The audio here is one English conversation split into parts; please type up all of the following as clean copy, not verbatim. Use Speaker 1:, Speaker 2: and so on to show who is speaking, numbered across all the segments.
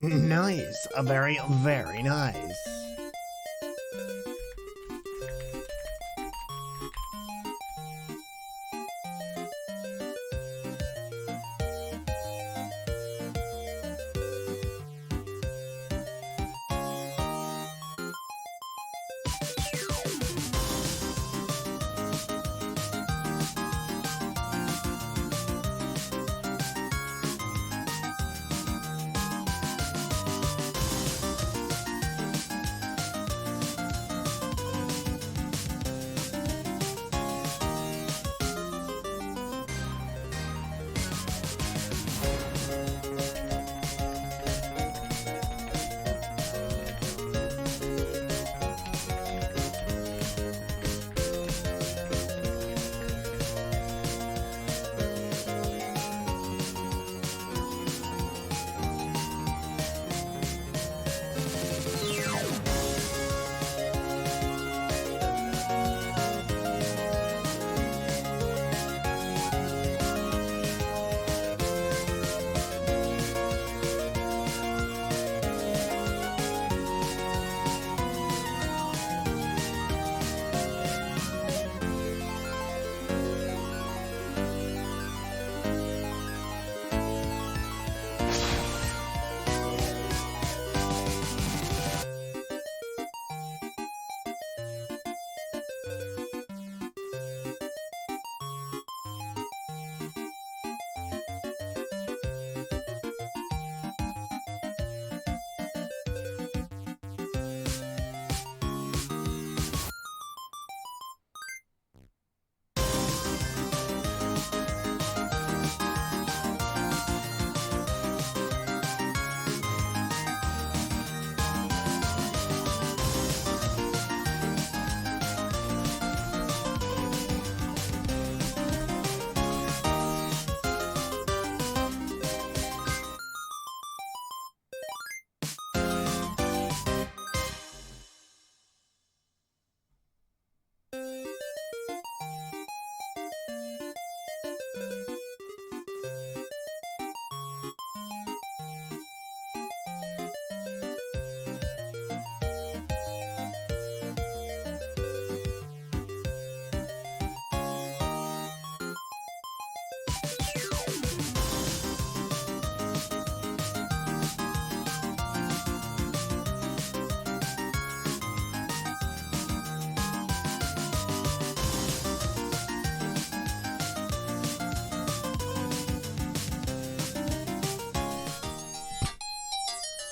Speaker 1: Nice. Very, very nice.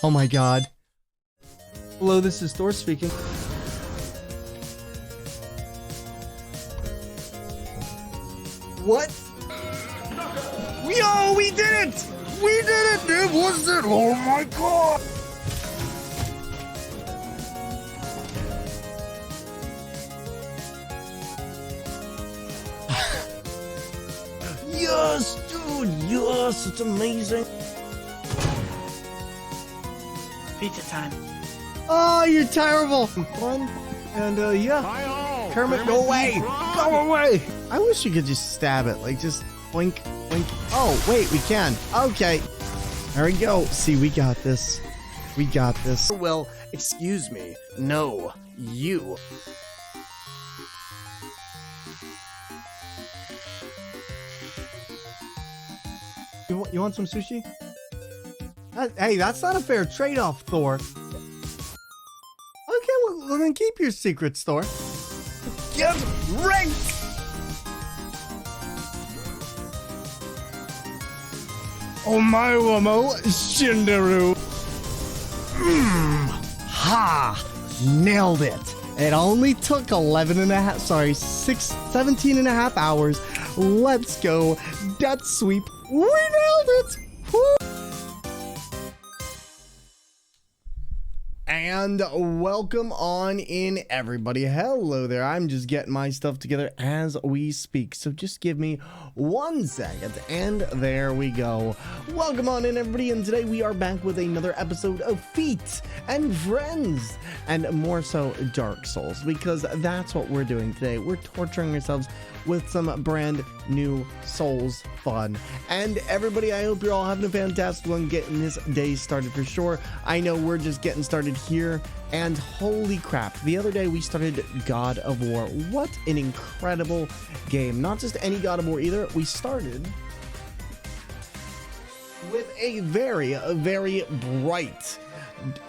Speaker 2: Oh my god. Hello, this is Thor speaking. What? Yo, we did it! We did it! It was it! Oh my god! Yes, dude! Yes, it's amazing!
Speaker 3: Pizza time.
Speaker 2: Oh, you're terrible! Fun, and yeah. Kermit, go away! Go away! I wish you could just stab it, like just blink, blink. Oh, wait, we can. Okay. There we go. See, we got this. We got this.
Speaker 1: Well, excuse me. No, you.
Speaker 2: You want some sushi? Hey, that's not a fair trade-off, Thor. Okay, well, then keep your secrets, Thor. Get right! Omae-wamo Shinderu. Ha! Nailed it. It only took 17 and a half hours. Let's go. Death sweep. We nailed it. Woo! And welcome on in, everybody. Hello there. I'm just getting my stuff together as we speak, so just give me 1 second, and there we go. Welcome on in, everybody, and today we are back with another episode of Feet and Friends, and more so Dark Souls, because that's what we're doing today. We're torturing ourselves with some brand new Souls fun. And everybody, I hope you're all having a fantastic one, getting this day started for sure. I know we're just getting started here, and holy crap, the other day we started God of War. What an incredible game. Not just any God of War either. We started with a very bright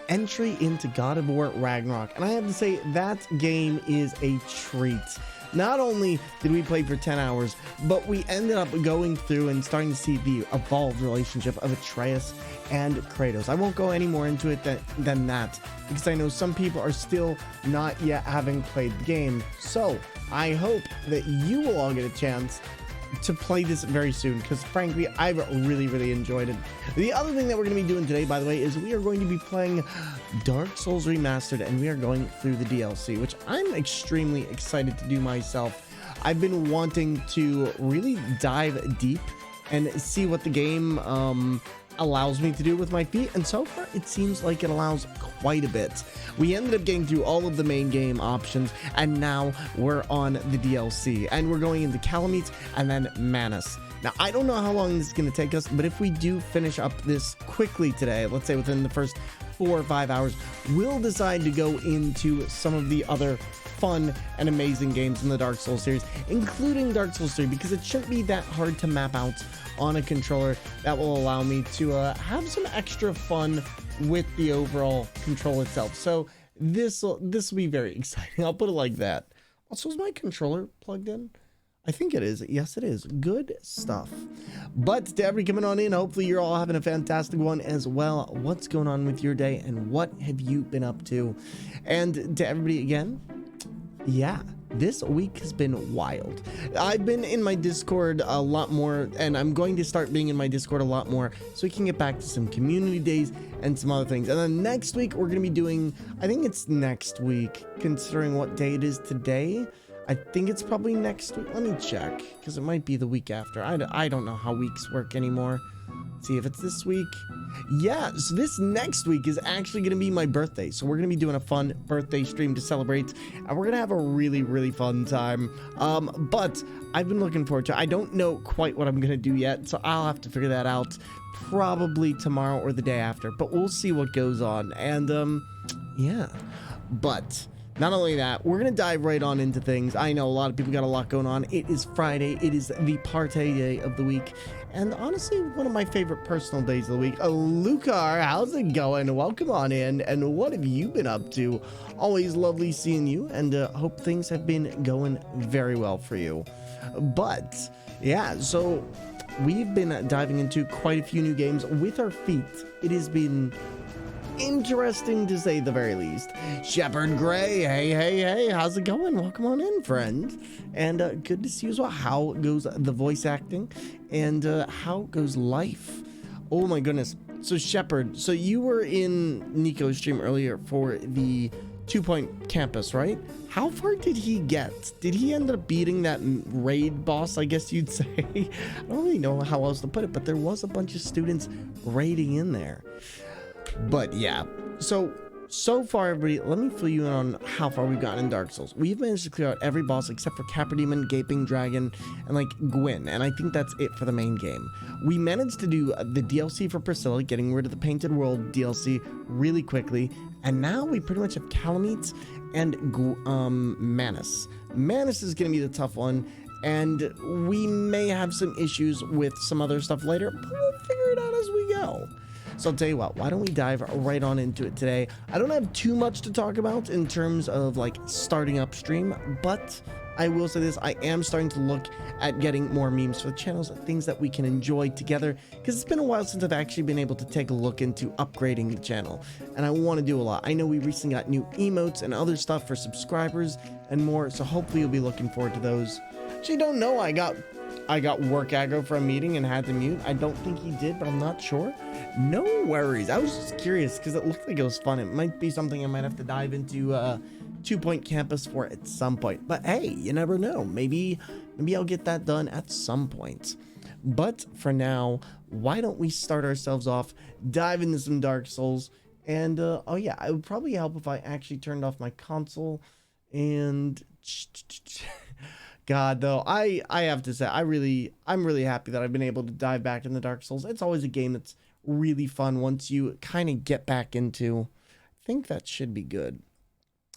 Speaker 2: entry into God of War Ragnarok, and I have to say that game is a treat. Not only did we play for 10 hours, but we ended up going through and starting to see the evolved relationship of Atreus and Kratos. I won't go any more into it than that, because I know some people are still not yet having played the game. So I hope that you will all get a chance to play this very soon, because frankly I've really enjoyed it. The other thing that we're going to be doing today, by the way, is we are going to be playing Dark Souls Remastered, and we are going through the DLC, which I'm extremely excited to do myself. I've been wanting to really dive deep and see what the game allows me to do with my feet, and so far it seems like it allows quite a bit. We ended up getting through all of the main game options, and now we're on the DLC, and we're going into Calamite and then Manus. Now, I don't know how long this is going to take us, but if we do finish up this quickly today, let's say within the first 4 or 5 hours, we'll decide to go into some of the other fun and amazing games in the Dark Souls series, including Dark Souls 3, because it shouldn't be that hard to map out on a controller. That will allow me to have some extra fun with the overall control itself. So this will be very exciting. I'll put it like that. Also, is my controller plugged in? I think it is. Yes, it is. Good stuff. But to everybody coming on in, hopefully you're all having a fantastic one as well. What's going on with your day, and what have you been up to? And to everybody again, yeah, this week has been wild. I've been in my Discord a lot more, and I'm going to start being in my Discord a lot more so we can get back to some community days and some other things. And then next week we're going to be doing, I think it's next week, considering what day it is today. I think it's probably next week. Let me check, because it might be the week after. I don't know how weeks work anymore. Let's see if it's this week. Yeah, so this next week is actually going to be my birthday. So we're going to be doing a fun birthday stream to celebrate, and we're going to have a really fun time. But I've been looking forward to it. I don't know quite what I'm going to do yet, so I'll have to figure that out probably tomorrow or the day after. But we'll see what goes on. And yeah, but not only that, we're going to dive right on into things. I know a lot of people got a lot going on. It is Friday. It is the party day of the week. And honestly, one of my favorite personal days of the week. Lucar, how's it going? Welcome on in. And what have you been up to? Always lovely seeing you, and hope things have been going very well for you. But yeah, so we've been diving into quite a few new games with our feet. It has been interesting to say the very least. Shepherd Gray, hey, how's it going? Welcome on in, friend. And good to see you as well. How goes the voice acting, and how goes life? Oh my goodness. So Shepherd, so you were in Nico's stream earlier for the 2 Point Campus, right? How far did he get? Did he end up beating that raid boss, I guess you'd say? I don't really know how else to put it, but there was a bunch of students raiding in there. But yeah, so far, everybody, let me fill you in on how far we've gotten in Dark Souls. We've managed to clear out every boss except for Capra Demon, Gaping Dragon, and like Gwyn, and I think that's it for the main game. We managed to do the DLC for Priscilla, getting rid of the Painted World DLC really quickly, and now we pretty much have Calamite and Manus. Manus is going to be the tough one, and we may have some issues with some other stuff later, but we'll figure it out as we go. So I'll tell you what, why don't we dive right on into it today? I don't have too much to talk about in terms of like starting up stream, but I will say this, I am starting to look at getting more memes for the channels, things that we can enjoy together, because it's been a while since I've actually been able to take a look into upgrading the channel, and I want to do a lot. I know we recently got new emotes and other stuff for subscribers and more, so hopefully you'll be looking forward to those. Actually, don't know, I got I got work aggro for a meeting and had to mute. I don't think he did, but I'm not sure. No worries. I was just curious because it looked like it was fun. It might be something I might have to dive into 2 Point Campus for at some point. But hey, you never know. Maybe I'll get that done at some point. But for now, why don't we start ourselves off, dive into some Dark Souls. And oh yeah, it would probably help if I actually turned off my console. And God, though, I have to say, I'm really happy that I've been able to dive back into Dark Souls. It's always a game that's really fun once you kind of get back into. I think that should be good.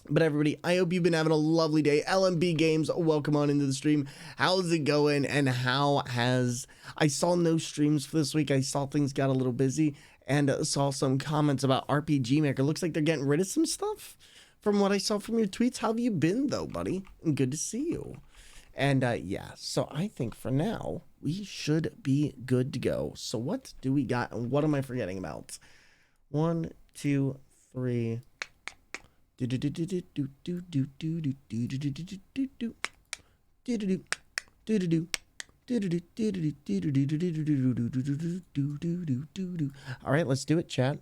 Speaker 2: But everybody, I hope you've been having a lovely day. LMB Games, welcome on into the stream. How's it going? And I saw no streams for this week. I saw things got a little busy and saw some comments about RPG Maker. Looks like they're getting rid of some stuff from what I saw from your tweets. How have you been though, buddy? And good to see you. And yeah, so I think for now, we should be good to go. So what do we got? And what am I forgetting about? 1, 2, 3. All right, let's do it, chat.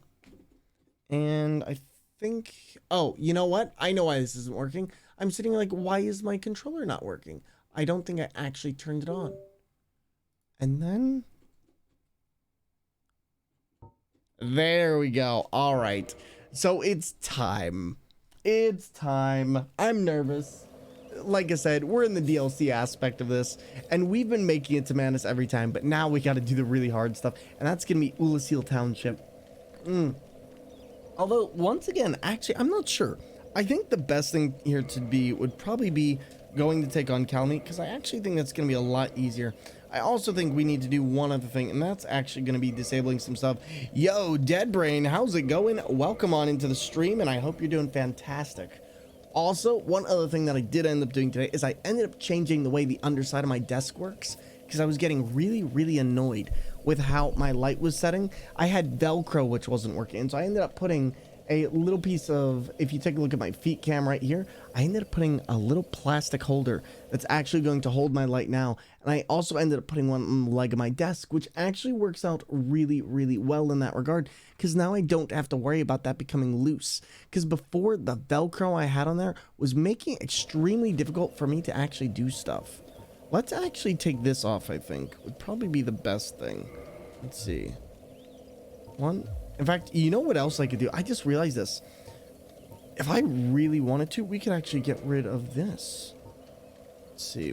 Speaker 2: And I think, oh, you know what? I know why this isn't working. I'm sitting like, why is my controller not working? I don't think I actually turned it on. And then there we go. All right. So it's time. It's time. I'm nervous. Like I said, we're in the DLC aspect of this, and we've been making it to Manus every time, but now we got to do the really hard stuff, and that's going to be Ulasil Township. Although, once again, actually, I'm not sure. I think the best thing here to be would probably be going to take on Calamite, because I actually think that's going to be a lot easier. I also think we need to do one other thing, and that's actually going to be disabling some stuff. Yo, Dead Brain, how's it going? Welcome on into the stream, and I hope you're doing fantastic. Also, one other thing that I did end up doing today is I ended up changing the way the underside of my desk works, because I was getting really annoyed with how my light was setting. I had Velcro, which wasn't working, and so I ended up putting a little piece of, if you take a look at my feet cam right here, I ended up putting a little plastic holder that's actually going to hold my light now. And I also ended up putting one on the leg of my desk, which actually works out really well in that regard, because now I don't have to worry about that becoming loose. Because before, the Velcro I had on there was making it extremely difficult for me to actually do stuff. Let's actually take this off, I think. Would probably be the best thing. Let's see. One. In fact, you know what else I could do? I just realized this. If I really wanted to, we could actually get rid of this. Let's see.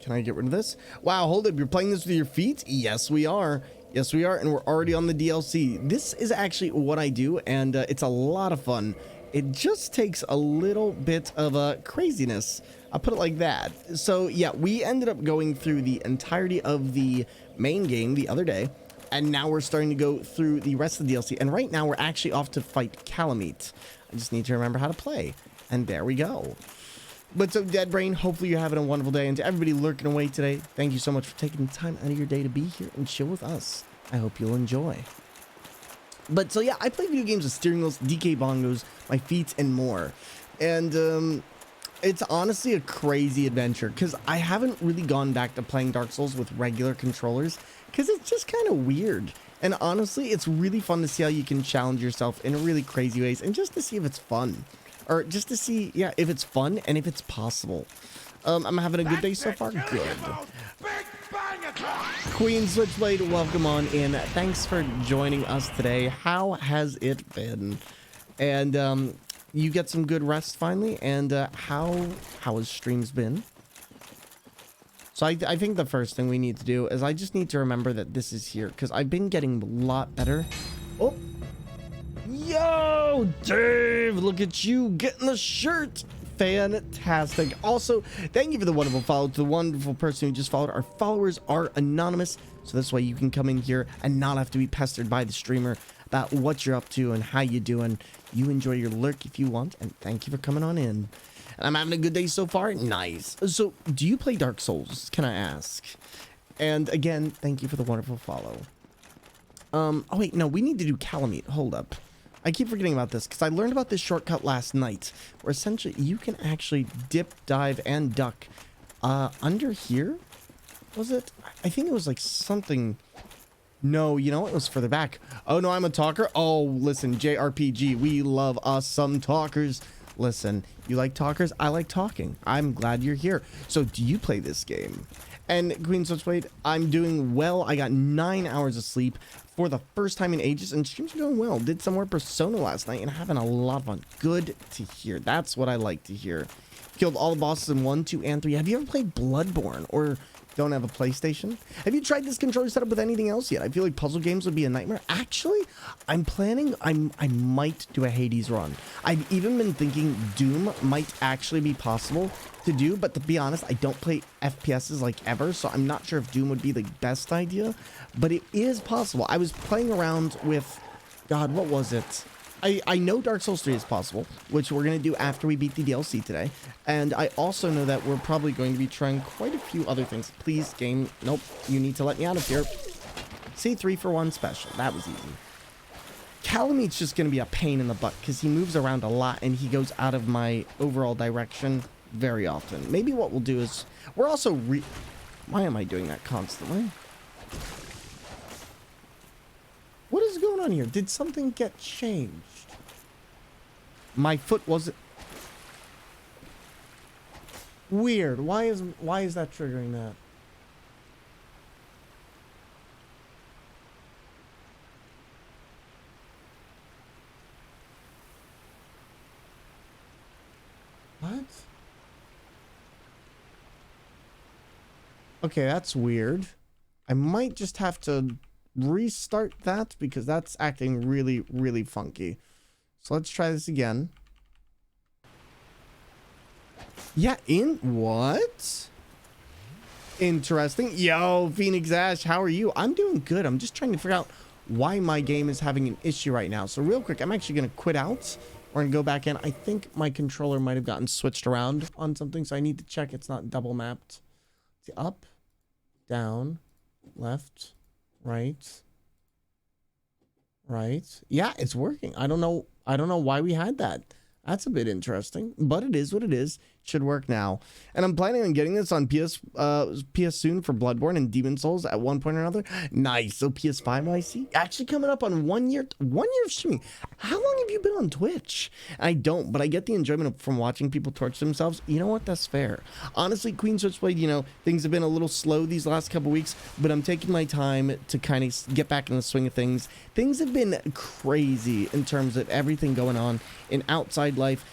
Speaker 2: Can I get rid of this? Wow, hold up. You're playing this with your feet? Yes, we are. Yes, we are. And we're already on the DLC. This is actually what I do, and it's a lot of fun. It just takes a little bit of craziness. I'll put it like that. So, yeah, we ended up going through the entirety of the main game the other day. And now we're starting to go through the rest of the DLC. And right now we're actually off to fight Calamite. I just need to remember how to play. And there we go. But so, Dead Brain, hopefully you're having a wonderful day. And to everybody lurking away today, thank you so much for taking the time out of your day to be here and chill with us. I hope you'll enjoy. But so, yeah, I play video games with steering wheels, DK bongos, my feet, and more. And it's honestly a crazy adventure, because I haven't really gone back to playing Dark Souls with regular controllers, because it's just kind of weird. And honestly, it's really fun to see how you can challenge yourself in really crazy ways, and just to see if it's fun. Or just to see, yeah, if it's fun and if it's possible. I'm having a good day so far. Good. Queen Switchblade, welcome on in. Thanks for joining us today. How has it been? And you get some good rest finally. And how has streams been? So I think the first thing we need to do is I just need to remember that this is here, because I've been getting a lot better. Oh, yo, Dave, look at you getting the shirt. Fantastic. Also, thank you for the wonderful follow to the wonderful person who just followed. Our followers are anonymous, so this way you can come in here and not have to be pestered by the streamer about what you're up to and how you doing. You enjoy your lurk if you want, and thank you for coming on in. And I'm having a good day so far. Nice. So, do you play Dark Souls? Can I ask? And again, thank you for the wonderful follow. Oh wait, no, we need to do Calamite. Hold up. I keep forgetting about this because I learned about this shortcut last night, where essentially you can actually dip, dive, and duck Under here? Was it? I think it was like something. No, you know what? It was further back. Oh, no, I'm a talker. Oh, listen, JRPG. We love us some talkers. Listen, you like talkers? I like talking. I'm glad you're here. So do you play this game? And Queen Switchblade, I'm doing well. I got 9 hours of sleep for the first time in ages, and streams are going well. Did some more Persona last night and having a lot of fun. Good to hear. That's what I like to hear. Killed all the bosses in 1, 2, and 3. Have you ever played Bloodborne or don't have a PlayStation? Have you tried this controller setup with anything else yet? I feel like puzzle games would be a nightmare. Actually, I'm planning, I might do a Hades run. I've even been thinking Doom might actually be possible to do, but to be honest, I don't play FPSs like ever, so I'm not sure if Doom would be the best idea, but it is possible. I was playing around with, God, what was it? I know Dark Souls 3 is possible, which we're going to do after we beat the DLC today. And I also know that we're probably going to be trying quite a few other things. Please, game. Nope. You need to let me out of here. See, 3 for 1 special. That was easy. Calamete's just going to be a pain in the butt because he moves around a lot and he goes out of my overall direction very often. Maybe what we'll do is we're also why am I doing that constantly? What is going on here? Did something get changed? My foot wasn't weird. Why is that triggering that? What? Okay, that's weird. I might just have to restart that because that's acting really, really funky. So let's try this again. Yeah, what? Interesting. Yo, Phoenix Ash, how are you? I'm doing good. I'm just trying to figure out why my game is having an issue right now. So real quick, I'm actually going to quit out. We're going to go back in. I think my controller might have gotten switched around on something, so I need to check it's not double mapped. See, up, down, left, right. Yeah, it's working. I don't know why we had that. That's a bit interesting, but it is what it is. Should work now. And I'm planning on getting this on PS soon for Bloodborne and Demon Souls at one point or another. Nice. So PS5, I see. Actually coming up on 1 year of streaming. How long have you been on Twitch? I don't, but I get the enjoyment from watching people torch themselves. You know what? That's fair. Honestly, Queen Switchblade, you know, things have been a little slow these last couple weeks, but I'm taking my time to kind of get back in the swing of things. Things have been crazy in terms of everything going on in outside life,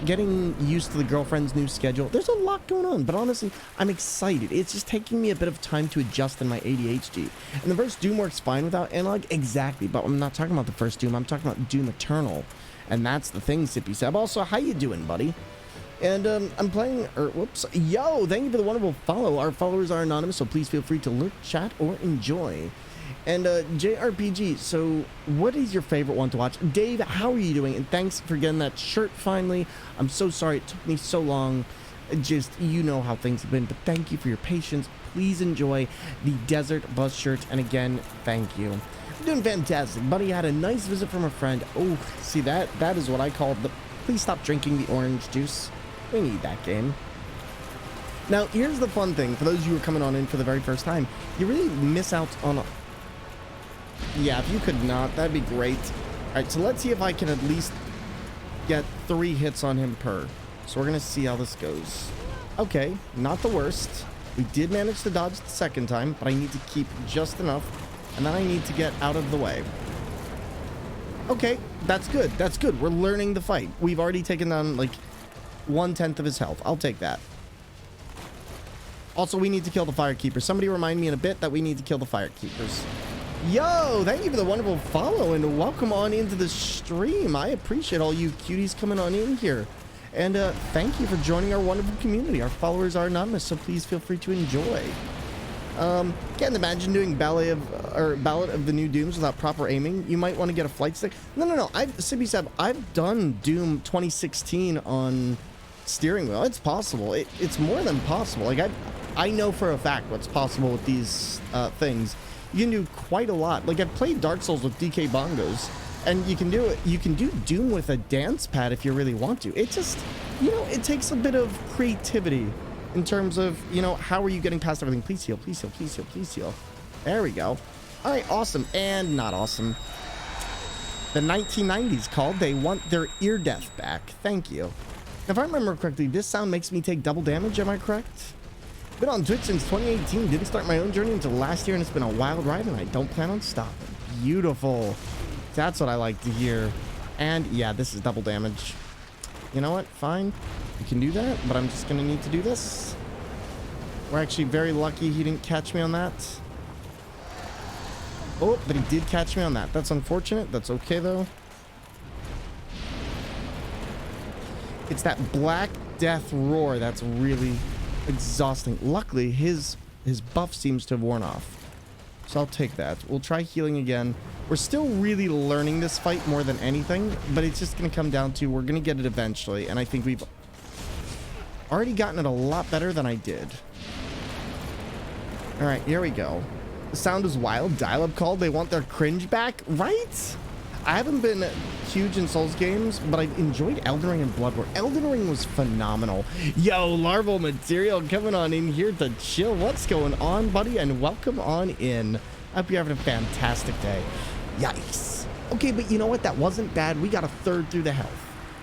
Speaker 2: getting used to the girlfriend's new schedule. There's a lot going on, but honestly, I'm excited. It's just taking me a bit of time to adjust in my ADHD. And the first Doom works fine without analog, exactly, but I'm not talking about the first Doom. I'm talking about Doom Eternal, and that's the thing, Sippy Seb. Also, how you doing, buddy? And I'm playing, whoops, yo, thank you for the wonderful follow. Our followers are anonymous, so please feel free to lurk, chat, or enjoy. And JRPG, so what is your favorite one to watch? Dave, how are you doing? And thanks for getting that shirt finally. I'm so sorry it took me so long. Just, you know how things have been, but thank you for your patience. Please enjoy the Desert Bus shirt. And again, thank you. I'm doing fantastic. Buddy had a nice visit from a friend. Oh, see, that is what I call the... Please stop drinking the orange juice. We need that game. Now, here's the fun thing. For those of you who are coming on in for the very first time, you really miss out on... Yeah, if you could not, that'd be great. All right, so let's see if I can at least get 3 hits on him per. So we're going to see how this goes. Okay, not the worst. We did manage to dodge the second time, but I need to keep just enough, and then I need to get out of the way. Okay, that's good. That's good. We're learning the fight. We've already taken down, like, 1/10 of his health. I'll take that. Also, we need to kill the Firekeepers. Somebody remind me in a bit that we need to kill the Firekeepers. Yo, thank you for the wonderful follow and welcome on into the stream. I appreciate all you cuties coming on in here. And thank you for joining our wonderful community. Our followers are anonymous, so please feel free to enjoy. Can't imagine doing Ballad of the New Dooms without proper aiming. You might want to get a flight stick. No. I've done Doom 2016 on steering wheel. It's possible. It's more than possible. Like I know for a fact what's possible with these things. You can do quite a lot. Like, I've played Dark Souls with DK bongos, and you can do it. You can do Doom with a dance pad if you really want to. It just, you know, it takes a bit of creativity in terms of, you know, how are you getting past everything? Please heal, please heal, please heal, please heal. There we go. All right, awesome. And not awesome. The 1990s called. They want their ear death back. Thank you. If I remember correctly, this sound makes me take double damage. Am I correct? Been on Twitch since 2018. Didn't start my own journey until last year, and it's been a wild ride, and I don't plan on stopping. Beautiful. That's what I like to hear. And yeah, this is double damage. You know what? Fine. You can do that, but I'm just going to need to do this. We're actually very lucky he didn't catch me on that. Oh, but he did catch me on that. That's unfortunate. That's okay, though. It's that Black Death roar that's really exhausting. Luckily, his buff seems to have worn off. So I'll take that. We'll try healing again. We're still really learning this fight more than anything, but it's just going to come down to we're going to get it eventually, and I think we've already gotten it a lot better than I did. All right, here we go. The sound is wild. Dial-up called. They want their cringe back, right? I haven't been huge in Souls games, but I've enjoyed Elden Ring and Bloodborne. Elden Ring was phenomenal. Yo, Larval Material coming on in here to chill. What's going on, buddy? And welcome on in. I hope you're having a fantastic day. Yikes. Okay, but you know what? That wasn't bad. We got a third through the health.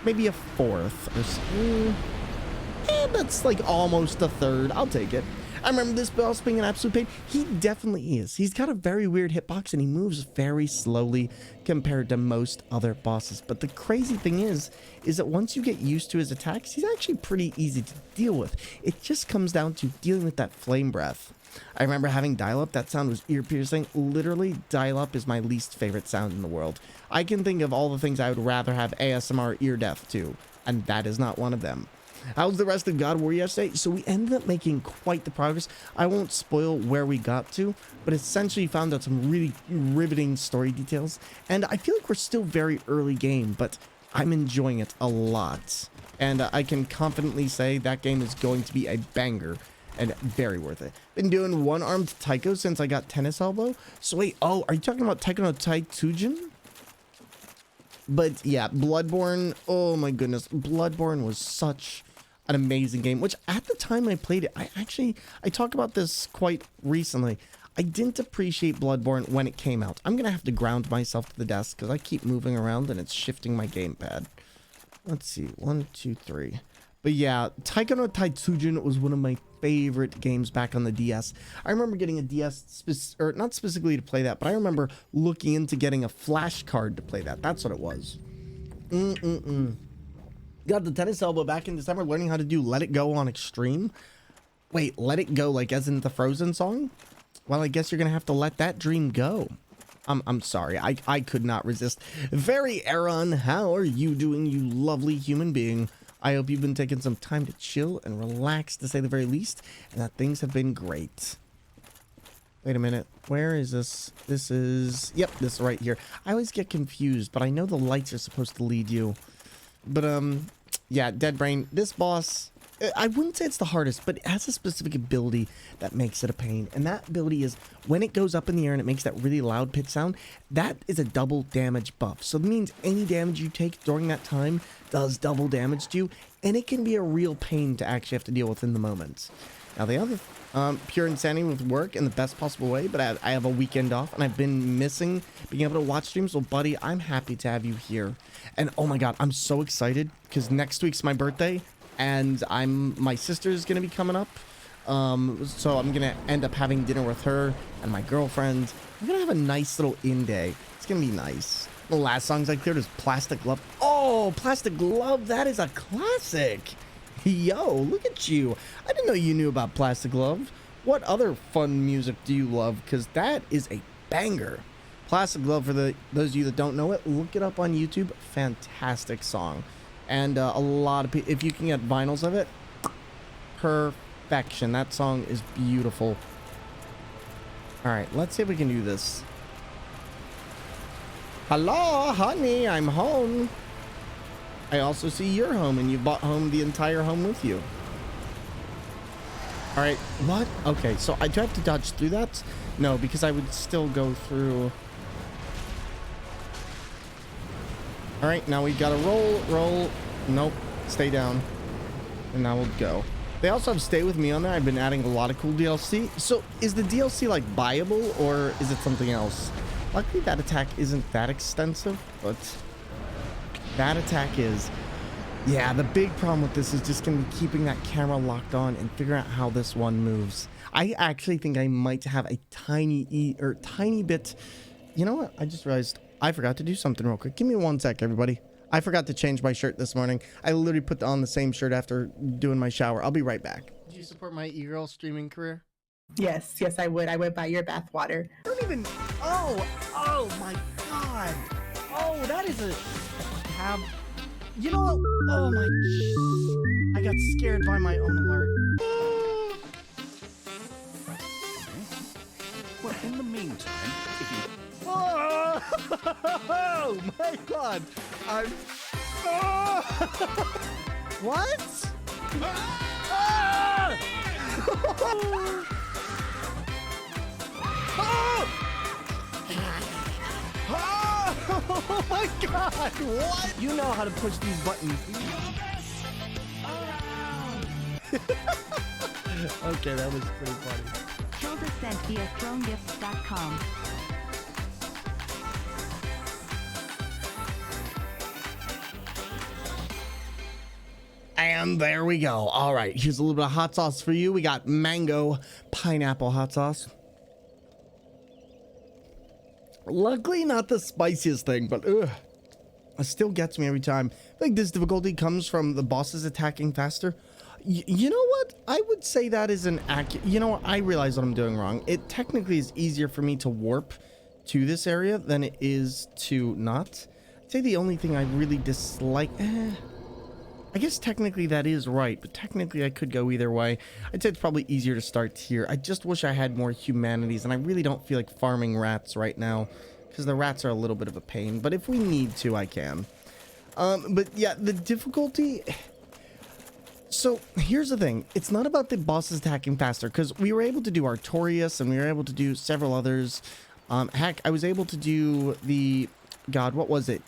Speaker 2: Maybe a fourth or something. That's like almost a third. I'll take it. I remember this boss being an absolute pain. He definitely is. He's got a very weird hitbox and he moves very slowly compared to most other bosses. But the crazy thing is that once you get used to his attacks, he's actually pretty easy to deal with. It just comes down to dealing with that flame breath. I remember having dial-up. That sound was ear-piercing. Literally, dial-up is my least favorite sound in the world. I can think of all the things I would rather have ASMR ear death to, and that is not one of them. How was the rest of God War yesterday? So we ended up making quite the progress. I won't spoil where we got to, but essentially found out some really riveting story details. And I feel like we're still very early game, but I'm enjoying it a lot. And I can confidently say that game is going to be a banger and very worth it. Been doing one-armed Taiko since I got tennis elbow. So wait, oh, are you talking about Taiko no Taitsujin? But yeah, Bloodborne, oh my goodness. Bloodborne was such an amazing game, which at the time I played it, I talked about this quite recently. I didn't appreciate Bloodborne when it came out. I'm gonna have to ground myself to the desk because I keep moving around and it's shifting my gamepad. Let's see, 1, 2, 3. But yeah, Taiko no Taitsujin was one of my favorite games back on the DS. I remember getting a DS, or not specifically to play that, but I remember looking into getting a flash card to play that. That's what it was. Got the tennis elbow back in December, learning how to do Let It Go on Extreme. Wait, Let It Go, like as in the Frozen song? Well, I guess you're gonna have to let that dream go. I'm sorry, I could not resist. Very Aaron, how are you doing, you lovely human being? I hope you've been taking some time to chill and relax, to say the very least, and that things have been great. Wait a minute, where is this? This is, yep, this right here. I always get confused, but I know the lights are supposed to lead you. But, yeah, Dead Brain, this boss, I wouldn't say it's the hardest, but it has a specific ability that makes it a pain. And that ability is when it goes up in the air and it makes that really loud pitch sound, that is a double damage buff. So that means any damage you take during that time does double damage to you, and it can be a real pain to actually have to deal with in the moment. Now, the other, pure insanity with work in the best possible way, but I have a weekend off, and I've been missing being able to watch streams. So, buddy, I'm happy to have you here. And, oh my god, I'm so excited, because next week's my birthday, and my sister's going to be coming up. So I'm going to end up having dinner with her and my girlfriend. We're going to have a nice little in-day. It's going to be nice. The last songs I cleared was Plastic Glove. Oh, Plastic Glove, that is a classic. Yo, look at you. I didn't know you knew about Plastic Glove. What other fun music do you love? Because that is a banger. Plastic Glove, for those of you that don't know it, look it up on YouTube. Fantastic song. And a lot of people, if you can get vinyls of it, perfection. That song is beautiful. All right, let's see if we can do this. Hello, honey, I'm home. I also see you're home, and you bought home the entire home with you. All right, what? Okay, so I do have to dodge through that? No, because I would still go through. All right, now we gotta roll. Nope, stay down. And now we'll go. They also have Stay With Me on there. I've been adding a lot of cool DLC. So is the DLC like buyable or is it something else? Luckily that attack isn't that extensive, but that attack is. Yeah, the big problem with this is just going to be keeping that camera locked on and figuring out how this one moves. I actually think I might have a tiny bit. You know what? I just realized I forgot to do something real quick. Give me 1 sec, everybody. I forgot to change my shirt this morning. I literally put on the same shirt after doing my shower. I'll be right back. Do you support my e-girl streaming career?
Speaker 3: Yes, I would. I would buy your bath water.
Speaker 2: I don't even. Oh my God. Oh, that is a tab. You know what? Oh my. I got scared by my own alert.
Speaker 1: Well, in the meantime, if you...
Speaker 2: Oh my God. I'm... Oh! What? Ah! Oh my God! What? You know how to push these buttons. Okay, that was pretty funny.
Speaker 4: Shoulder sent via thronegifts.com.
Speaker 2: And there we go. All right, here's a little bit of hot sauce for you. We got mango pineapple hot sauce. Luckily, not the spiciest thing, but ugh, it still gets me every time. I think this difficulty comes from the bosses attacking faster. You know what? I would say that is an accurate... You know what? I realize what I'm doing wrong. It technically is easier for me to warp to this area than it is to not. I'd say the only thing I really dislike... I guess technically that is right, but technically I could go either way. I'd say it's probably easier to start here. I just wish I had more humanities, and I really don't feel like farming rats right now, because the rats are a little bit of a pain, but if we need to, I can. But yeah, the difficulty... So here's the thing. It's not about the bosses attacking faster, because we were able to do Artorias, and we were able to do several others. Heck, I was able to do the... God, what was it?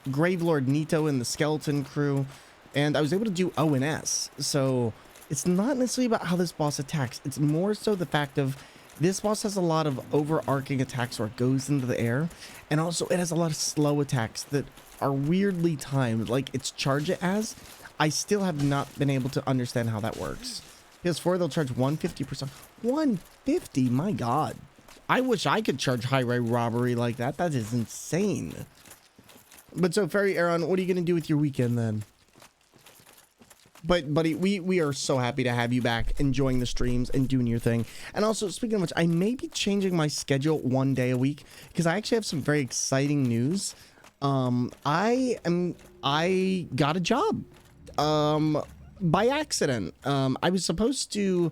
Speaker 2: Gravelord Nito and the Skeleton Crew. And I was able to do O and S. So it's not necessarily about how this boss attacks. It's more so the fact of this boss has a lot of overarching attacks where it goes into the air. And also it has a lot of slow attacks that are weirdly timed. Like its charge it as. I still have not been able to understand how that works. PS4, they'll charge 150%. 150? My God. I wish I could charge highway robbery like that. That is insane. But so, Fairy Aaron, what are you going to do with your weekend then? But buddy, we are so happy to have you back, enjoying the streams and doing your thing. And also, speaking of which, I may be changing my schedule 1 day a week because I actually have some very exciting news. I got a job by accident. I was supposed to...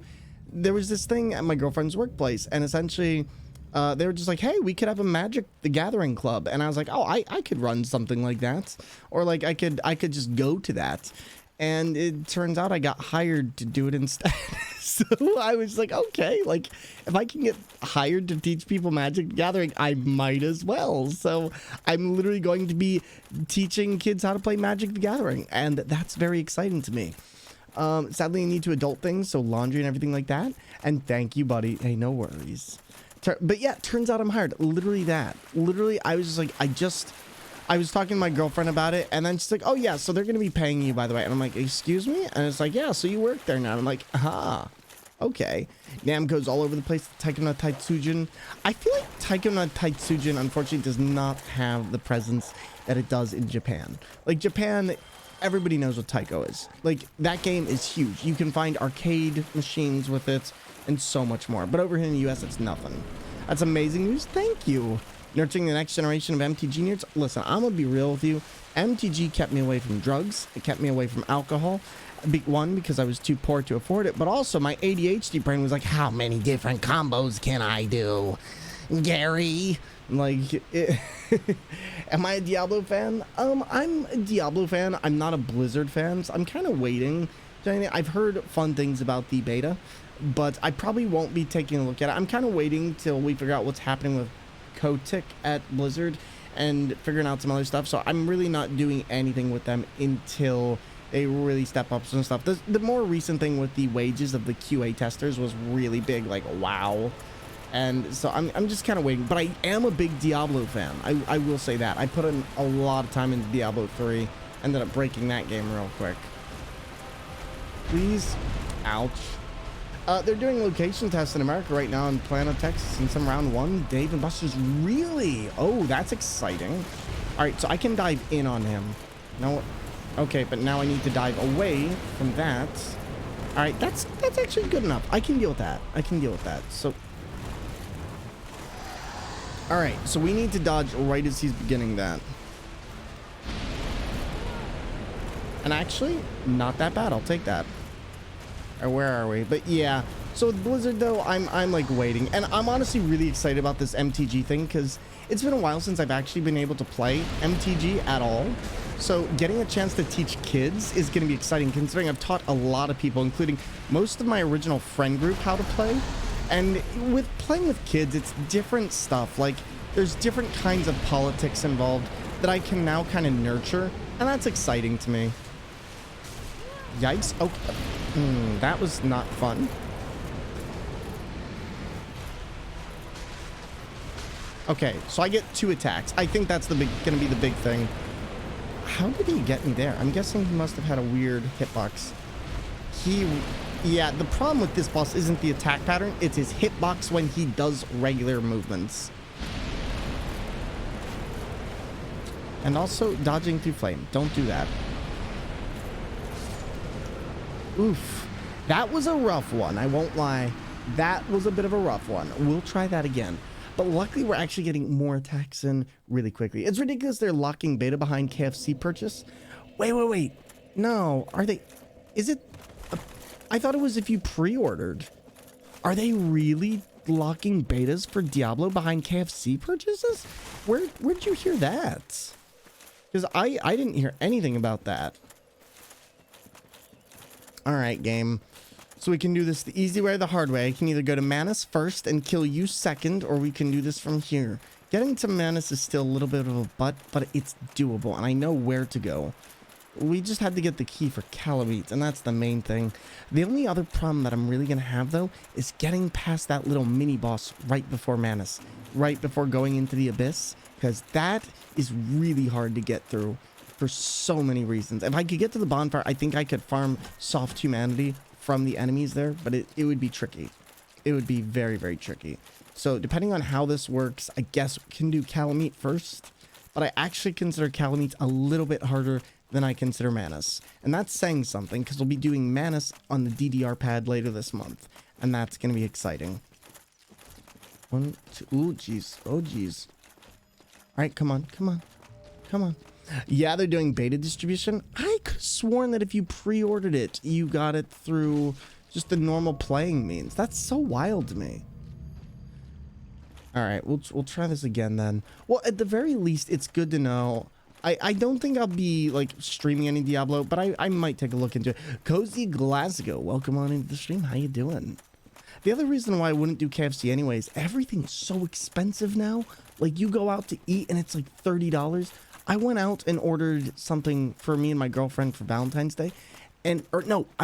Speaker 2: There was this thing at my girlfriend's workplace, and essentially they were just like, hey, we could have a Magic the Gathering club. And I was like, oh, I could run something like that, or like I could just go to that. And it turns out I got hired to do it instead. So I was like, okay, like if I can get hired to teach people Magic the Gathering, I might as well. So I'm literally going to be teaching kids how to play Magic the Gathering, and that's very exciting to me. Sadly, I need to adult things, so laundry and everything like that. And thank you, buddy. Hey, no worries. But yeah, turns out I'm hired. Literally that. Literally, I was just like, I was talking to my girlfriend about it, and then she's like, oh yeah, so they're going to be paying you, by the way. And I'm like, excuse me? And it's like, yeah, so you work there now. And I'm like, aha, okay. Namco's all over the place. Taiko no Taitsujin. I feel like Taiko no Taitsujin, unfortunately, does not have the presence that it does in Japan. Like, Japan, everybody knows what Taiko is. Like, that game is huge. You can find arcade machines with it and so much more. But over here in the US, it's nothing. That's amazing news. Thank you. Nurturing the next generation of MTG nerds. Listen, I'm gonna be real with you. MTG kept me away from drugs. It kept me away from alcohol. One, because I was too poor to afford it, but also my ADHD brain was like, how many different combos can I do, Gary? Like, am I a Diablo fan? I'm a Diablo fan. I'm not a Blizzard fan, so I'm kind of waiting. I've heard fun things about the beta, but I probably won't be taking a look at it. I'm kind of waiting till we figure out what's happening with Kotick at Blizzard and figuring out some other stuff. So I'm really not doing anything with them until They really step up some stuff. The more recent thing with the wages of the QA testers was really big, like wow. And so I'm just kind of waiting, but I am a big Diablo fan. I will say that. I put in a lot of time into Diablo 3, ended up breaking that game real quick. Please. Ouch. They're doing location tests in America right now in Plano, Texas, in some round 1. Dave and Buster's. Really? Oh, that's exciting. All right, so I can dive in on him. No. Okay, but now I need to dive away from that. All right, that's actually good enough. I can deal with that. I can deal with that. So, all right, so we need to dodge right as he's beginning that. And actually, not that bad. I'll take that. Or where are we? But yeah, so with Blizzard though, I'm like waiting, and I'm honestly really excited about this MTG thing because it's been a while since I've actually been able to play MTG at all. So getting a chance to teach kids is going to be exciting, considering I've taught a lot of people, including most of my original friend group, how to play. And with playing with kids, it's different stuff. Like there's different kinds of politics involved that I can now kind of nurture, and that's exciting to me. Yikes. Okay. That was not fun. Okay, so I get 2 attacks. I think that's gonna be the big thing. How did he get me there? I'm guessing he must have had a weird hitbox. Yeah, the problem with this boss isn't the attack pattern, it's his hitbox when he does regular movements. And also dodging through flame. Don't do that. Oof. That was a rough one, I won't lie. That was a bit of a rough one. We'll try that again. But luckily, we're actually getting more attacks in really quickly. It's ridiculous they're locking beta behind KFC purchase. Wait. No, are they... Is it... I thought it was if you pre-ordered. Are they really locking betas for Diablo behind KFC purchases? Where'd you hear that? Because I didn't hear anything about that. All right, game. So we can do this the easy way or the hard way. I can either go to Manus first and kill you second, or we can do this from here. Getting to Manus is still a little bit of a butt, but it's doable, and I know where to go. We just had to get the key for Calamite, and that's the main thing. The only other problem that I'm really going to have, though, is getting past that little mini-boss right before Manus, right before going into the Abyss, because that is really hard to get through for so many reasons. If I could get to the bonfire, I think I could farm soft humanity from the enemies there, but it would be tricky. It would be very, very tricky. So depending on how this works, I guess we can do Calamite first, but I actually consider Calamite a little bit harder than I consider Manus. And that's saying something, because we'll be doing Manus on the DDR pad later this month, and that's going to be exciting. 1, 2, ooh, jeez. Oh, jeez. All right, come on. Yeah, they're doing beta distribution. I could have sworn that if you pre-ordered it, you got it through just the normal playing means. That's so wild to me. All right, we'll try this again then. Well, at the very least, it's good to know. I don't think I'll be like streaming any Diablo, but I might take a look into it. Cozy Glasgow, welcome on into the stream. How you doing? The other reason why I wouldn't do KFC anyways, everything's so expensive now. Like you go out to eat and it's like $30. I went out and ordered something for me and my girlfriend for Valentine's Day. I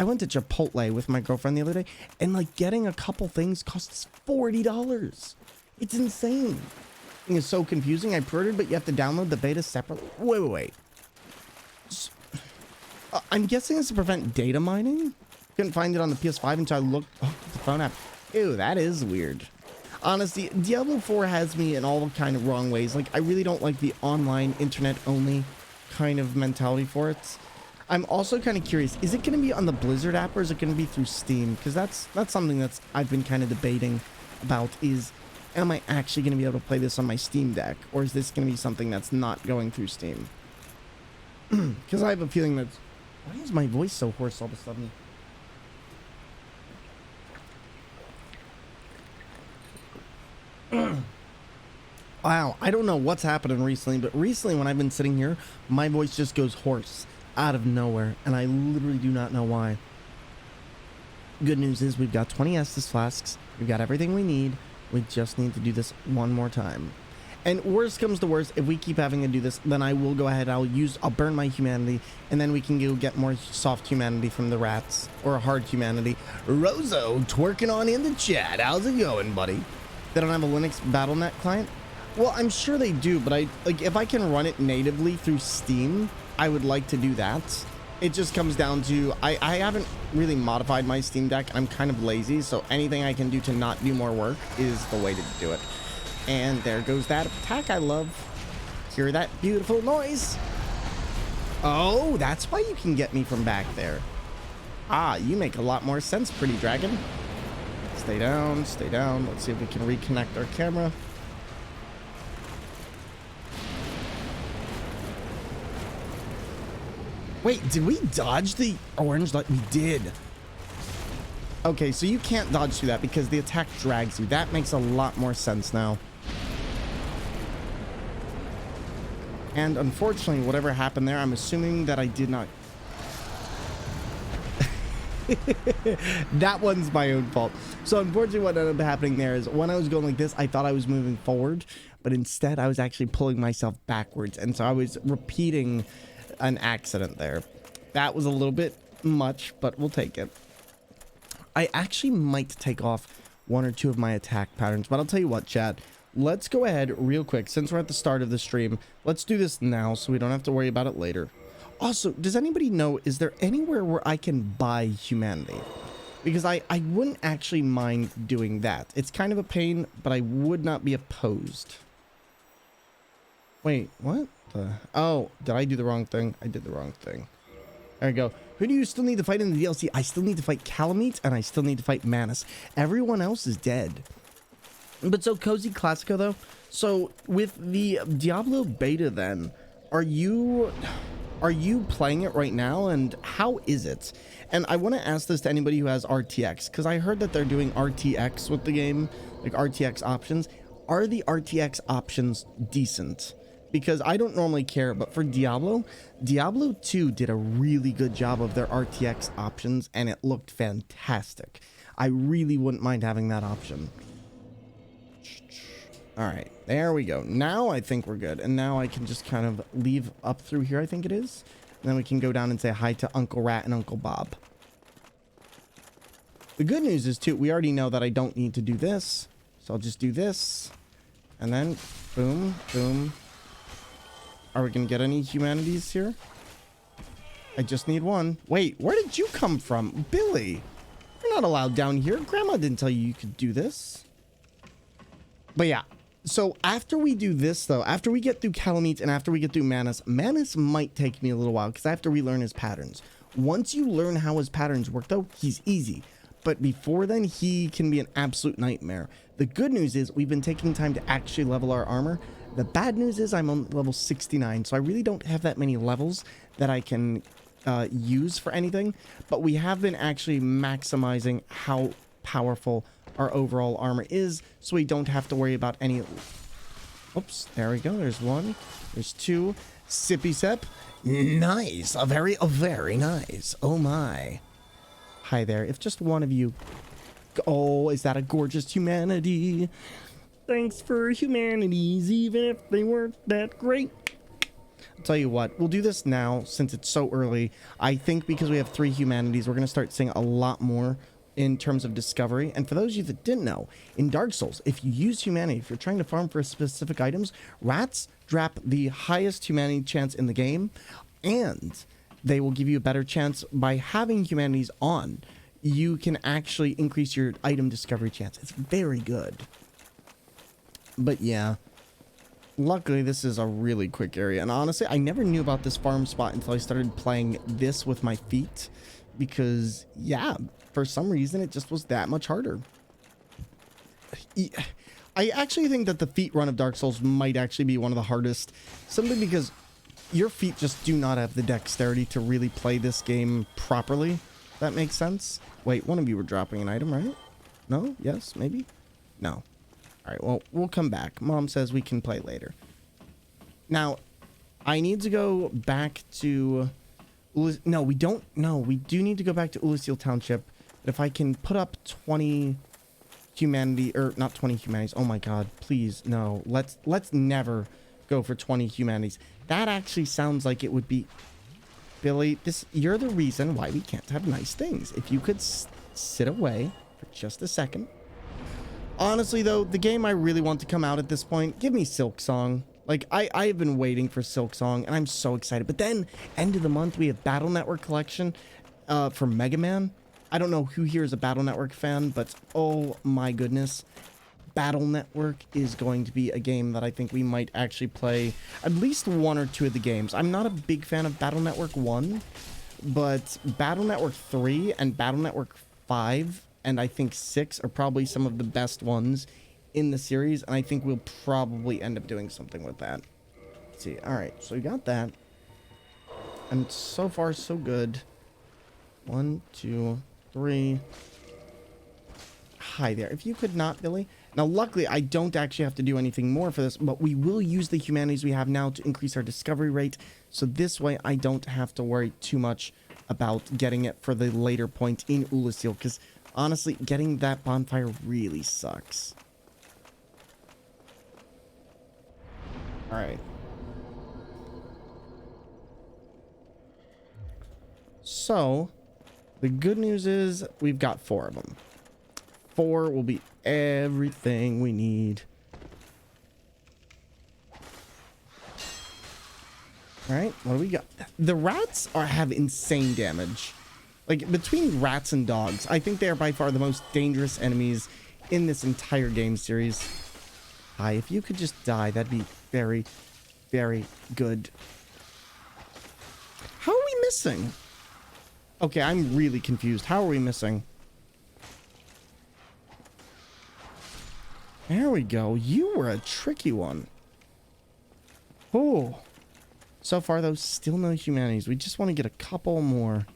Speaker 2: went to Chipotle with my girlfriend the other day, and like getting a couple things costs $40. It's insane. It's so confusing. I pre-ordered, but you have to download the beta separately. Wait. I'm guessing it's to prevent data mining. Couldn't find it on the PS5 until I looked at the phone app. Ew, that is weird. Honestly, Diablo 4 has me in all kind of wrong ways. Like, I really don't like the online, internet-only kind of mentality for it. I'm also kind of curious, is it going to be on the Blizzard app, or is it going to be through Steam? Because that's something that's I've been kind of debating about is, am I actually going to be able to play this on my Steam Deck, or is this going to be something that's not going through Steam? Because I have a feeling that... Why is my voice so hoarse all of a sudden? Wow, I don't know what's happening recently, but recently when I've been sitting here, my voice just goes hoarse out of nowhere, and I literally do not know why. Good news is we've got 20 Estus flasks, we've got everything we need, we just need to do this one more time. And worst comes to worst, if we keep having to do this, then I will go ahead. I'll burn my humanity, and then we can go get more soft humanity from the rats, or hard humanity. Rozo twerking on in the chat. How's it going, buddy? They don't have a Linux BattleNet client? Well, I'm sure they do, but if I can run it natively through Steam, I would like to do that. It just comes down to, I haven't really modified my Steam Deck. I'm kind of lazy, so anything I can do to not do more work is the way to do it. And there goes that attack I love. Hear that beautiful noise? Oh, that's why you can get me from back there. Ah, you make a lot more sense, pretty dragon. Stay down, stay down. Let's see if we can reconnect our camera. Wait, did we dodge the orange light? We did. Okay, so you can't dodge through that because the attack drags you. That makes a lot more sense now. And unfortunately, whatever happened there, I'm assuming that I did not... That one's my own fault. So unfortunately, what ended up happening there is when I was going like this, I thought I was moving forward, but instead I was actually pulling myself backwards. And so I was repeating an accident there. That was a little bit much, but we'll take it. I actually might take off one or two of my attack patterns, but I'll tell you what, chat. Let's go ahead real quick. Since we're at the start of the stream, let's do this now so we don't have to worry about it later. Also, does anybody know, is there anywhere where I can buy humanity? Because I wouldn't actually mind doing that. It's kind of a pain, but I would not be opposed. Wait, what? Oh, did I do the wrong thing? I did the wrong thing. There we go. Who do you still need to fight in the DLC? I still need to fight Calamite, and I still need to fight Manus. Everyone else is dead. But so, Cozy Classico, though. So, with the Diablo beta, then, are you playing it right now, and how is it? And I want to ask this to anybody who has RTX, because I heard that they're doing RTX with the game, like RTX options. Are the RTX options decent? Because I don't normally care, but for Diablo 2 did a really good job of their RTX options, and it looked fantastic. I really wouldn't mind having that option. All right, there we go. Now I think we're good. And now I can just kind of leave up through here, I think it is. And then we can go down and say hi to Uncle Rat and Uncle Bob. The good news is, too, we already know that I don't need to do this. So I'll just do this. And then, boom, boom. Are we going to get any humanities here? I just need one. Wait, where did you come from? Billy, you're not allowed down here. Grandma didn't tell you you could do this. But yeah. So after we do this, though, after we get through Calamite and after we get through Manus, Manus might take me a little while because I have to relearn his patterns. Once you learn how his patterns work, though, he's easy. But before then, he can be an absolute nightmare. The good news is we've been taking time to actually level our armor. The bad news is I'm on level 69, so I really don't have that many levels that I can use for anything. But we have been actually maximizing how powerful our overall armor is, so we don't have to worry about any... Oops, there we go. There's one. There's two. Sippy sip. Nice. Very nice. Oh my. Hi there. If just one of you... Oh, is that a gorgeous humanity? Thanks for humanities, even if they weren't that great. I'll tell you what, we'll do this now since it's so early. I think because we have 3 humanities, we're going to start seeing a lot more in terms of discovery. And for those of you that didn't know, in Dark Souls, if you use humanity, if you're trying to farm for specific items, rats drop the highest humanity chance in the game, and they will give you a better chance by having humanities on. You can actually increase your item discovery chance. It's very good. But yeah, luckily this is a really quick area. And honestly, I never knew about this farm spot until I started playing this with my feet. Because, yeah, for some reason, it just was that much harder. I actually think that the feet run of Dark Souls might actually be one of the hardest. Simply because your feet just do not have the dexterity to really play this game properly. That makes sense? Wait, one of you were dropping an item, right? No? Yes? Maybe? No. Alright, well, we'll come back. Mom says we can play later. Now, I need to go back to... No, we don't. No, we do need to go back to Ulysseal Township. But if I can put up 20 humanity, or not 20 humanities. Oh my god, please, no. Let's never go for 20 humanities. That actually sounds like it would be... Billy, you're the reason why we can't have nice things. If you could sit away for just a second. Honestly, though, the game I really want to come out at this point, give me Silk Song. Like, I have been waiting for Silk Song, and I'm so excited. But then, end of the month, we have Battle Network Collection for Mega Man. I don't know who here is a Battle Network fan, but oh my goodness. Battle Network is going to be a game that I think we might actually play at least one or two of the games. I'm not a big fan of Battle Network 1, but Battle Network 3 and Battle Network 5 and I think 6 are probably some of the best ones in the series, and I think we'll probably end up doing something with that. Let's see. All right, so we got that. And so far, so good. 1, 2, 3. Hi there. If you could not, Billy. Now, luckily, I don't actually have to do anything more for this, but we will use the humanities we have now to increase our discovery rate. So this way, I don't have to worry too much about getting it for the later point in Ulasil, because honestly, getting that bonfire really sucks. All right. So, the good news is we've got 4 of them. 4 will be everything we need. All right, what do we got? The rats have insane damage. Like, between rats and dogs, I think they are by far the most dangerous enemies in this entire game series. Hi, if you could just die, that'd be very, very good. How are we missing? Okay, I'm really confused. How are we missing? There we go. You were a tricky one. Oh. So far, though, still no humanities. We just want to get a couple more.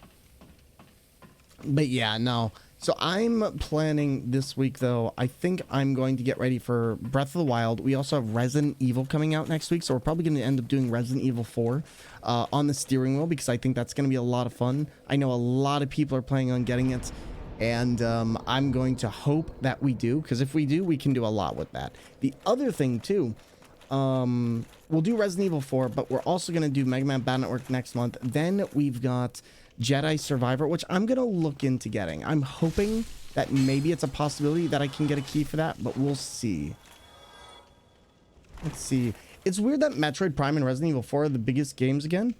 Speaker 2: But yeah, no. So I'm planning this week, though. I think I'm going to get ready for Breath of the Wild. We also have Resident Evil coming out next week. So we're probably going to end up doing Resident Evil 4 on the steering wheel, because I think that's going to be a lot of fun. I know a lot of people are planning on getting it. And I'm going to hope that we do, because if we do, we can do a lot with that. The other thing, too, we'll do Resident Evil 4, but we're also going to do Mega Man Battle Network next month. Then we've got Jedi Survivor, which I'm going to look into getting. I'm hoping that maybe it's a possibility that I can get a key for that, but we'll see. Let's see. It's weird that Metroid Prime and Resident Evil 4 are the biggest games again.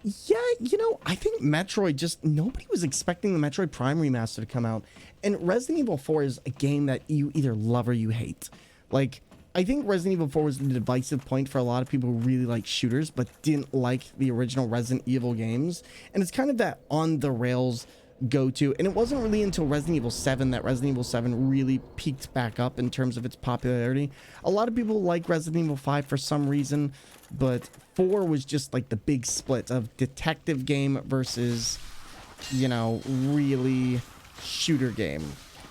Speaker 2: Yeah, you know, I think Metroid just... Nobody was expecting the Metroid Prime remaster to come out. And Resident Evil 4 is a game that you either love or you hate. Like, I think Resident Evil 4 was the divisive point for a lot of people who really like shooters, but didn't like the original Resident Evil games. And it's kind of that on-the-rails go-to. And it wasn't really until Resident Evil 7 that Resident Evil 7 really peaked back up in terms of its popularity. A lot of people like Resident Evil 5 for some reason, but 4 was just like the big split of detective game versus, you know, really shooter game.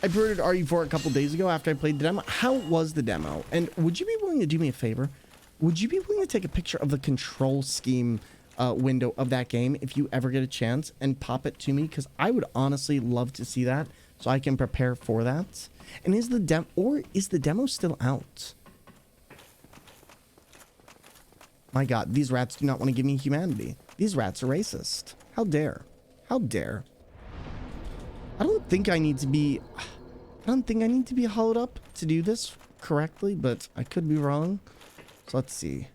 Speaker 2: I pre-ordered RE4 a couple days ago after I played the demo. How was the demo? And would you be willing to do me a favor? Would you be willing to take a picture of the control scheme window of that game if you ever get a chance and pop it to me? Because I would honestly love to see that so I can prepare for that. And is the demo still out? My god, these rats do not want to give me humanity. These rats are racist. How dare? How dare? I don't think I need to be hollowed up to do this correctly, but I could be wrong. So let's see.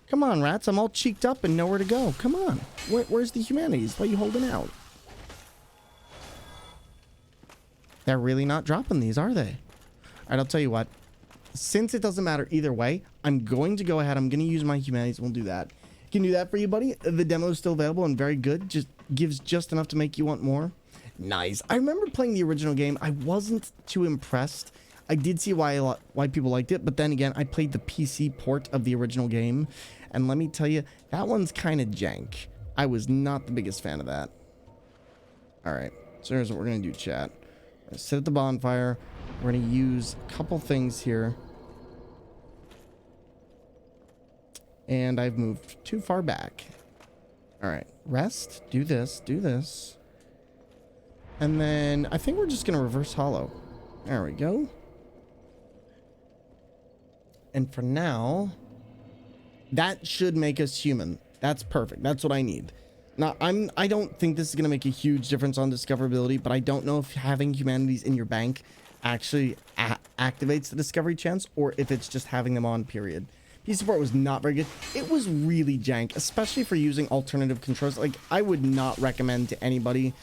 Speaker 2: Come on, rats. I'm all cheeked up and nowhere to go. Come on. Where's the humanities? Why are you holding out? They're really not dropping these, are they? All right, I'll tell you what. Since it doesn't matter either way, I'm going to go ahead. I'm going to use my humanities. We'll do that. Can do that for you, buddy. The demo is still available and very good. Just gives just enough to make you want more. Nice. I remember playing the original game. I wasn't too impressed. I did see why people liked it, but then again, I played the PC port of the original game, and let me tell you, that one's kind of jank. I was not the biggest fan of that. All right, so here's what we're going to do, chat. We're going to sit at the bonfire. We're going to use a couple things here. And I've moved too far back. All right, rest, do this, do this. And then I think we're just going to reverse hollow. There we go. And for now, that should make us human. That's perfect. That's what I need. Now, I don't think this is going to make a huge difference on discoverability, but I don't know if having humanities in your bank actually activates the discovery chance, or if it's just having them on, period. Peace support was not very good. It was really jank, especially for using alternative controls. Like, I would not recommend to anybody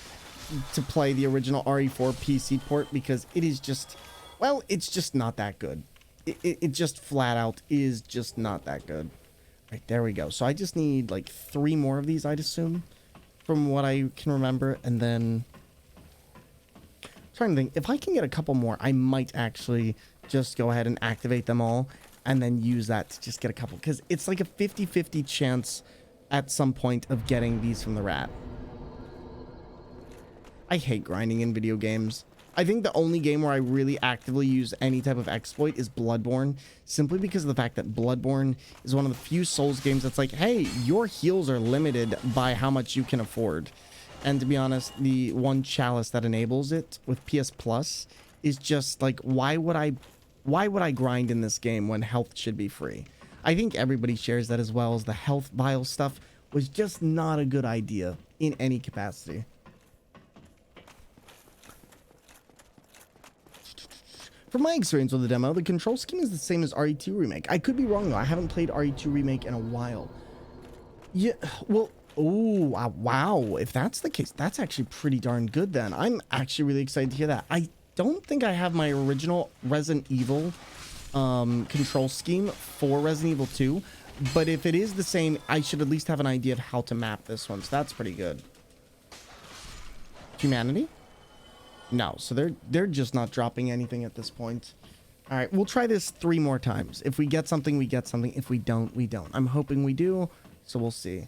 Speaker 2: to play the original RE4 PC port, because it is just, well, it's just not that good. It just flat out is just not that good. Right, there we go. So I just need like 3 more of these, I'd assume, from what I can remember. And then I'm trying to think, if I can get a couple more, I might actually just go ahead and activate them all and then use that to just get a couple, because it's like a 50-50 chance at some point of getting these from the rat. I hate grinding in video games. I think the only game where I really actively use any type of exploit is Bloodborne, simply because of the fact that Bloodborne is one of the few Souls games that's like, hey, your heals are limited by how much you can afford. And to be honest, the one chalice that enables it with PS Plus is just like, why would I grind in this game when health should be free? I think everybody shares that, as well as the health vial stuff was just not a good idea in any capacity. From my experience with the demo, the control scheme is the same as RE2 Remake. I could be wrong, though. I haven't played RE2 Remake in a while. Yeah, well, oh, wow. If that's the case, that's actually pretty darn good, then. I'm actually really excited to hear that. I don't think I have my original Resident Evil control scheme for Resident Evil 2, but if it is the same, I should at least have an idea of how to map this one, so that's pretty good. Humanity? No, so they're just not dropping anything at this point. All right, we'll try this 3 more times. If we get something, we get something. If we don't, we don't. I'm hoping we do, so we'll see.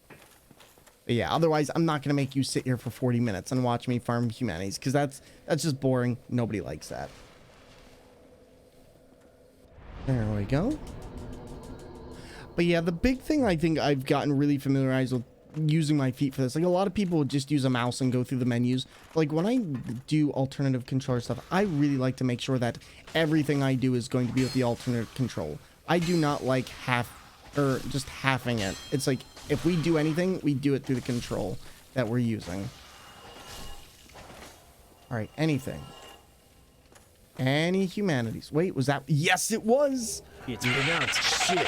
Speaker 2: But yeah, otherwise, I'm not going to make you sit here for 40 minutes and watch me farm humanities, because that's just boring. Nobody likes that. There we go. But yeah, the big thing I think I've gotten really familiarized with using my feet for this, like a lot of people would just use a mouse and go through the menus. Like when I do alternative controller stuff, I really like to make sure that everything I do is going to be with the alternative control. I do not like just halving it. It's like, if we do anything, we do it through the control that we're using. All right, anything. Any humanities? Wait, was that? Yes, it was.
Speaker 5: It's pronounced shift.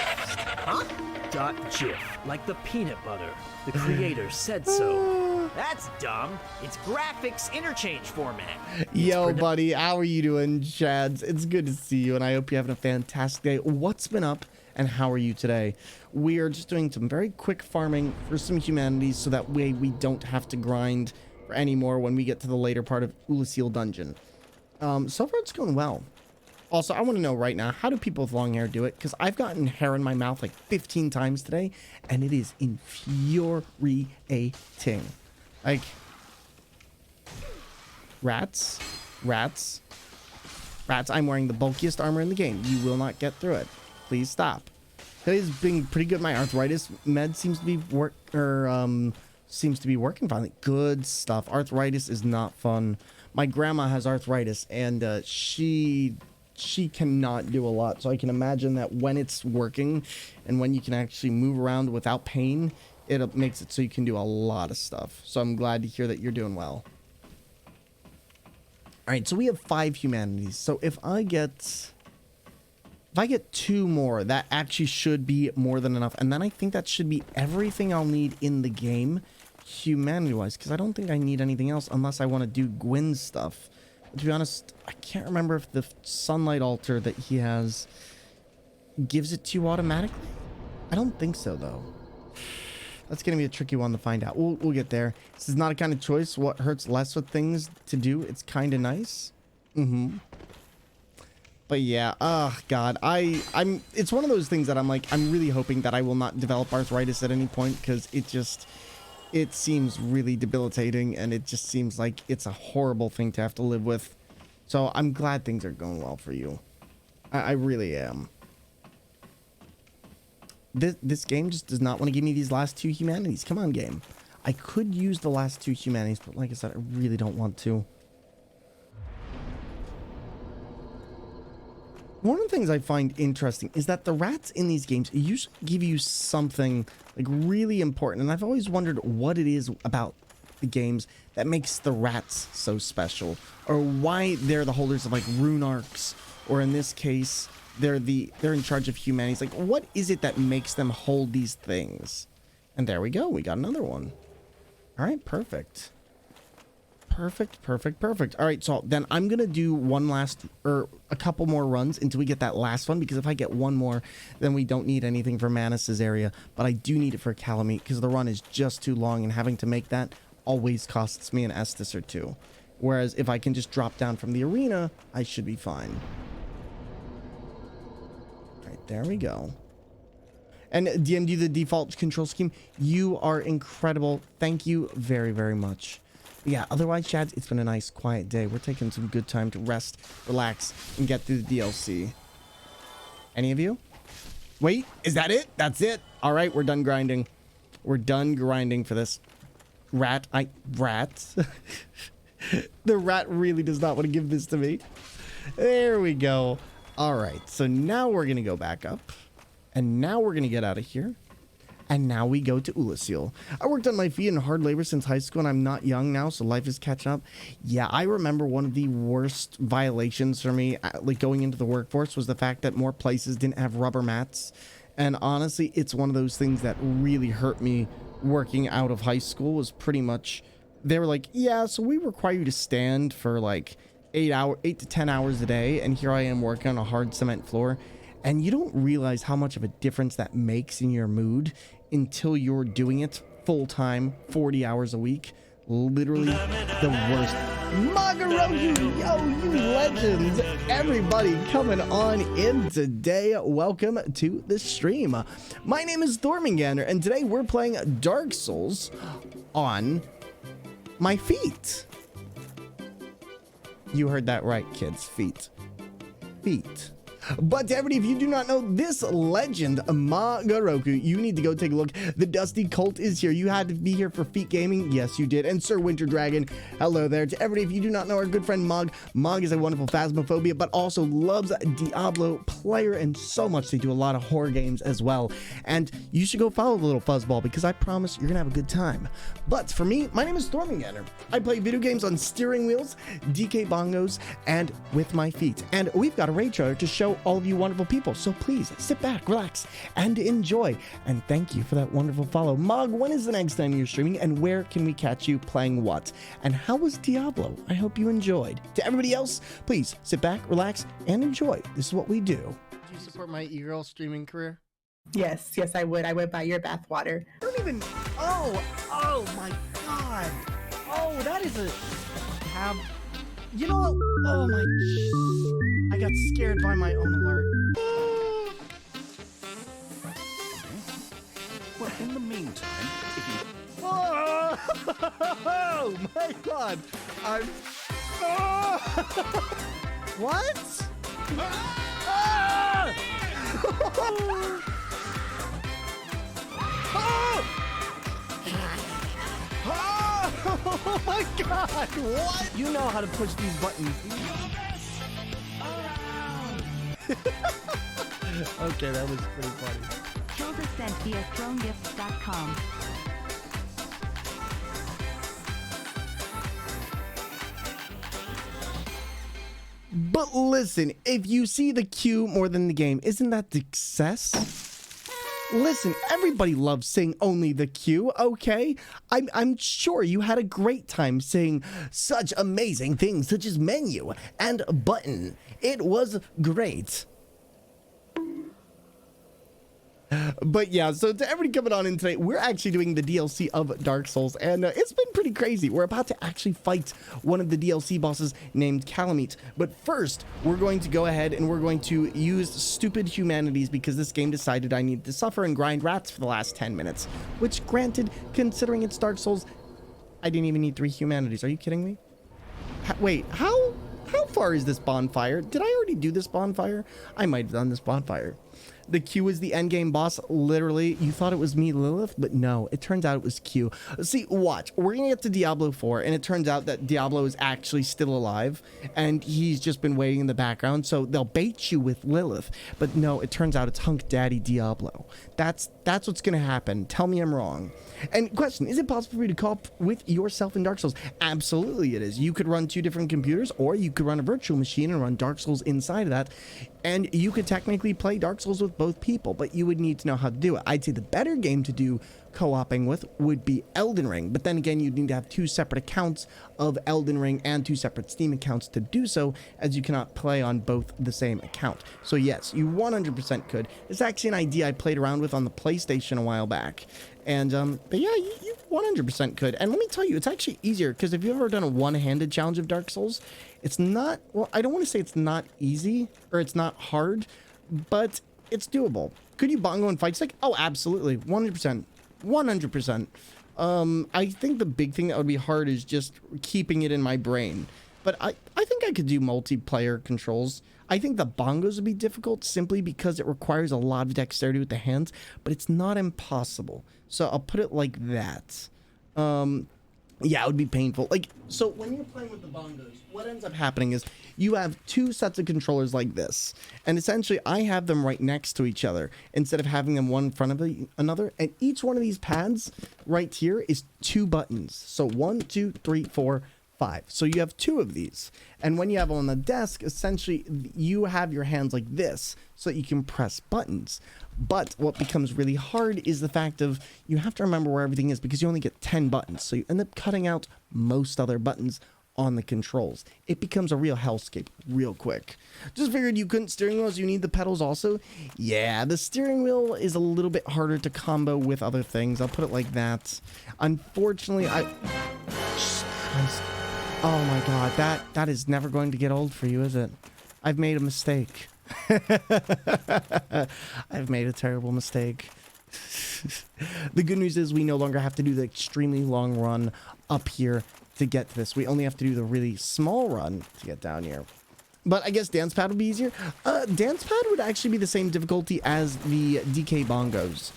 Speaker 5: Huh? .gif, like the peanut butter. The creator said so. That's dumb. It's graphics interchange format.
Speaker 2: Yo, buddy, how are you doing, Chads? It's good to see you, and I hope you're having a fantastic day. What's been up, and how are you today? We are just doing some very quick farming for some humanities, so that way we don't have to grind for any more when we get to the later part of Ulasil Dungeon. So far, it's going well. Also, I want to know right now, how do people with long hair do it? Because I've gotten hair in my mouth like 15 times today, and it is infuriating. Like, rats, I'm wearing the bulkiest armor in the game. You will not get through it. Please stop. Today's been pretty good. My arthritis med seems to be working finally. Good stuff. Arthritis is not fun. My grandma has arthritis, and she cannot do a lot, so I can imagine that when it's working and when you can actually move around without pain, it makes it so you can do a lot of stuff. So I'm glad to hear that you're doing well. All right, so we have 5 humanities. So if I get 2 more, that actually should be more than enough, and then I think that should be everything I'll need in the game humanity wise, because I don't think I need anything else unless I want to do Gwyn's stuff. To be honest, I can't remember if the sunlight altar that he has gives it to you automatically. I don't think so, though. That's going to be a tricky one to find out. We'll get there. This is not a kind of choice. What hurts less with things to do? It's kind of nice. But yeah, oh god, it's one of those things that I'm really hoping that I will not develop arthritis at any point, because it seems really debilitating, and it just seems like it's a horrible thing to have to live with. So I'm glad things are going well for you. I really am. This game just does not want to give me these last 2 humanities. Come on, game. I could use the last 2 humanities, but like I said, I really don't want to. One of the things I find interesting is that the rats in these games usually give you something like really important. And I've always wondered what it is about the games that makes the rats so special, or why they're the holders of like rune arcs, or in this case, they're in charge of humanity. It's like, what is it that makes them hold these things? And there we go. We got another one. All right, perfect. Perfect. All right, so then I'm gonna do one last, or a couple more runs until we get that last one, because if I get one more, then we don't need anything for Manus's area, but I do need it for Calamite because the run is just too long, and having to make that always costs me an Estus or two. Whereas if I can just drop down from the arena, I should be fine. All right, there we go. And DMD, the default control scheme, you are incredible. Thank you very, very much. Yeah, otherwise, Chads, it's been a nice, quiet day. We're taking some good time to rest, relax, and get through the DLC. Any of you? Wait, is that it? That's it. All right, we're done grinding. We're done grinding for this. Rat. The rat really does not want to give this to me. There we go. All right, so now we're going to go back up. And now we're going to get out of here. And now we go to Ulasil. I worked on my feet in hard labor since high school, and I'm not young now, so life is catching up. Yeah, I remember one of the worst violations for me, like going into the workforce, was the fact that more places didn't have rubber mats. And honestly, it's one of those things that really hurt me working out of high school. Was pretty much, they were like, yeah, so we require you to stand for like 8 to 10 hours a day. And here I am working on a hard cement floor. And you don't realize how much of a difference that makes in your mood until you're doing it full time, 40 hours a week. Literally the worst. Magaroku, yo, you legends. Everybody coming on in today. Welcome to the stream. My name is Thormingander, and today we're playing Dark Souls on my feet. You heard that right, kids. Feet. But everybody, if you do not know this legend, Magaroku, you need to go take a look. The Dusty Cult is here. You had to be here for Feet Gaming. Yes, you did. And Sir Winter Dragon, hello there. To everybody, if you do not know our good friend Mog is a wonderful Phasmophobia, but also loves Diablo player and so much. They do a lot of horror games as well. And you should go follow the little fuzzball, because I promise you're going to have a good time. But for me, my name is Thormingander. I play video games on steering wheels, DK bongos, and with my feet. And we've got a raid trailer to show all of you wonderful people, so please sit back, relax, and enjoy. And thank you for that wonderful follow. Mog, when is the next time you're streaming, and where can we catch you playing what? And how was Diablo? I hope you enjoyed. To everybody else, please sit back, relax, and enjoy. This is what we do. Do you support my e-girl streaming career?
Speaker 3: Yes, I would. I would buy your bath water.
Speaker 2: Don't even. Oh my God. Oh, that is a tab. You know what? Oh my. I got scared by my own alert.
Speaker 5: Well, in the meantime, if you...
Speaker 2: Oh my God. I'm... Oh! What? Ah! Oh my God! What?
Speaker 5: You know how to push these buttons.
Speaker 2: Okay, that was pretty funny.
Speaker 4: Shoulder sent via throwngifts.com.
Speaker 2: But listen, if you see the queue more than the game, isn't that success? Listen, everybody loves saying only the queue, okay? I'm sure you had a great time saying such amazing things such as menu and button. It was great. But yeah, so to everybody coming on in today, we're actually doing the DLC of Dark Souls, and it's been pretty crazy. We're about to actually fight one of the DLC bosses named Calamite. But first, we're going to go ahead and we're going to use stupid humanities, because this game decided I needed to suffer and grind rats for the last 10 minutes. Which, granted, considering it's Dark Souls, I didn't even need 3 humanities. Are you kidding me? Wait, how far is this bonfire? Did I already do this bonfire? I might have done this bonfire. The Q is the end game boss. Literally, you thought it was me, Lilith, but no, it turns out it was Q. See, watch. We're gonna get to Diablo 4, and it turns out that Diablo is actually still alive, and he's just been waiting in the background, so they'll bait you with Lilith. But no, it turns out it's Hunk Daddy Diablo. That's what's gonna happen. Tell me I'm wrong. And question, is it possible for you to co-op with yourself in Dark Souls? Absolutely it is. You could run 2 different computers, or you could run a virtual machine and run Dark Souls inside of that, and you could technically play Dark Souls with both people, but you would need to know how to do it. I'd say the better game to do co-oping with would be Elden Ring, but then again, you'd need to have 2 separate accounts of Elden Ring and 2 separate Steam accounts to do so, as you cannot play on both the same account. So yes, you 100% could. It's actually an idea I played around with on the PlayStation a while back. And, but yeah, you 100% could. And let me tell you, it's actually easier, because if you've ever done a one-handed challenge of Dark Souls, it's not, well, I don't want to say it's not easy, or it's not hard, but it's doable. Could you bongo and fight stick? Oh, absolutely. 100%. 100%. I think the big thing that would be hard is just keeping it in my brain. But I think I could do multiplayer controls. I think the bongos would be difficult simply because it requires a lot of dexterity with the hands, but it's not impossible. So I'll put it like that. Yeah, it would be painful. Like, so when you're playing with the bongos, what ends up happening is you have 2 sets of controllers like this. And essentially, I have them right next to each other instead of having them one in front of another. And each one of these pads right here is 2 buttons. So 1, 2, 3, 4, 5. So you have 2 of these. And when you have them on the desk, essentially, you have your hands like this so that you can press buttons. But what becomes really hard is the fact of you have to remember where everything is, because you only get 10 buttons. So you end up cutting out most other buttons on the controls. It becomes a real hellscape real quick. Just figured you couldn't steering wheels, you need the pedals also. Yeah, the steering wheel is a little bit harder to combo with other things. I'll put it like that. Unfortunately, oh my god, that is never going to get old for you, is it? I've made a mistake. I've made a terrible mistake. The good news is we no longer have to do the extremely long run up here to get to this. We only have to do the really small run to get down here. But I guess dance pad would be easier. Dance pad would actually be the same difficulty as the DK bongos.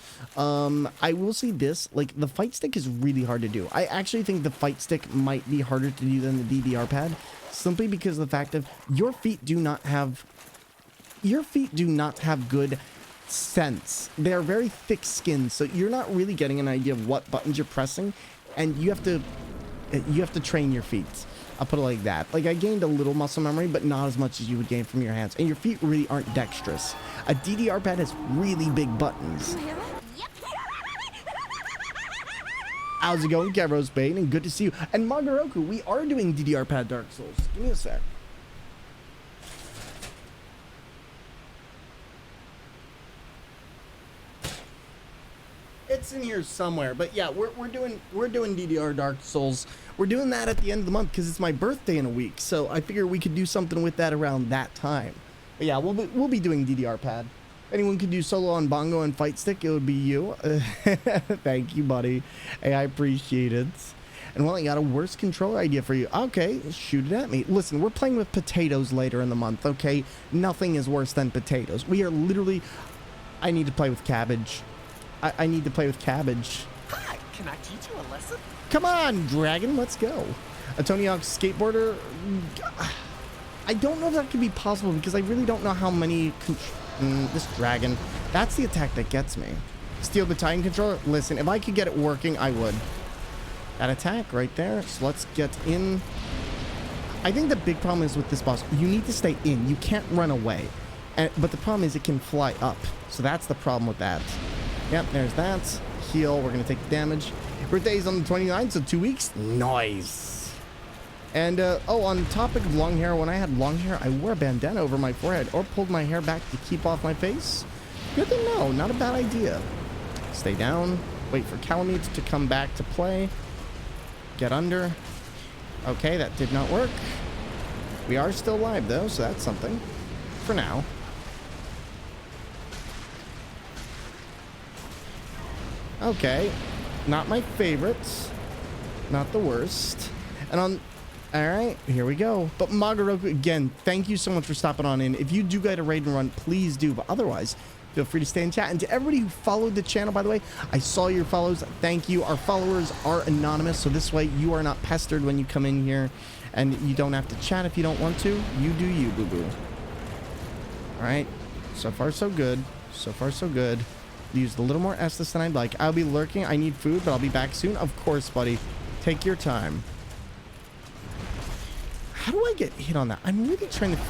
Speaker 2: I will say this, like, the fight stick is really hard to do. I actually think the fight stick might be harder to do than the DDR pad, simply because of the fact of your feet do not have good sense. They are very thick skinned, so you're not really getting an idea of what buttons you're pressing, and you have to train your feet. I'll put it like that. Like, I gained a little muscle memory, but not as much as you would gain from your hands. And your feet really aren't dexterous. A DDR pad has really big buttons. How's it going, Gavros Bane? And good to see you. And Magaroku, we are doing DDR pad Dark Souls. Give me a sec. It's in here somewhere, but yeah, we're doing DDR Dark Souls. We're doing that at the end of the month because it's my birthday in a week, so I figure we could do something with that around that time. But yeah, we'll be doing DDR pad. If anyone could do solo on bongo and fight stick, it would be you. Thank you, buddy. Hey, I appreciate it. And well, I got a worse controller idea for you. Okay, shoot it at me. Listen, we're playing with potatoes later in the month, okay? Nothing is worse than potatoes. We are literally... I need to play with cabbage. I need to play with cabbage.
Speaker 6: Hi, can I teach you a lesson?
Speaker 2: Come on, dragon, let's go. A Tony Hawk skateboarder? I don't know if that could be possible because I really don't know how many... this dragon. That's the attack that gets me. Steal the Titan controller? Listen, if I could get it working, I would. That attack right there. So let's get in. I think the big problem is with this boss, you need to stay in. You can't run away. But the problem is it can fly up. So that's the problem with that. Yep, there's that. Heal, we're going to take the damage. Birthday's on the 29th, so 2 weeks. Nice. And, oh, on the topic of long hair, when I had long hair, I wore a bandana over my forehead or pulled my hair back to keep off my face. Good to know, not a bad idea. Stay down, wait for Calamite to come back to play. Get under. Okay, that did not work. We are still live, though, so that's something. For now. Okay, not my favorites, not the worst. And on, all right, here we go. But Magaroku, again, thank you so much for stopping on in. If you do get a raid and run, please do. But otherwise, feel free to stay in chat. And to everybody who followed the channel, by the way, I saw your follows. Thank you. Our followers are anonymous, so this way you are not pestered when you come in here, and you don't have to chat if you don't want to. You do you, boo-boo. All right. So far, so good. So far, so good. Used a little more Estus than I'd like. I'll be lurking. I need food, but I'll be back soon. Of course, buddy. Take your time. How do I get hit on that? I'm really trying to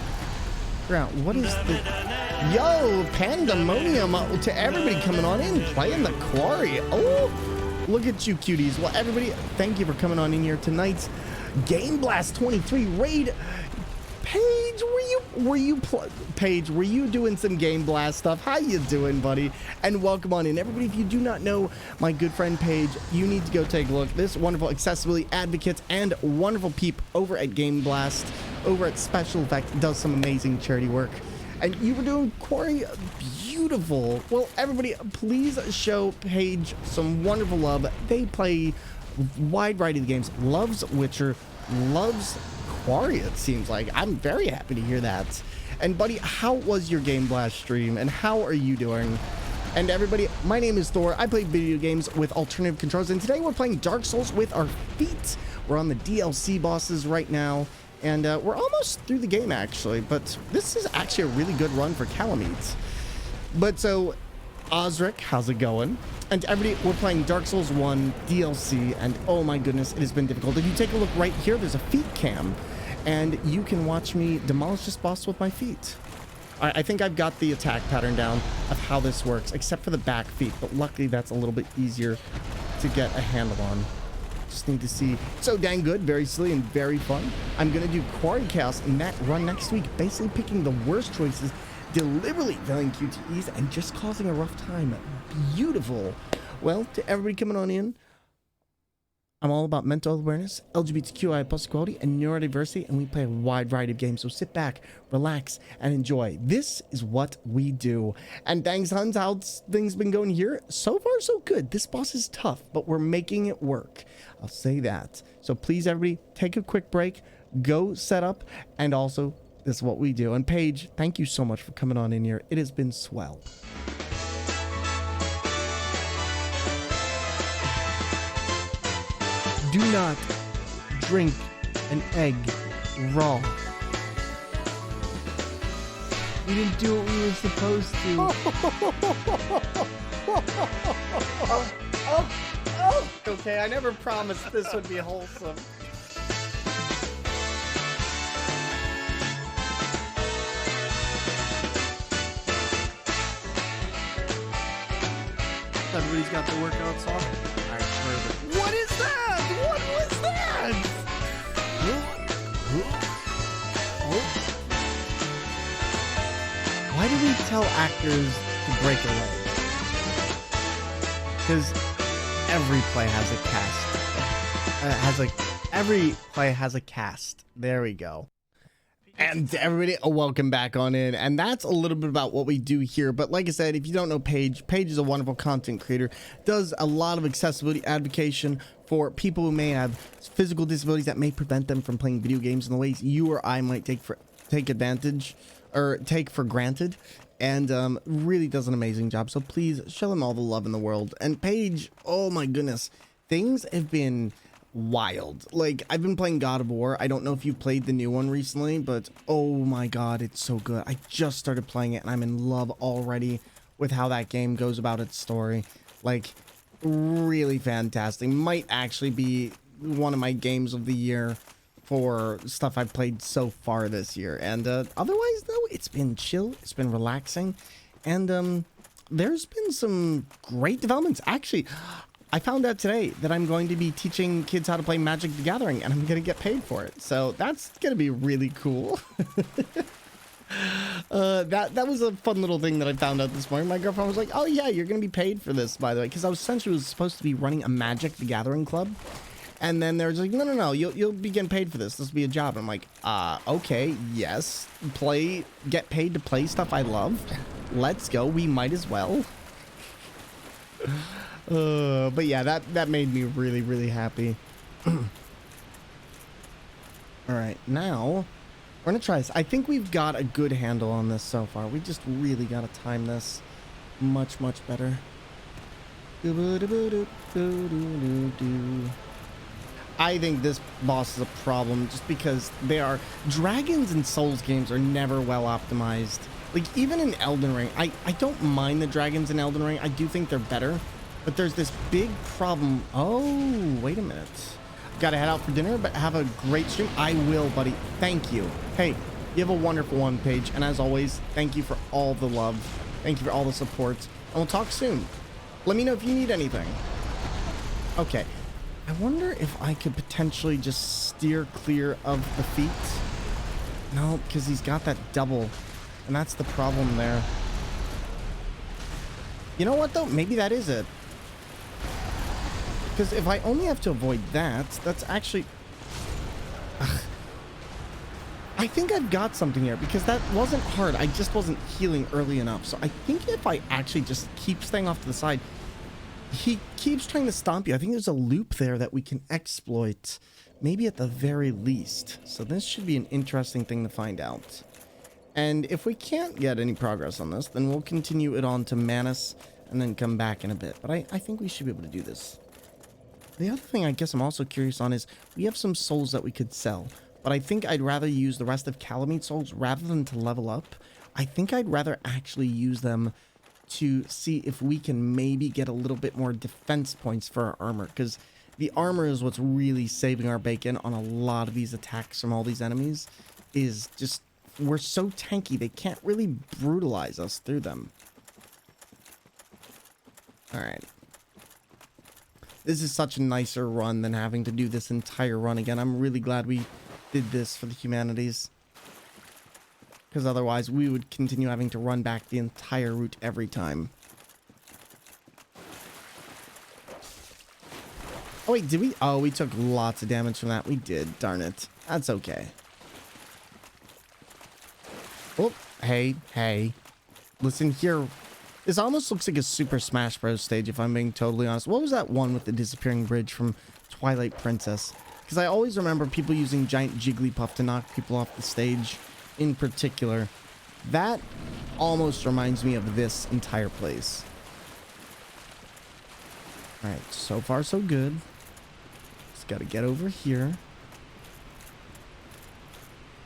Speaker 2: figure out what is the... Yo, pandemonium to everybody coming on in, playing the quarry. Oh, look at you, cuties. Well, everybody, thank you for coming on in here. Tonight's Game Blast 23 raid. Paige, Paige, were you doing some Game Blast stuff? How you doing, buddy? And welcome on in. Everybody, if you do not know my good friend Paige, you need to go take a look. This wonderful accessibility advocate and wonderful peep over at Game Blast, over at Special Effect, does some amazing charity work. And you were doing Quarry beautiful. Well, everybody, please show Paige some wonderful love. They play wide variety of games. Loves Witcher, loves Quarry, it seems like. I'm very happy to hear that. And buddy, how was your Game Blast stream and how are you doing? And everybody, my name is Thor. I play video games with alternative controls, and today we're playing Dark Souls with our feet. We're on the DLC bosses right now, and we're almost through the game actually, but this is actually a really good run for Calamite. But so Osric, how's it going? And everybody, we're playing Dark Souls 1 DLC, and oh my goodness, it has been difficult. If you take a look right here, there's a feet cam, and you can watch me demolish this boss with my feet. I think I've got the attack pattern down of how this works, except for the back feet, but luckily that's a little bit easier to get a handle on. Just need to see. So dang good, very silly and very fun. I'm gonna do Quarry Chaos in that run next week, basically picking the worst choices, deliberately failing QTEs, and just causing a rough time. Beautiful. Well, to everybody coming on in, I'm all about mental awareness, LGBTQI plus equality, and neurodiversity, and we play a wide variety of games. So sit back, relax, and enjoy. This is what we do. And thanks, Huns, how's things been going here? So far, so good. This boss is tough, but we're making it work. I'll say that. So please, everybody, take a quick break, go set up, and also, this is what we do. And Paige, thank you so much for coming on in here. It has been swell. Do not drink an egg raw. We didn't do what we were supposed to. Okay, I never promised this would be wholesome. Everybody's got their workouts off. All right, perfect. What is that? What was that? Why do we tell actors to break a leg? Because every play has a cast. Every play has a cast. There we go. And everybody, welcome back on in. And that's a little bit about what we do here. But like I said, if you don't know Paige, Paige is a wonderful content creator, does a lot of accessibility advocacy for people who may have physical disabilities that may prevent them from playing video games in the ways you or I might take advantage or take for granted. And really does an amazing job. So please show them all the love in the world. And Paige, oh my goodness, things have been wild. Like, I've been playing God of War. I don't know if you've played the new one recently, but oh my god, it's so good. I just started playing it and I'm in love already with how that game goes about its story. Like, really fantastic. Might actually be one of my games of the year for stuff I've played so far this year. And otherwise though, it's been chill, it's been relaxing, and there's been some great developments. Actually, I found out today that I'm going to be teaching kids how to play Magic the Gathering, and I'm going to get paid for it. So that's going to be really cool. That was a fun little thing that I found out this morning. My girlfriend was like, oh yeah, you're going to be paid for this, by the way. Because I was essentially supposed to be running a Magic the Gathering club. And then there's like, no, you'll be getting paid for this. This will be a job. I'm like, okay, yes. Get paid to play stuff I love. Let's go. We might as well. But yeah, that made me really, really happy. All right, now we're gonna try this. I think we've got a good handle on this so far. We just really gotta time this. Much, much better. I think this boss is a problem just because dragons in Souls games are never well optimized. Like even in Elden Ring, I don't mind the dragons in Elden Ring. I do think they're better, but there's this big problem. Oh, wait a minute. Gotta head out for dinner, but have a great stream. I will, buddy. Thank you. Hey, you have a wonderful one, Paige. And as always, thank you for all the love. Thank you for all the support. And we'll talk soon. Let me know if you need anything. Okay. I wonder if I could potentially just steer clear of the feet. No, because he's got that double. And that's the problem there. You know what, though? Maybe that is it. Because if I only have to avoid that, that's actually... Ugh. I think I've got something here, because that wasn't hard. I just wasn't healing early enough. So I think if I actually just keep staying off to the side... He keeps trying to stomp you. I think there's a loop there that we can exploit. Maybe at the very least. So this should be an interesting thing to find out. And if we can't get any progress on this, then we'll continue it on to Manus and then come back in a bit. But I think we should be able to do this. The other thing I guess I'm also curious on is we have some souls that we could sell. But I think I'd rather use the rest of Calamede's souls rather than to level up. I think I'd rather actually use them to see if we can maybe get a little bit more defense points for our armor, because the armor is what's really saving our bacon on a lot of these attacks from all these enemies. Is just, we're so tanky, they can't really brutalize us through them. Alright. This is such a nicer run than having to do this entire run again. I'm really glad we did this for the humanities. Because otherwise we would continue having to run back the entire route every time. Oh wait, did we? Oh, we took lots of damage from that. We did, darn it. That's okay. Oh, hey. Listen here. This almost looks like a Super Smash Bros. Stage, if I'm being totally honest. What was that one with the disappearing bridge from Twilight Princess? Because I always remember people using giant Jigglypuff to knock people off the stage. In particular, that almost reminds me of this entire place. Alright, so far so good. Just gotta get over here.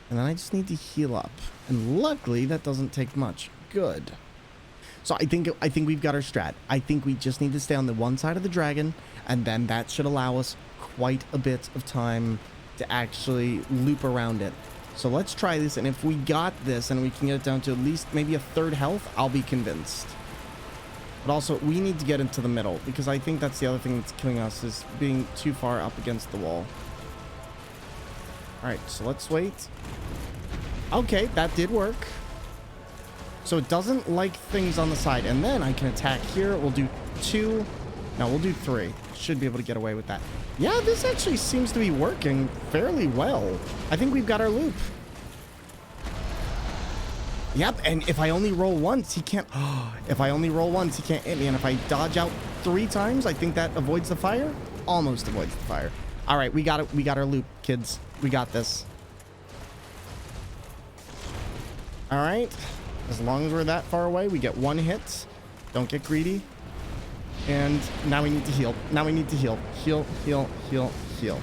Speaker 2: And then I just need to heal up. And luckily, that doesn't take much. Good. So I think we've got our strat. I think we just need to stay on the one side of the dragon, and then that should allow us quite a bit of time to actually loop around it. So let's try this, and if we got this and we can get it down to at least maybe a third health, I'll be convinced. But also, we need to get into the middle, because I think that's the other thing that's killing us, is being too far up against the wall. Alright, so let's wait. Okay, that did work. So it doesn't like things on the side, and then I can attack here. We'll do 2. No, we'll do 3. Should be able to get away with that. Yeah, this actually seems to be working fairly well. I think we've got our loop. Yep, and if I only roll once, he can't... if I only roll once, he can't hit me. And if I dodge out 3 times, I think that avoids the fire. Almost avoids the fire. All right, we got it. We got our loop, kids. We got this. All right. As long as we're that far away, we get 1 hit. Don't get greedy. And now we need to heal. Now we need to heal. Heal, heal, heal, heal.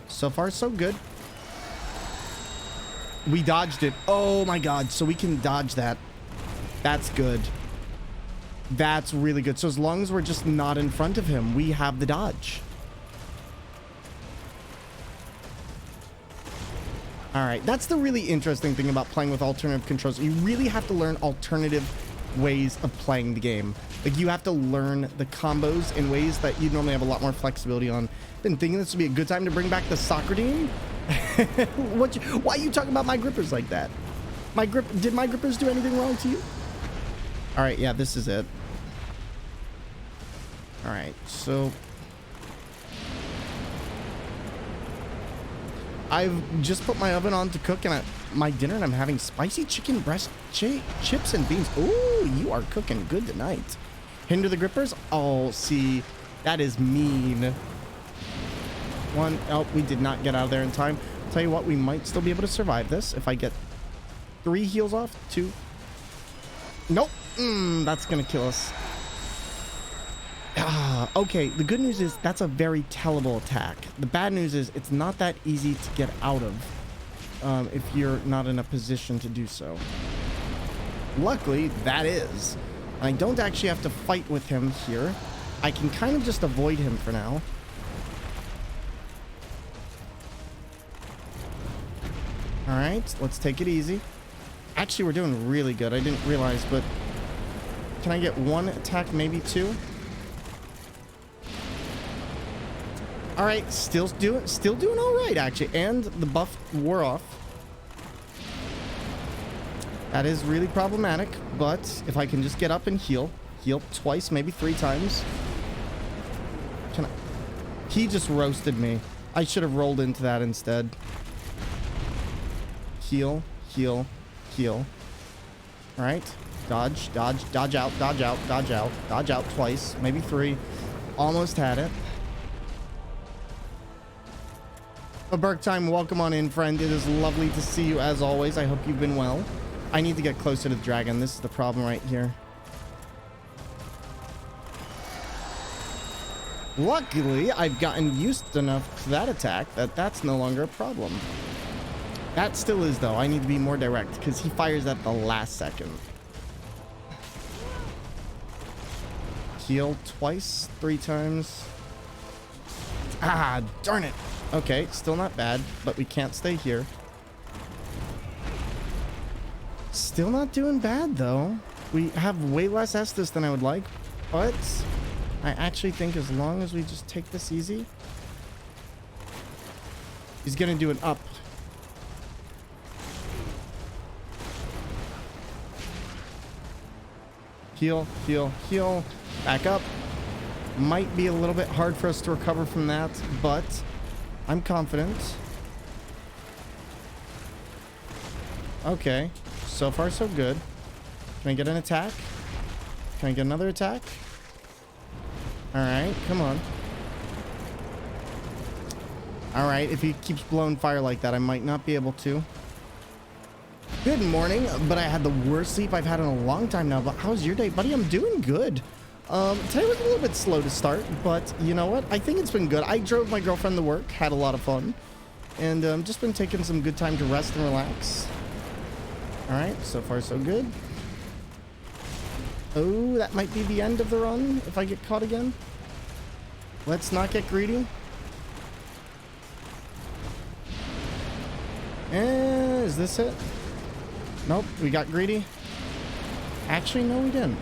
Speaker 2: So far, so good. We dodged it. Oh my god. So we can dodge that. That's good. That's really good. So as long as we're just not in front of him, we have the dodge. Alright, that's the really interesting thing about playing with alternative controls. You really have to learn alternative ways of playing the game. Like, you have to learn the combos in ways that you normally have a lot more flexibility on. Been thinking this would be a good time to bring back the soccer team? Why are you talking about my grippers like that? Did my grippers do anything wrong to you? Alright, yeah, this is it. Alright, so... I've just put my oven on to cook my dinner, and I'm having spicy chicken breast chips and beans. Ooh, you are cooking good tonight. Hinder the grippers? Oh, see, that is mean. 1. Oh, we did not get out of there in time. Tell you what, we might still be able to survive this if I get 3 heals off. 2. Nope. That's gonna kill us. Okay, the good news is that's a very tellable attack. The bad news is it's not that easy to get out of if you're not in a position to do so. Luckily, that is. I don't actually have to fight with him here. I can kind of just avoid him for now. Alright, let's take it easy. Actually, we're doing really good. I didn't realize, but can I get one attack, maybe two? Alright, still doing alright, actually. And the buff wore off. That is really problematic, but if I can just get up and heal twice, maybe 3 times. Can I? He just roasted me. I should have rolled into that instead. Heal, heal, heal. Alright. Dodge, dodge, dodge out, dodge out, dodge out, dodge out twice, maybe 3. Almost had it. A Burke time, welcome on in, friend. It is lovely to see you as always. I hope you've been well. I need to get closer to the dragon. This is the problem right here. Luckily, I've gotten used enough to that attack that that's no longer a problem. That still is, though. I need to be more direct because he fires at the last second. Heal twice, 3 times. Ah, darn it. Okay, still not bad, but we can't stay here. Still not doing bad, though. We have way less Estus than I would like, but I actually think as long as we just take this easy. He's gonna do an up. Heal, heal, heal. Back up. Might be a little bit hard for us to recover from that, but I'm confident. Okay. So far, so good. Can I get an attack? Can I get another attack? Alright, come on. Alright, if he keeps blowing fire like that, I might not be able to. Good morning, but I had the worst sleep I've had in a long time now. But how's your day, buddy? I'm doing good. Today was a little bit slow to start, but you know what? I think it's been good. I drove my girlfriend to work, had a lot of fun, and just been taking some good time to rest and relax. All right, so far so good. Oh, that might be the end of the run if I get caught again. Let's not get greedy. Is this it? Nope, we got greedy. Actually, no, we didn't.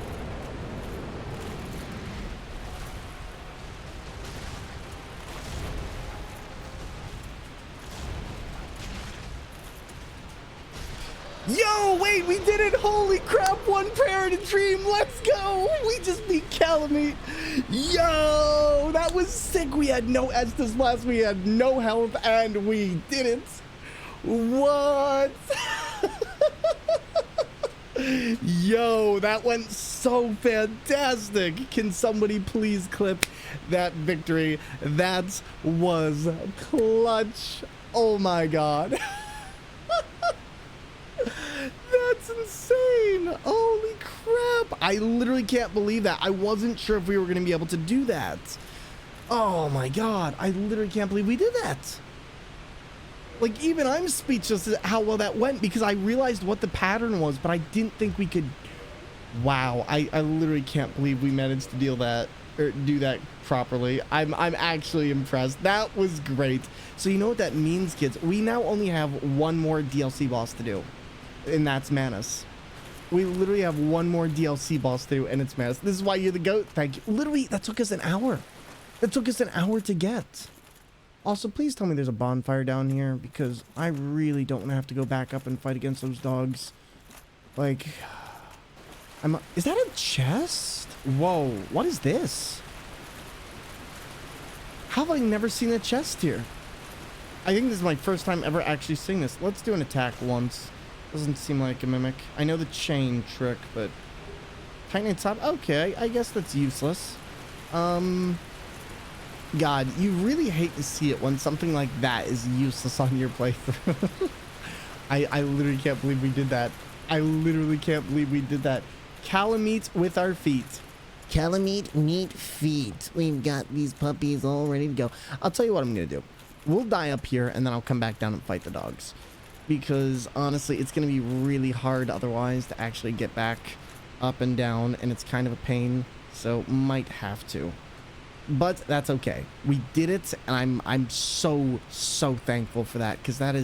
Speaker 2: Yo, wait, we did it! Holy crap, 1 prayer and a dream. Let's go! We just beat Calamite. Yo, that was sick. We had no Estus last, we had no health, and we did it. What? Yo, that went so fantastic. Can somebody please clip that victory? That was clutch. Oh my god. That's insane. Holy crap. I literally can't believe that. I wasn't sure if we were going to be able to do that. Oh my god. I literally can't believe we did that. Like, even I'm speechless at how well that went because I realized what the pattern was, but I didn't think we could. Wow. I literally can't believe we managed to do that properly. I'm actually impressed. That was great. So you know what that means, kids? We now only have 1 more DLC boss to do. And that's Manus. We literally have 1 more DLC boss to do, and it's Manus. This is why you're the GOAT. Thank you. Literally, that took us an hour. That took us an hour to get. Also, please tell me there's a bonfire down here, because I really don't want to have to go back up and fight against those dogs. Like, is that a chest? Whoa, what is this? How have I never seen a chest here? I think this is my first time ever actually seeing this. Let's do an attack once. Doesn't seem like a mimic. I know the chain trick, but Titan top. Okay, I guess that's useless. God, you really hate to see it when something like that is useless on your playthrough. I literally can't believe we did that. I literally can't believe we did that. Calamite with our feet.
Speaker 7: Calamite meat feet. We've got these puppies all ready to go.
Speaker 2: I'll tell you what I'm going to do. We'll die up here, and then I'll come back down and fight the dogs. Because, honestly, it's going to be really hard otherwise to actually get back up and down, and it's kind of a pain. So, might have to. But that's okay. We did it, and I'm so thankful for that, because that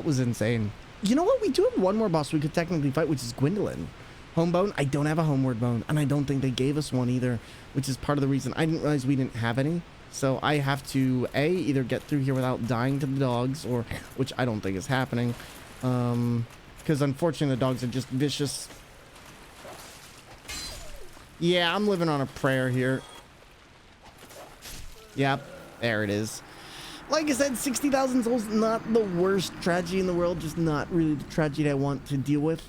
Speaker 2: was insane. You know what? We do have one more boss we could technically fight, which is Gwendolyn. Homebone? I don't have a homeward bone, and I don't think they gave us one either, which is part of the reason. I didn't realize we didn't have any, so I have to, either get through here without dying to the dogs, or, which I don't think is happening, because unfortunately the dogs are just vicious. Yeah, I'm living on a prayer here. Yep, there it is. Like I said, 60,000 souls, not the worst tragedy in the world, just not really the tragedy I want to deal with.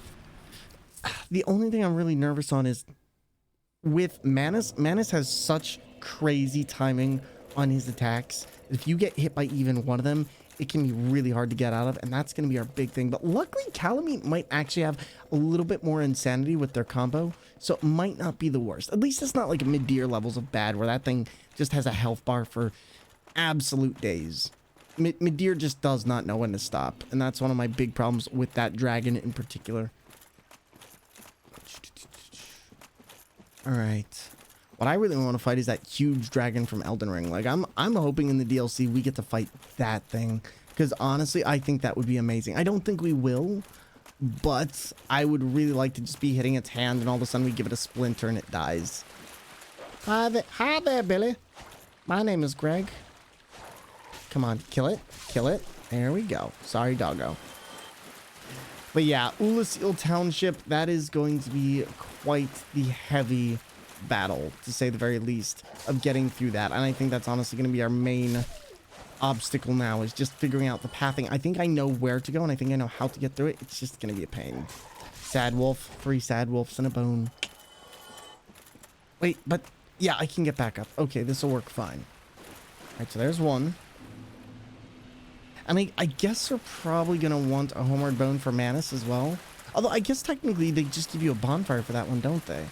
Speaker 2: The only thing I'm really nervous on is with Manus. Manus has such crazy timing on his attacks. If you get hit by even one of them, it can be really hard to get out of, and that's going to be our big thing. But luckily, Calamite might actually have a little bit more insanity with their combo, so it might not be the worst. At least it's not like mid-tier levels of bad, where that thing just has a health bar for absolute days. Mid-tier just does not know when to stop, and that's one of my big problems with that dragon in particular. Alright. What I really want to fight is that huge dragon from Elden Ring. Like, I'm hoping in the DLC we get to fight that thing. Because honestly, I think that would be amazing. I don't think we will, but I would really like to just be hitting its hand and all of a sudden we give it a splinter and it dies. Hi there, Billy. My name is Greg. Come on, kill it. Kill it. There we go. Sorry, doggo. But yeah, Ulasil Township, that is going to be quite the heavy battle, to say the very least, of getting through that. And I think that's honestly going to be our main obstacle now, is just figuring out the pathing. I think I know where to go, and I think I know how to get through it. It's just going to be a pain. Sad wolf, 3 sad wolves and a bone. Wait, but yeah, I can get back up. Okay, this will work fine. All right, so there's one. I mean, I guess they're probably going to want a homeward bone for Manus as well. Although, I guess technically they just give you a bonfire for that one, don't they?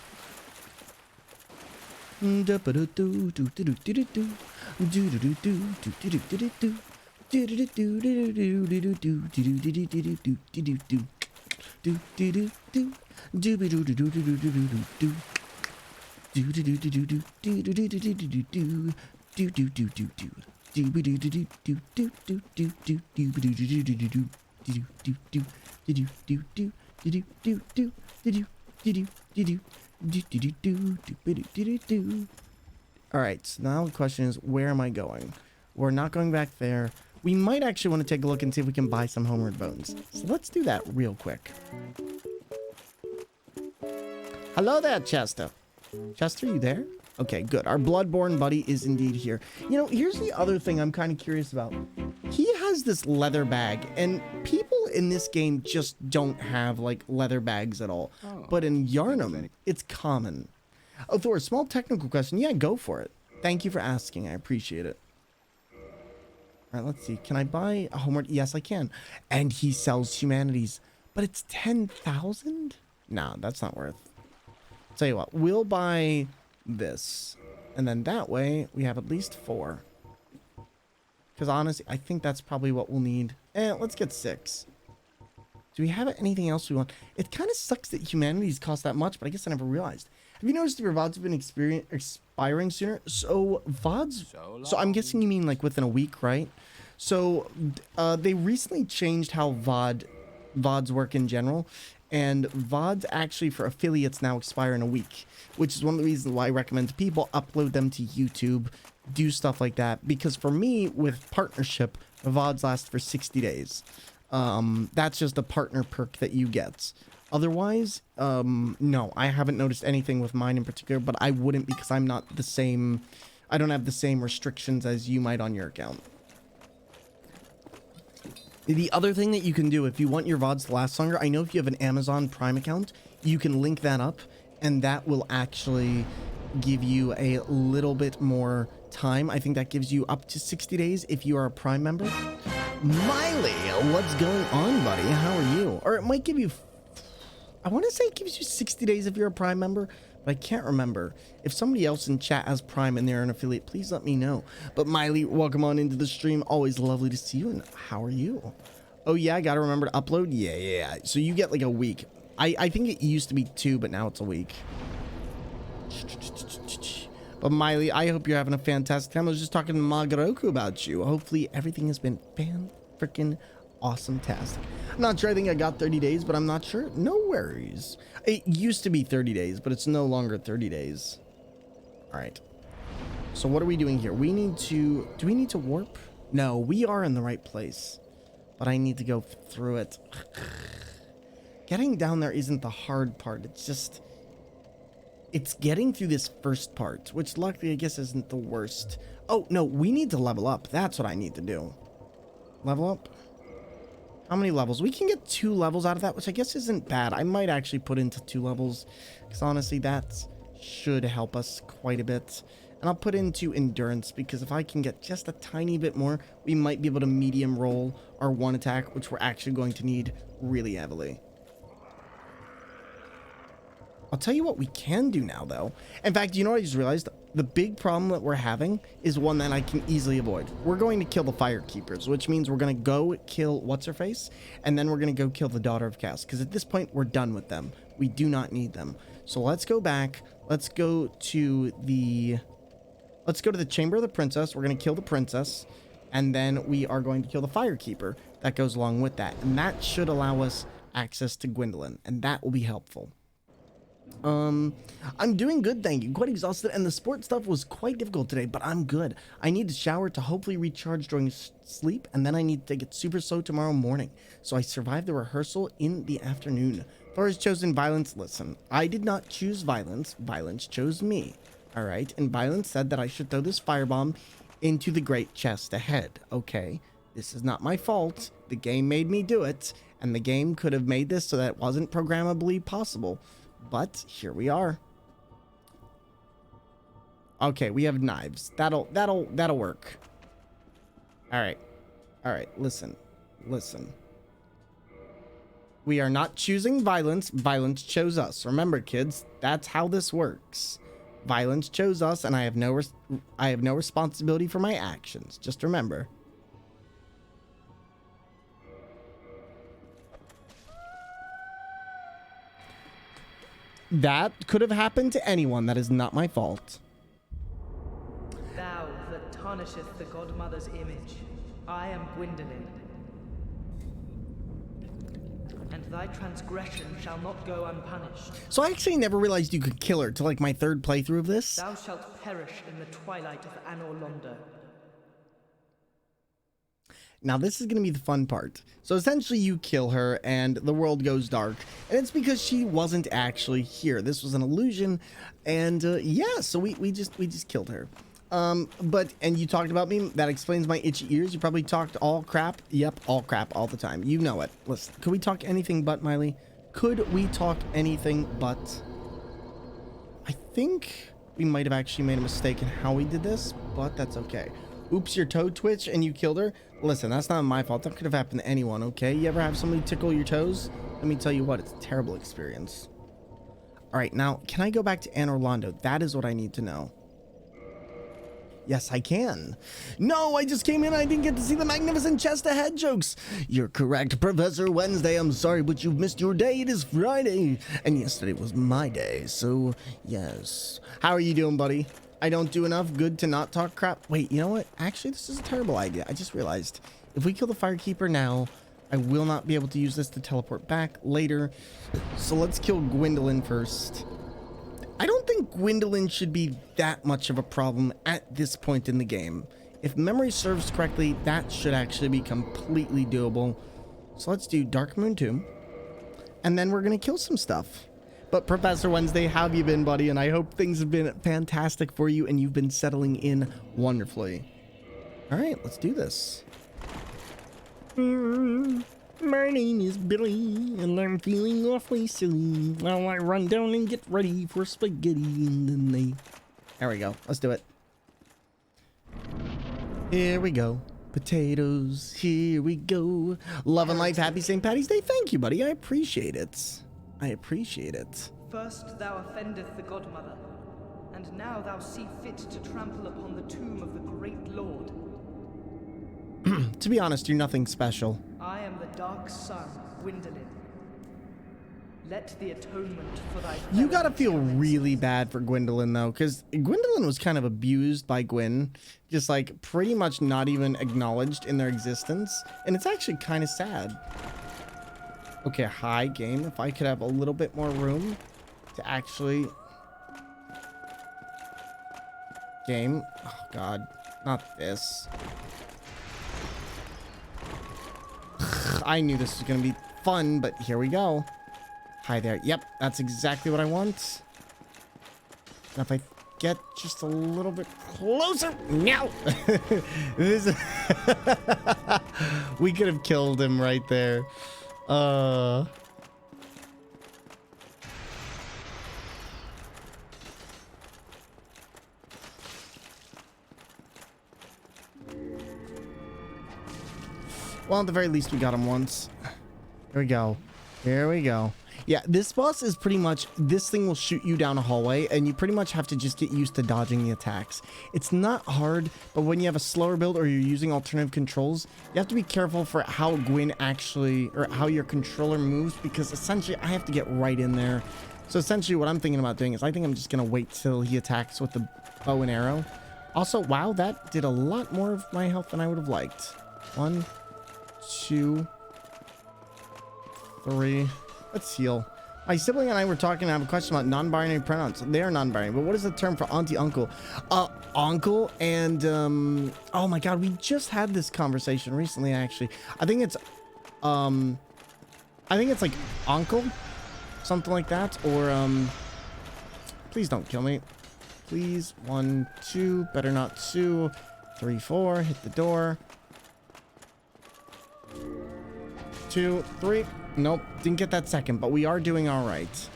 Speaker 2: Alright, so now the question is, where am I going? We're not going back there. We might actually want to take a look and see if we can buy some homeward bones. So let's do that real quick. Hello there, Chester. Chester, you there? Okay, good. Our Bloodborne buddy is indeed here. You know, here's the other thing I'm kind of curious about. He has this leather bag, and people in this game just don't have, like, leather bags at all. But in Yharnam, it's common. Oh, Thor, small technical question. Yeah, go for it. Thank you for asking. I appreciate it. All right, let's see. Can I buy a homeward? Yes, I can. And he sells humanities. But it's 10,000? Nah, that's not worth. Tell you what, we'll buy this. And then that way, we have at least 4. Because honestly, I think that's probably what we'll need. Let's get 6. Do we have anything else we want? It kind of sucks that humanities cost that much, but I guess I never realized. Have you noticed your VODs have been expiring sooner? So VODs, so I'm guessing you mean like within a week, right? So they recently changed how VODs work in general. And VODs actually for affiliates now expire in a week, which is one of the reasons why I recommend to people upload them to YouTube, do stuff like that. Because for me, with partnership, VODs last for 60 days. That's just a partner perk that you get. Otherwise, no, I haven't noticed anything with mine in particular, but I wouldn't because I'm not the same. I don't have the same restrictions as you might on your account. The other thing that you can do if you want your VODs to last longer, I know if you have an Amazon Prime account, you can link that up and that will actually give you a little bit more time. I think that gives you up to 60 days if you are a Prime member. Miley, what's going on, buddy? How are you? Or it might give you I want to say it gives you 60 days if you're a Prime member, but I can't remember. If somebody else in chat has Prime and they're an affiliate, please let me know. But Miley, welcome on into the stream. Always lovely to see you. And how are you? Oh yeah, I gotta remember to upload. Yeah. So you get like a week. I think it used to be 2, but now it's a week. But Miley, I hope you're having a fantastic time. I was just talking to Magaroku about you. Hopefully everything has been fan-freaking awesome-tastic. I'm not sure. I think I got 30 days, but I'm not sure. No worries. It used to be 30 days, but it's no longer 30 days. All right. So what are we doing here? We need to... Do we need to warp? No, we are in the right place. But I need to go through it. Getting down there isn't the hard part. It's just... It's getting through this first part, which luckily I guess isn't the worst. Oh, no, we need to level up. That's what I need to do. Level up? How many levels? We can get 2 levels out of that, which I guess isn't bad. I might actually put into 2 levels, because honestly, that should help us quite a bit. And I'll put into endurance, because if I can get just a tiny bit more, we might be able to medium roll our 1 attack, which we're actually going to need really heavily. I'll tell you what we can do now, though. In fact, you know what I just realized? The big problem that we're having is one that I can easily avoid. We're going to kill the Fire Keepers, which means we're going to go kill What's-Her-Face, and then we're going to go kill the Daughter of Chaos, because at this point, we're done with them. We do not need them. So let's go back. Let's go to the Chamber of the Princess. We're going to kill the Princess, and then we are going to kill the Fire Keeper. That goes along with that, and that should allow us access to Gwendolyn, and that will be helpful. I'm doing good, thank you. Quite exhausted, and the sport stuff was quite difficult today, but I'm good. I need to shower to hopefully recharge during sleep, and then I need to get super slow tomorrow morning. So I survived the rehearsal in the afternoon. Thor has chosen violence. Listen, I did not choose violence. Violence chose me. All right, and violence said that I should throw this firebomb into the great chest ahead. Okay, this is not my fault. The game made me do it, and the game could have made this so that it wasn't programmably possible. But here we are. Okay, we have knives. That'll work. All right. Listen. We are not choosing violence. Violence chose us. Remember, kids, that's how this works. Violence chose us, and I have no responsibility for my actions. Just remember. That could have happened to anyone. That is not my fault.
Speaker 8: Thou that tarnisheth the godmother's image, I am Gwendolyn. And thy transgression shall not go unpunished.
Speaker 2: So I actually never realized you could kill her till like my 3rd playthrough of this.
Speaker 8: Thou shalt perish in the twilight of Anor Londo.
Speaker 2: Now this is going to be the fun part. So essentially you kill her and the world goes dark, and it's because she wasn't actually here. This was an illusion, and yeah, so we just killed her. And you talked about me. That explains my itchy ears. You probably talked all crap. Yep, all crap all the time. You know it. Listen, could we talk anything but, Miley? Could we talk anything but? I think we might have actually made a mistake in how we did this, but that's okay. Oops, your toe twitched and you killed her. Listen, that's not my fault. That could have happened to anyone, okay? You ever have somebody tickle your toes? Let me tell you what, it's a terrible experience. All right, now, can I go back to Anor Londo? That is what I need to know. Yes, I can. No, I just came in. I didn't get to see the magnificent chest ahead jokes. You're correct, Professor Wednesday. I'm sorry, but you've missed your day. It is Friday. And yesterday was my day, so yes. How are you doing, buddy? I don't do enough good to not talk crap. Wait, you know what? Actually, this is a terrible idea. I just realized if we kill the Firekeeper now, I will not be able to use this to teleport back later. So let's kill Gwendolyn first. I don't think Gwendolyn should be that much of a problem at this point in the game. If memory serves correctly, that should actually be completely doable. So let's do Dark Moon Tomb, and then we're going to kill some stuff. But Professor Wednesday, how have you been, buddy? And I hope things have been fantastic for you and you've been settling in wonderfully. All right, let's do this. My name is Billy, and I'm feeling awfully silly while I run down and get ready for spaghetti in the night. There we go. Let's do it. Here we go. Potatoes. Here we go. Love and life. Happy St. Patty's Day. Thank you, buddy. I appreciate it. I appreciate it.
Speaker 8: First thou offendeth the godmother, and now thou see fit to trample upon the tomb of the great lord.
Speaker 2: To be honest, you're nothing special.
Speaker 8: I am the dark sun, Gwyndolin. Let the atonement for thy
Speaker 2: You gotta
Speaker 8: felony
Speaker 2: feel
Speaker 8: commence.
Speaker 2: really bad for Gwyndolin, though, because Gwyndolin was kind of abused by Gwyn. Just, like, pretty much not even acknowledged in their existence. And it's actually kind of sad. Okay, hi, game. If I could have a little bit more room to actually... Game. Oh, God. Not this. I knew this was going to be fun, but here we go. Hi there. Yep, that's exactly what I want. Now if I get just a little bit closer. No! This is we could have killed him right there. Well, at the very least, we got him once. Here we go. Here we go. Yeah, this boss is pretty much, this thing will shoot you down a hallway, and you pretty much have to just get used to dodging the attacks. It's not hard, but when you have a slower build or you're using alternative controls, you have to be careful for how Gwyn actually, or how your controller moves, because essentially I have to get right in there. So essentially what I'm thinking about doing is I think I'm just going to wait till he attacks with the bow and arrow. Also, wow, that did a lot more of my health than I would have liked. 1, 2, 3. Let's heal. My sibling and I were talking. I have a question about non-binary pronouns. They are non-binary, but what is the term for auntie, uncle? Uncle and oh my god, we just had this conversation recently. Actually, I think it's like uncle, something like that, or please don't kill me, please. 1, 2, better not 2, 3, 4. Hit the door. 2, 3. Nope, didn't get that second, but we are doing all right.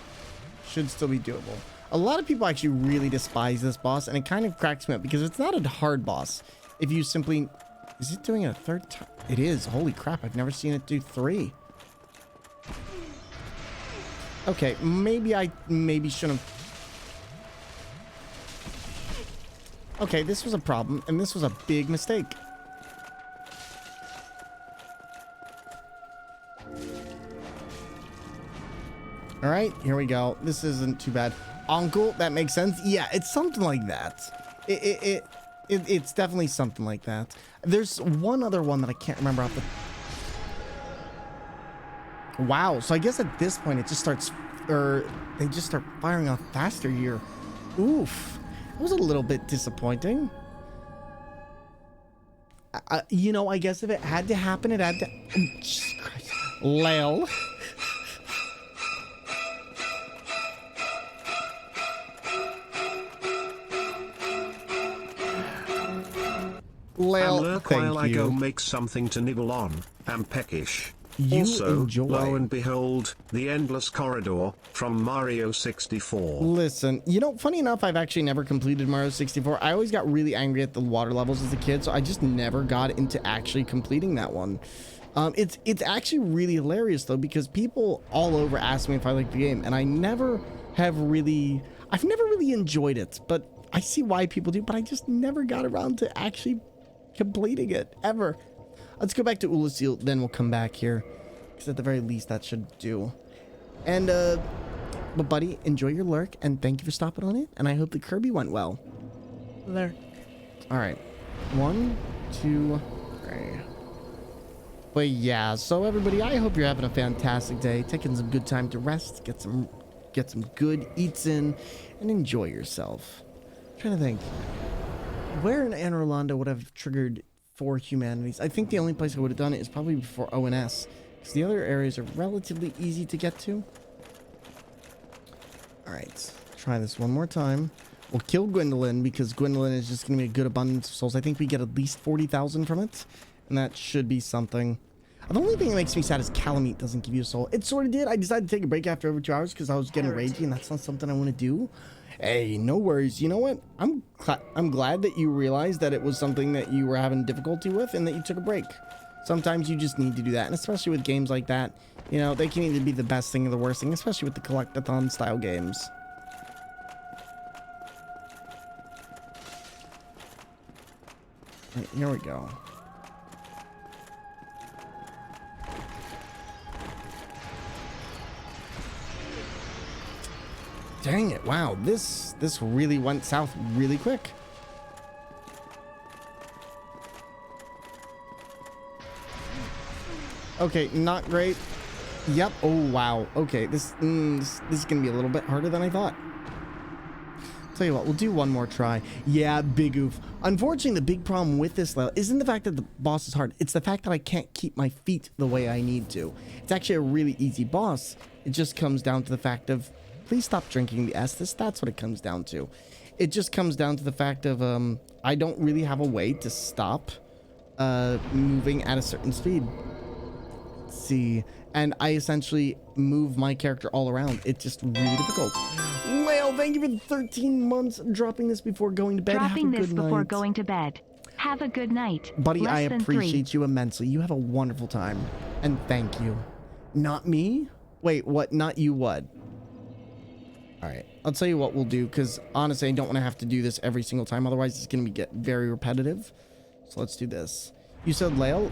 Speaker 2: Should still be doable. A lot of people actually really despise this boss, and it kind of cracks me up because it's not a hard boss. If you simply... Is it doing it a third time? It is. Holy crap, I've never seen it do 3. Okay, maybe I shouldn't have... Okay, this was a problem, and this was a big mistake. All right, here we go. This isn't too bad. Uncle, that makes sense. Yeah, it's something like that. It's definitely something like that. There's one other one that I can't remember off the... Wow, so I guess at this point it just starts, or they just start firing off faster here. Oof, it was a little bit disappointing. You know, I guess if it had to happen, it had to... Oh, Jesus Christ. Lel.
Speaker 9: I'm lurk while I go make something to nibble on. I'm peckish.
Speaker 2: You
Speaker 9: also,
Speaker 2: enjoy.
Speaker 9: lo and behold, the endless corridor from Mario 64.
Speaker 2: Listen, you know, funny enough, I've actually never completed Mario 64. I always got really angry at the water levels as a kid, so I just never got into actually completing that one. It's actually really hilarious though, because people all over ask me if I like the game, and I've never really enjoyed it, but I see why people do, but I just never got around to actually completing it ever. Let's go back to Ulasil, then we'll come back here, because at the very least that should do. And but buddy, enjoy your lurk, and thank you for stopping on it, and I hope the Kirby went well. There. All right, 1, 2, 3. But yeah, so everybody, I hope you're having a fantastic day, taking some good time to rest, get some good eats in, and enjoy yourself. I'm trying to think, where in Anne Rolando would have triggered 4 humanities? I think the only place I would have done it is probably before ONS, because the other areas are relatively easy to get to. All right, try this one more time. We'll kill Gwyndolin, because Gwyndolin is just going to be a good abundance of souls. I think we get at least 40,000 from it, and that should be something. The only thing that makes me sad is Calamite doesn't give you a soul. It sort of did. I decided to take a break after over 2 hours because I was getting ragey, and that's not something I want to do. Hey, no worries. You know what? I'm glad that you realized that it was something that you were having difficulty with and that you took a break. Sometimes you just need to do that, and especially with games like that, you know, they can either be the best thing or the worst thing, especially with the collectathon style games. Right, here we go. Dang it, wow, this really went south really quick. Okay, not great. Yep. Oh wow. Okay, this is gonna be a little bit harder than I thought. Tell you what, we'll do one more try. Yeah, big oof. Unfortunately, the big problem with this level isn't the fact that the boss is hard. It's the fact that I can't keep my feet the way I need to. It's actually a really easy boss. It just comes down to the fact of, please stop drinking the Estus. That's what it comes down to. It just comes down to the fact of I don't really have a way to stop moving at a certain speed. Let's see, and I essentially move my character all around. It's just really difficult. Well, thank you for the 13 months dropping this before going to bed.
Speaker 4: Dropping this before going to bed. Have a good night.
Speaker 2: Buddy,
Speaker 4: Less
Speaker 2: I
Speaker 4: than
Speaker 2: appreciate
Speaker 4: 3.
Speaker 2: you immensely. You have a wonderful time. And thank you. Not me? Wait, what? Not you what? Alright, I'll tell you what we'll do, because honestly, I don't want to have to do this every single time. Otherwise, it's going to get very repetitive. So let's do this. You said Lael?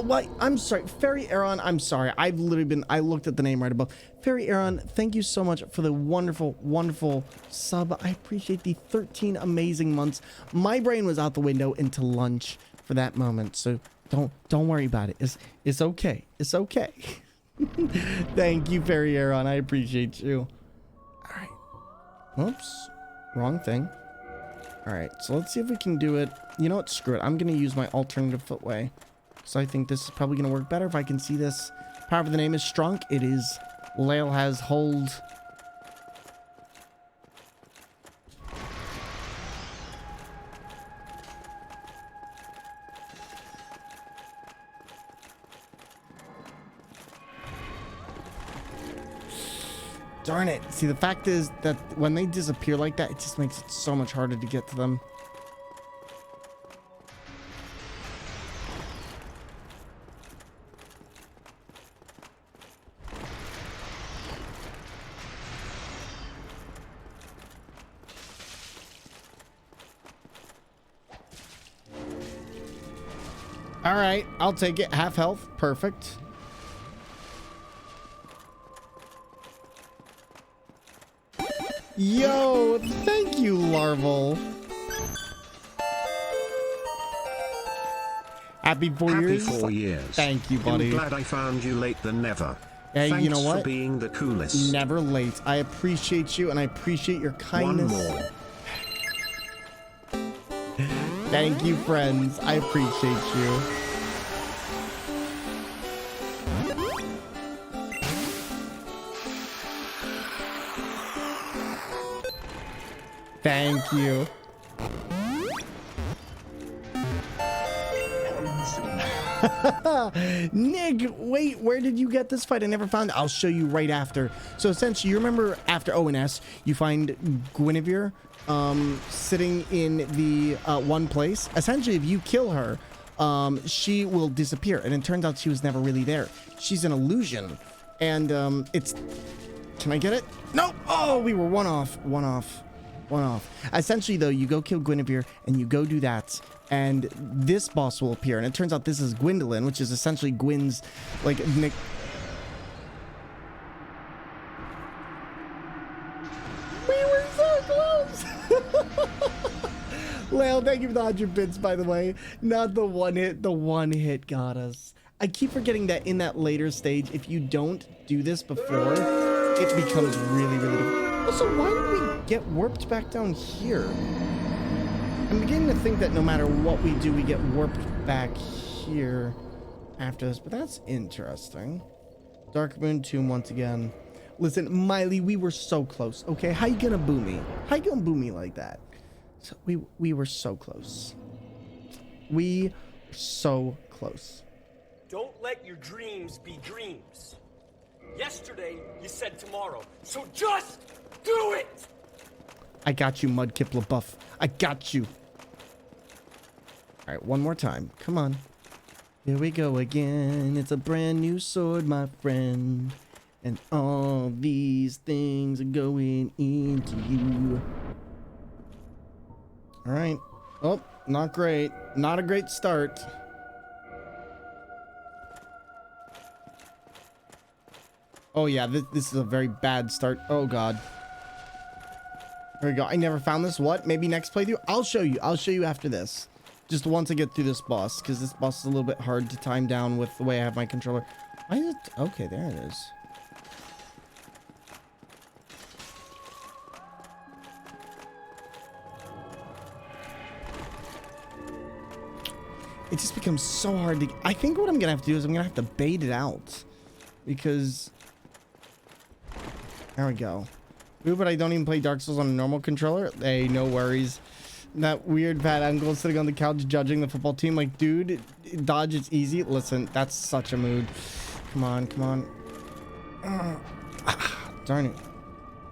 Speaker 2: What? I'm sorry. Fairy Aaron, I'm sorry. I've literally been... I looked at the name right above. Fairy Aaron, thank you so much for the wonderful, wonderful sub. I appreciate the 13 amazing months. My brain was out the window into lunch for that moment. So don't worry about it. It's okay. It's okay. Thank you, Fairy Aaron. I appreciate you. All right. Oops. Wrong thing. All right. So let's see if we can do it. You know what? Screw it. I'm going to use my alternative footway. So I think this is probably going to work better if I can see this. Power of the name is strong. It is. Lael has hold. Darn it. See, the fact is that when they disappear like that, it just makes it so much harder to get to them. All right, I'll take it. Half health. Perfect. Yo, thank you, Larval. Happy 4 years.
Speaker 9: Happy 4 years.
Speaker 2: Thank you, buddy.
Speaker 9: I'm glad I found you late than never.
Speaker 2: Hey,
Speaker 9: Thanks
Speaker 2: you know what?
Speaker 9: for being the coolest.
Speaker 2: Never late. I appreciate you, and I appreciate your kindness.
Speaker 9: One more.
Speaker 2: Thank you, friends. I appreciate you. Thank you. Nick, wait, where did you get this fight? I never found it. I'll show you right after. So essentially, you remember after ONS, you find Guinevere sitting in the one place. Essentially, if you kill her, she will disappear. And it turns out she was never really there. She's an illusion. And it's... Can I get it? Nope. Oh, we were one off. Essentially, though, you go kill Guinevere, and you go do that, and this boss will appear. And it turns out this is Gwendolyn, which is essentially Gwyn's, like, Nick. We were so close! Lael, thank you for the 100 bits, by the way. Not the one hit. The one hit got us. I keep forgetting that in that later stage, if you don't do this before, it becomes really, really difficult. Also, why did we get warped back down here? I'm beginning to think that no matter what we do, we get warped back here after this, but that's interesting. Dark Moon Tomb once again. Listen, Miley, we were so close, okay? How you gonna boo me? How you gonna boo me like that? So we were so close. We were so close.
Speaker 10: Don't let your dreams be dreams. Yesterday, you said tomorrow, so just do it!
Speaker 2: I got you, Mudkip LaBeouf. I got you. All right, one more time. Come on. Here we go again. It's a brand new sword, my friend. And all these things are going into you. All right. Oh, not great. Not a great start. Oh yeah, this is a very bad start. Oh god. There we go. I never found this. What? Maybe next playthrough? I'll show you. I'll show you after this. Just once I get through this boss, because this boss is a little bit hard to time down with the way I have my controller. Why is it? Okay, there it is. It just becomes so hard to... I think what I'm going to have to do is I'm going to have to bait it out. Because... There we go. Ooh, but I don't even play Dark Souls on a normal controller. Hey, no worries. That weird fat uncle sitting on the couch judging the football team. Like, dude, dodge is easy. Listen, that's such a mood. Come on, come on. Darn it.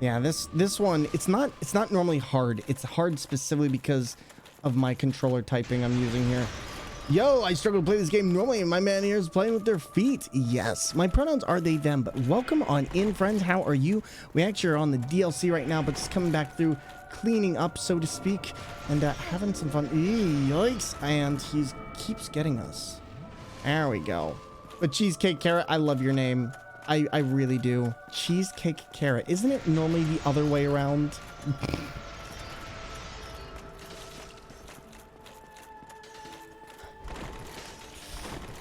Speaker 2: Yeah, this one, it's not normally hard. It's hard specifically because of my controller typing I'm using here. Yo, I struggle to play this game normally, and my man here is playing with their feet. Yes, my pronouns are they, them, but welcome on in, friends. How are you? We actually are on the DLC right now, but just coming back through, cleaning up, so to speak, and having some fun. Yikes, and he keeps getting us. There we go. But Cheesecake Carrot, I love your name. I really do. Cheesecake Carrot. Isn't it normally the other way around?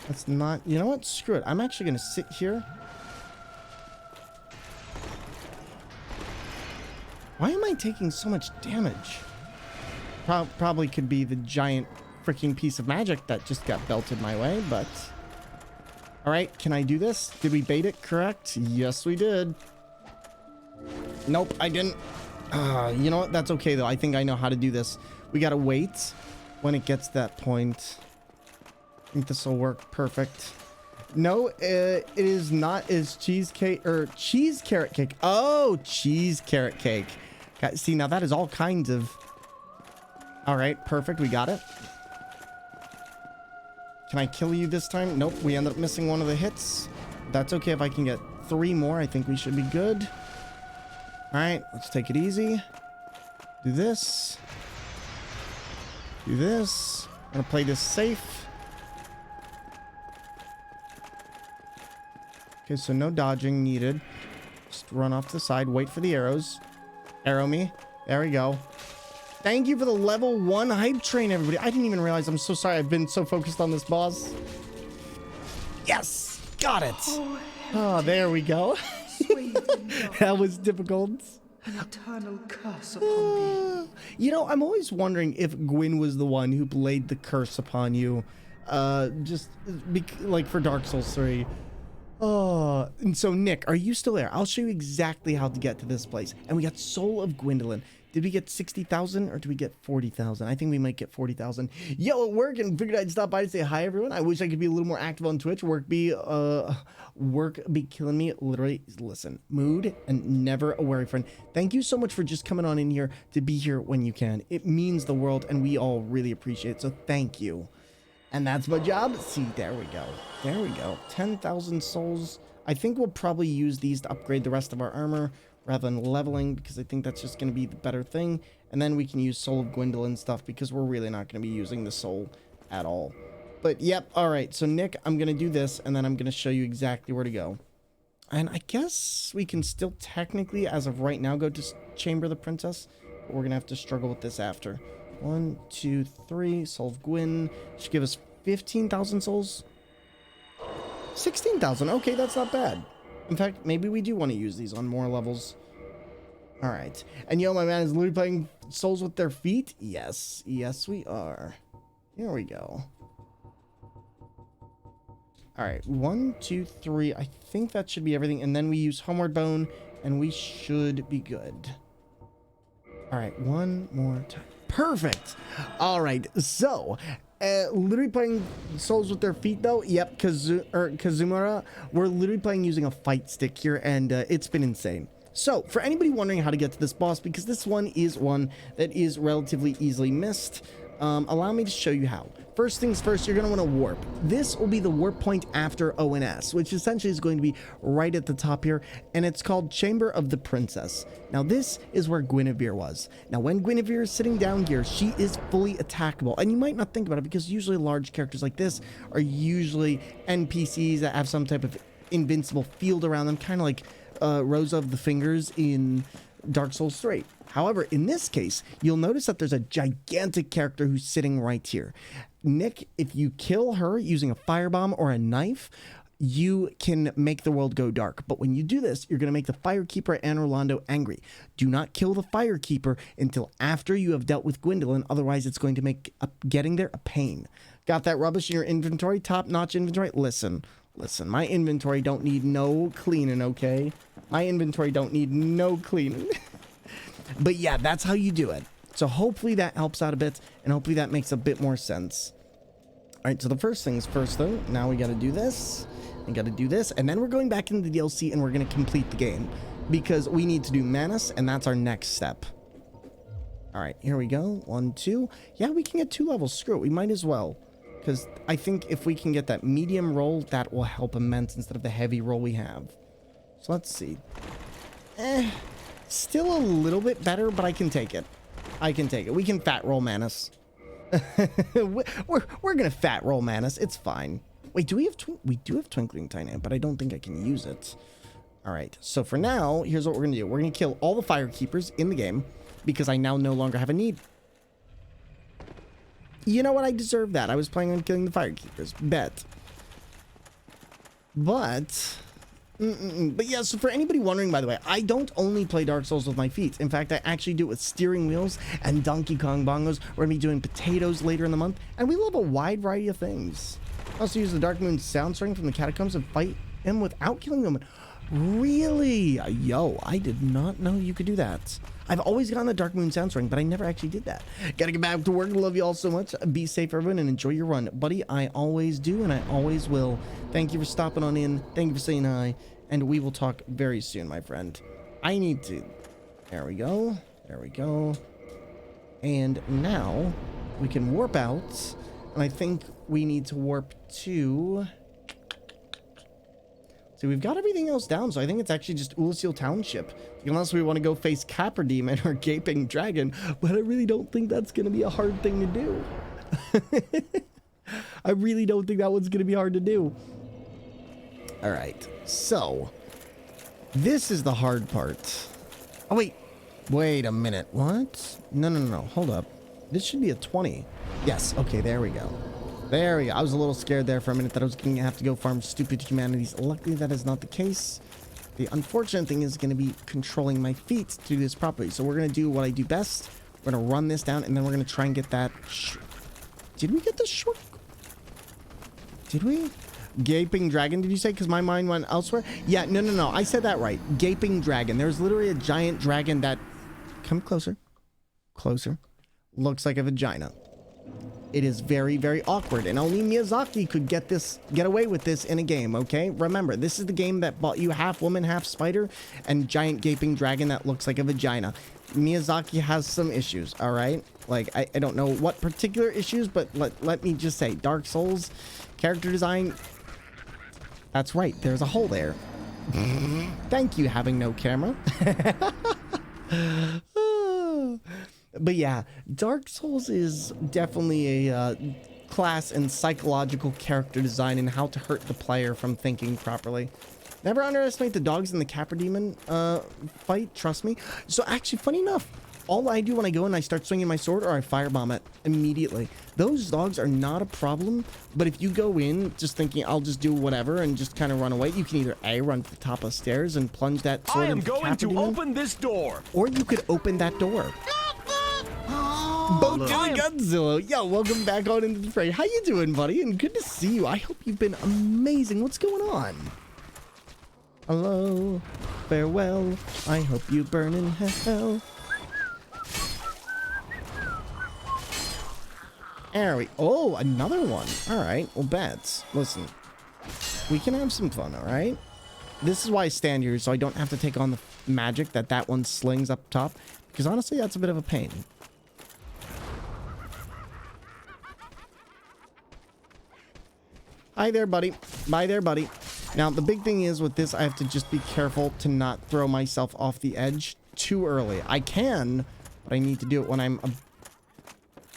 Speaker 2: That's not... You know what? Screw it. I'm actually going to sit here. Why am I taking so much damage? Probably could be the giant freaking piece of magic that just got belted my way, but... Alright, can I do this? Did we bait it correct? Yes, we did. Nope, I didn't. You know what? That's okay, though. I think I know how to do this. We gotta wait when it gets to that point. I think this will work perfect. No, it is not as cheesecake or cheese carrot cake. Oh, cheese carrot cake. See, now that is all kinds of... All right, perfect. We got it. Can I kill you this time? Nope, we ended up missing one of the hits. That's okay if I can get 3 more. I think we should be good. All right, let's take it easy. Do this. Do this. I'm gonna play this safe. Okay, so no dodging needed. Just run off to the side, wait for the arrows. Arrow me. There we go. Thank you for the level 1 hype train, everybody. I didn't even realize. I'm so sorry. I've been so focused on this boss. Yes! Got it! Oh, there we go. That was difficult.
Speaker 8: An eternal curse upon thee.
Speaker 2: You know, I'm always wondering if Gwyn was the one who laid the curse upon you. Like for Dark Souls 3. Oh, and so Nick, are you still there? I'll show you exactly how to get to this place. And we got Soul of Gwendolyn. Did we get 60,000 or did we get 40,000? I think we might get 40,000. Yo, at work, and figured I'd stop by to say hi, everyone. I wish I could be a little more active on Twitch. Work be killing me. Literally, listen, mood and never a worry, friend. Thank you so much for just coming on in here to be here when you can. It means the world, and we all really appreciate it. So thank you. And that's my job. See, there we go. There we go. 10,000 souls. I think we'll probably use these to upgrade the rest of our armor rather than leveling, because I think that's just going to be the better thing. And then we can use Soul of Gwendolyn stuff, because we're really not going to be using the soul at all. But yep, all right. So Nick, I'm going to do this, and then I'm going to show you exactly where to go. And I guess we can still technically, as of right now, go to Chamber of the Princess. But we're going to have to struggle with this after. 1, 2, 3. Soul of Gwyn. Should give us 15,000 souls. 16,000. Okay, that's not bad. In fact, maybe we do want to use these on more levels. All right. And yo, my man is literally playing souls with their feet. Yes. Yes, we are. Here we go. All right. 1, 2, 3. I think that should be everything. And then we use Homeward Bone, and we should be good. All right. One more time. Perfect. All right. So... literally playing souls with their feet, though. Yep, Kazumara. We're literally playing using a fight stick here, and it's been insane. So, for anybody wondering how to get to this boss, because this one is one that is relatively easily missed, Allow me to show you how. First things first, you're going to want to warp. This will be the warp point after ONS, which essentially is going to be right at the top here, and it's called Chamber of the Princess. Now, this is where Guinevere was. Now, when Guinevere is sitting down here, she is fully attackable, and you might not think about it because usually large characters like this are usually NPCs that have some type of invincible field around them, kind of like Rosa of the Fingers in Dark Souls 3. However, in this case, you'll notice that there's a gigantic character who's sitting right here. Nick, if you kill her using a firebomb or a knife, you can make the world go dark. But when you do this, you're going to make the Firekeeper and Rolando angry. Do not kill the Firekeeper until after you have dealt with Gwendolyn. Otherwise, it's going to make getting there a pain. Got that rubbish in your inventory? Top-notch inventory? Listen, my inventory don't need no cleaning, okay? My inventory don't need no cleaning. But yeah, that's how you do it. So hopefully that helps out a bit, and hopefully that makes a bit more sense. All right, so the first things first, though. Now we got to do this, and got to do this, and then we're going back into the DLC, and we're going to complete the game, because we need to do Manus, and that's our next step. All right, here we go. 1, 2. Yeah, we can get 2 levels. Screw it. We might as well, because I think if we can get that medium roll, that will help immense instead of the heavy roll we have. So let's see. Still a little bit better, but I can take it. I can take it. We can fat roll Manus. we're gonna fat roll Manus. It's fine. Wait, do we have we do have Twinkling Tynant, but I don't think I can use it. All right. So for now, here's what we're gonna do. We're gonna kill all the Firekeepers in the game because I now no longer have a need. You know what? I deserve that. I was planning on killing the Firekeepers. Bet. But yeah, so for anybody wondering, by the way, I don't only play Dark Souls with my feet. In fact, I actually do it with steering wheels and Donkey Kong bongos. We're going to be doing potatoes later in the month, and we love a wide variety of things. I also use the Dark Moon sound string from the catacombs and fight him without killing him. Really? Yo, I did not know you could do that. I've always gotten the Dark Moon sound string, but I never actually did that. Gotta get back to work. Love you all so much. Be safe, everyone, and enjoy your run. Buddy, I always do, and I always will. Thank you for stopping on in. Thank you for saying hi, and we will talk very soon, my friend. I need to... There we go. There we go. And now we can warp out, and I think we need to warp to... So we've got everything else down, so I think it's actually just Ulasil Township. Unless we want to go face Capra Demon or Gaping Dragon, but I really don't think that's going to be a hard thing to do. I really don't think that one's going to be hard to do. All right, so this is the hard part. Oh, wait a minute. What? No. Hold up. This should be a 20. Yes. Okay, there we go. There we go. I was a little scared there for a minute that I was going to have to go farm stupid humanities. Luckily, that is not the case. The unfortunate thing is going to be controlling my feet to do this properly. So we're going to do what I do best. We're going to run this down, and then we're going to try and get that... Did we get the short... Did we? Gaping Dragon, did you say? Because my mind went elsewhere. Yeah, no. I said that right. Gaping Dragon. There's literally a giant dragon that... Come closer. Closer. Looks like a vagina. It is very, very awkward, and only Miyazaki could get away with this in a game, okay? Remember, this is the game that bought you half woman, half spider, and giant gaping dragon that looks like a vagina. Miyazaki has some issues, all right? Like, I don't know what particular issues, but let me just say, Dark Souls, character design, that's right, there's a hole there. Thank you, having no camera. But yeah, Dark Souls is definitely a class in psychological character design and how to hurt the player from thinking properly. Never underestimate the dogs in the Capra Demon fight, trust me. So actually, funny enough, all I do when I go and I start swinging my sword or I firebomb it immediately. Those dogs are not a problem, but if you go in just thinking I'll just do whatever and just kind of run away, you can either A, run to the top of the stairs and plunge that sword into Capra Demon. I am going to open this door! Or you could open that door. Boku Godzilla, yo, welcome back on into the fray. How you doing, buddy? And good to see you. I hope you've been amazing. What's going on? Hello, farewell. I hope you burn in hell. There we... Oh, another one. All right. Well, bets. Listen, we can have some fun. All right. This is why I stand here, so I don't have to take on the magic that one slings up top. Because honestly, that's a bit of a pain. Hi there, buddy. Bye there, buddy. Now, the big thing is with this, I have to just be careful to not throw myself off the edge too early. I can, but I need to do it when I'm...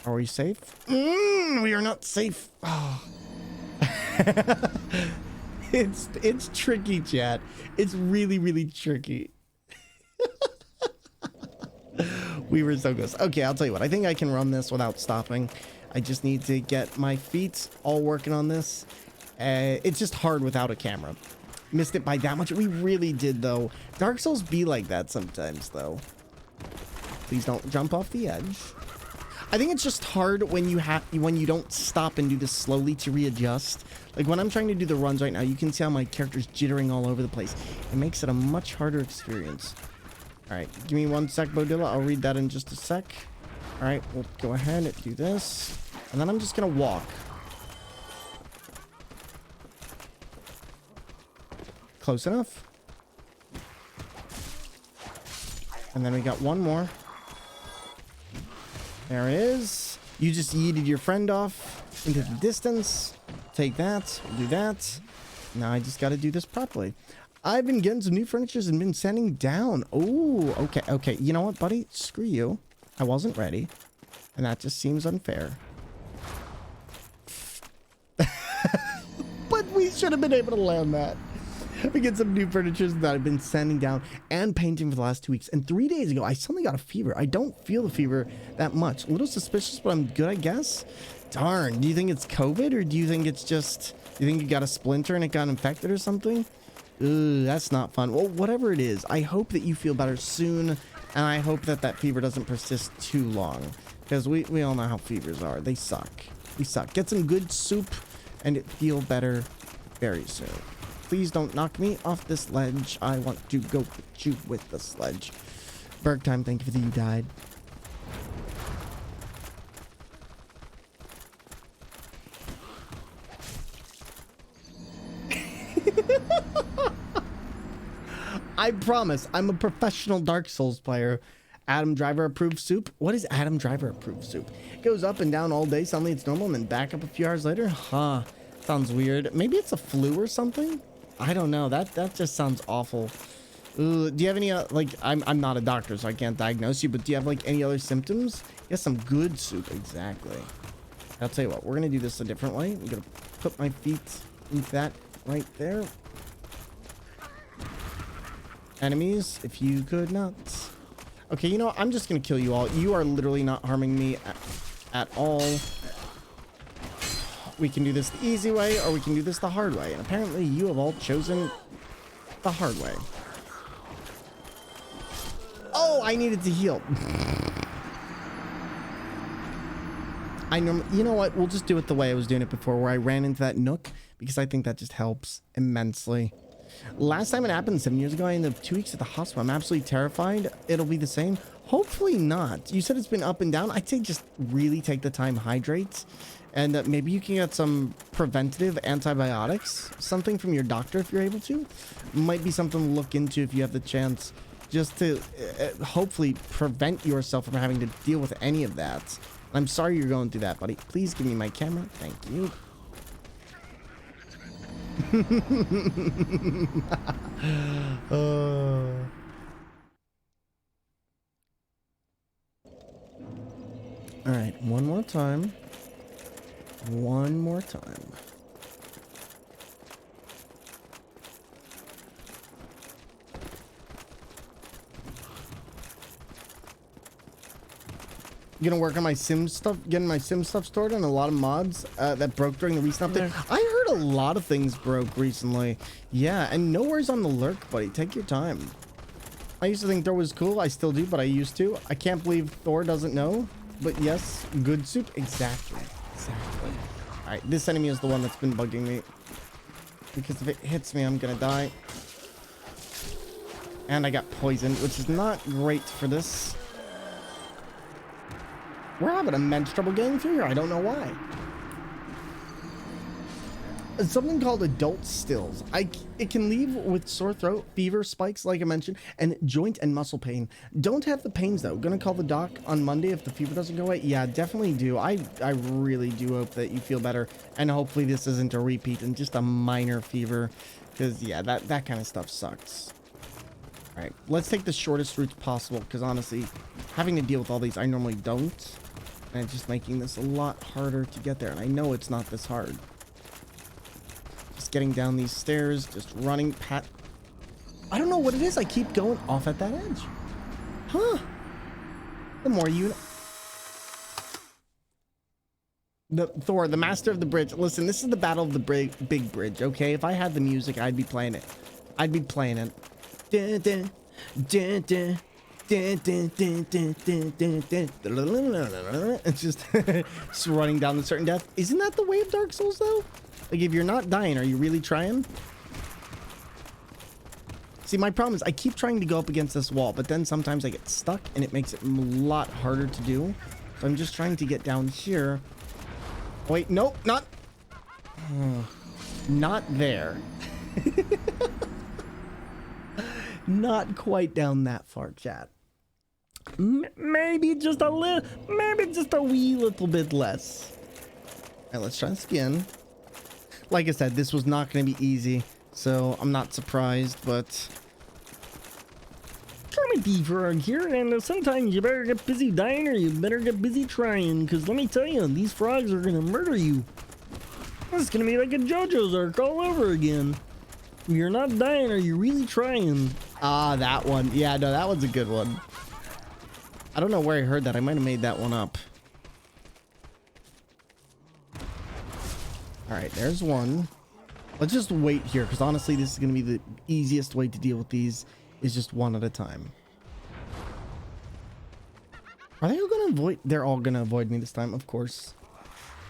Speaker 2: Are we safe? We are not safe. Oh. It's tricky, chat. It's really, really tricky. We were so close. Okay, I'll tell you what. I think I can run this without stopping. I just need to get my feet all working on this. It's just hard without a camera. Missed it by that much. We really did, though. Dark Souls be like that sometimes, though. Please don't jump off the edge. I think it's just hard when you don't stop and do this slowly to readjust. Like when I'm trying to do the runs right now, you can see how my character's jittering all over the place. It makes it a much harder experience. All right, give me 1 sec, Bodilla. I'll read that in just a sec. All right, we'll go ahead and do this. And then I'm just gonna walk. Close enough. And then we got one more. There it is. You just yeeted your friend off into the distance. Take that. We'll do that. Now I just got to do this properly. I've been getting some new furniture and been sanding down. Oh, okay, okay. You know what, buddy? Screw you. I wasn't ready. And that just seems unfair. But we should have been able to land that. We get some new furniture that I've been sanding down and painting for the last 2 weeks. And 3 days ago, I suddenly got a fever. I don't feel the fever that much. A little suspicious, but I'm good, I guess. Darn. Do you think it's COVID, or do you think it's just... Do you think you got a splinter and it got infected or something? Ugh, that's not fun. Well, whatever it is, I hope that you feel better soon. And I hope that that fever doesn't persist too long. Because we all know how fevers are. They suck. They suck. Get some good soup and it feel better very soon. Please don't knock me off this ledge. I want to go with you with the sledge. Berg time, thank you for the you died. I promise, I'm a professional Dark Souls player. Adam Driver approved soup? What is Adam Driver approved soup? It goes up and down all day, suddenly it's normal, and then back up a few hours later? Huh. Sounds weird. Maybe it's a flu or something? I don't know. That just sounds awful. Do you have any, like, I'm not a doctor, so I can't diagnose you, but do you have, like, any other symptoms? Yes, some good soup. Exactly. I'll tell you what, we're going to do this a different way. I'm going to put my feet into that right there. Enemies, if you could not. Okay, you know what? I'm just going to kill you all. You are literally not harming me at all. We can do this the easy way, or we can do this the hard way. And apparently you have all chosen the hard way. Oh, I needed to heal. You know what? We'll just do it the way I was doing it before, where I ran into that nook, because I think that just helps immensely. Last time it happened 7 years ago, I ended up 2 weeks at the hospital. I'm absolutely terrified. It'll be the same. Hopefully not. You said it's been up and down. I'd say just really take the time, hydrate. And maybe you can get some preventative antibiotics, something from your doctor if you're able to. Might be something to look into if you have the chance, just to hopefully prevent yourself from having to deal with any of that. I'm sorry you're going through that, buddy. Please give me my camera. Thank you. All right, one more time. One more time. Gonna work on my sim stuff, getting my sim stuff stored, and a lot of mods that broke during the recent update. I heard a lot of things broke recently. Yeah, and no worries on the lurk, buddy. Take your time. I used to think Thor was cool. I still do, but I used to. I can't believe Thor doesn't know. But yes, good soup. Exactly. Exactly. All right, this enemy is the one that's been bugging me. Because if it hits me, I'm gonna die. And I got poisoned, which is not great for this. We're having immense trouble getting through here. I don't know why. something called adult stills. It can leave with sore throat, fever, spikes, like I mentioned, and joint and muscle pain. Don't have the pains though. Gonna call the doc on Monday if the fever doesn't go away. Yeah, definitely do. I really do hope that you feel better, and hopefully this isn't a repeat and just a minor fever, because yeah, that kind of stuff sucks. All right, let's take the shortest routes possible, because honestly, having to deal with all these, I normally don't, and it's just making this a lot harder to get there. And I know it's not this hard. Getting down these stairs, just running pat. I don't know what it is. I keep going off at that edge. Huh. The more you know. Thor, the master of the bridge. Listen, this is the battle of the big bridge, okay? If I had the music, I'd be playing it. I'd be playing it. Dun, dun, dun, dun. It's just, just running down the certain death. Isn't that the way of Dark Souls though? Like, if you're not dying, are you really trying? See, my problem is I keep trying to go up against this wall, but then sometimes I get stuck and it makes it a lot harder to do. So I'm just trying to get down here. Wait, nope, not there. Not quite down that far, chat. Maybe just a little, maybe just a wee little bit less. All right, let's try this again. Like I said, this was not going to be easy, so I'm not surprised, but... Kermit the Frog here, and sometimes you better get busy dying or you better get busy trying, because let me tell you, these frogs are going to murder you. This is going to be like a JoJo's arc all over again. If you're not dying, are you really trying? Ah, that one. Yeah, no, that one's a good one. I don't know where I heard that. I might have made that one up. All right, there's one. Let's just wait here, because honestly, this is going to be the easiest way to deal with these, is just one at a time. Are they all going to avoid? They're all going to avoid me this time, of course.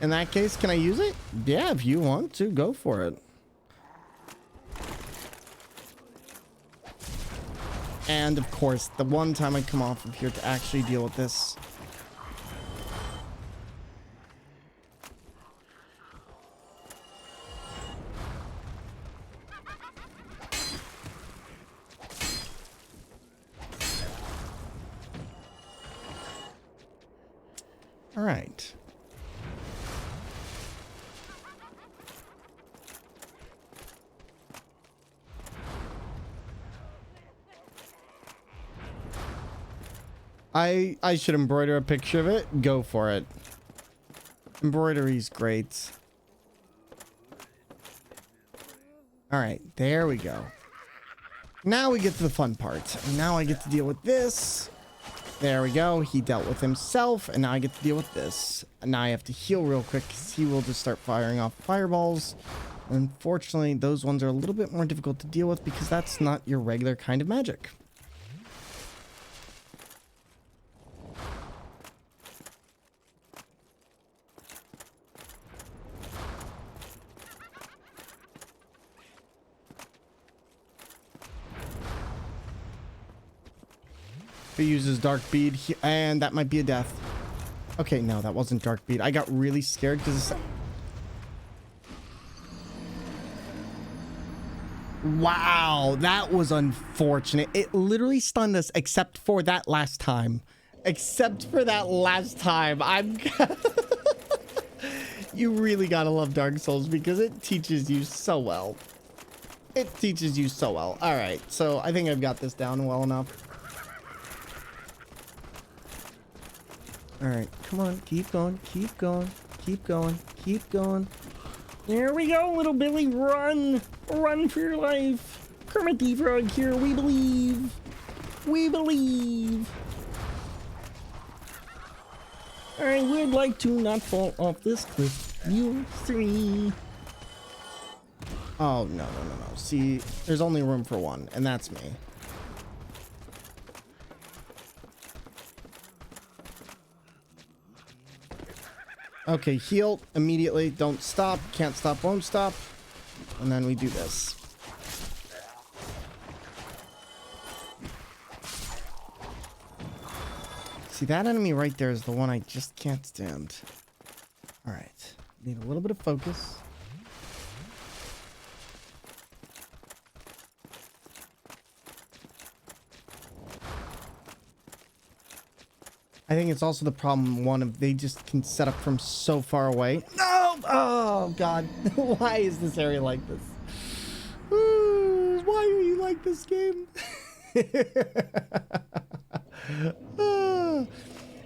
Speaker 2: In that case, can I use it? Yeah, if you want to, go for it. And of course, the one time I come off of here to actually deal with this. All right. I should embroider a picture of it. Go for it. Embroidery's great. All right, there we go. Now we get to the fun part. Now I get to deal with this. There we go. He dealt with himself, and now I get to deal with this. And now I have to heal real quick because he will just start firing off fireballs. Unfortunately, those ones are a little bit more difficult to deal with because that's not your regular kind of magic. He uses dark bead, and that might be a death. Okay, no, that wasn't dark bead. I got really scared because wow, that was unfortunate. It literally stunned us except for that last time. Except for that last time. You really gotta love Dark Souls because it teaches you so well. It teaches you so well. All right, so I think I've got this down well enough. All right, come on, keep going, keep going, keep going, keep going. There we go, little Billy, run! Run for your life! Kermit the Frog here, we believe! We believe! I would like to not fall off this cliff. You three. Oh, no. See, there's only room for one, and that's me. Okay, heal immediately. Don't stop. Can't stop, won't stop. And then we do this. See, that enemy right there is the one I just can't stand. All right. Need a little bit of focus. I think it's also the problem, one of they just can set up from so far away. No! Oh, God. Why is this area like this? Why are you like this game?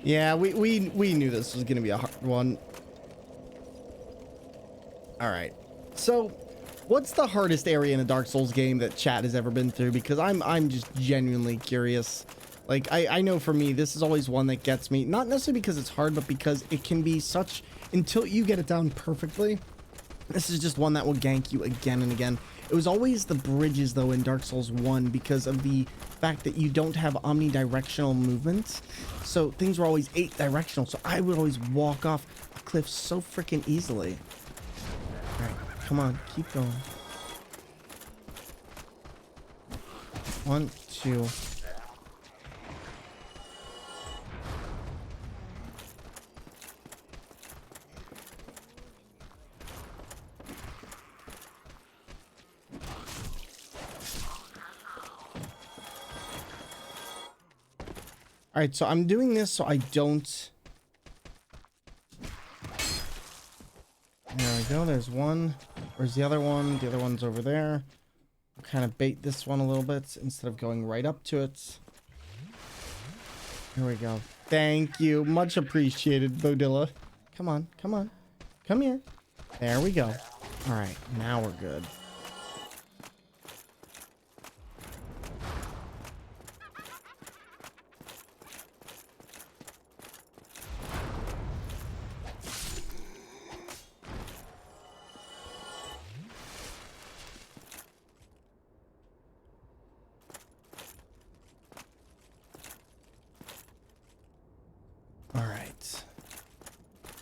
Speaker 2: Yeah, we knew this was going to be a hard one. All right. So, what's the hardest area in a Dark Souls game that chat has ever been through? Because I'm just genuinely curious. Like, I know for me, this is always one that gets me. Not necessarily because it's hard, but because it can be such... Until you get it down perfectly, this is just one that will gank you again and again. It was always the bridges, though, in Dark Souls 1 because of the fact that you don't have omnidirectional movements. So things were always 8-directional. So I would always walk off a cliff so freaking easily. All right, come on, keep going. 1, 2... All right, so I'm doing this so I don't... There we go, there's one. Where's the other one? The other one's over there. I'll kind of bait this one a little bit instead of going right up to it. Here we go. Thank you. Much appreciated, Bodilla. Come on, come on. Come here. There we go. All right, now we're good.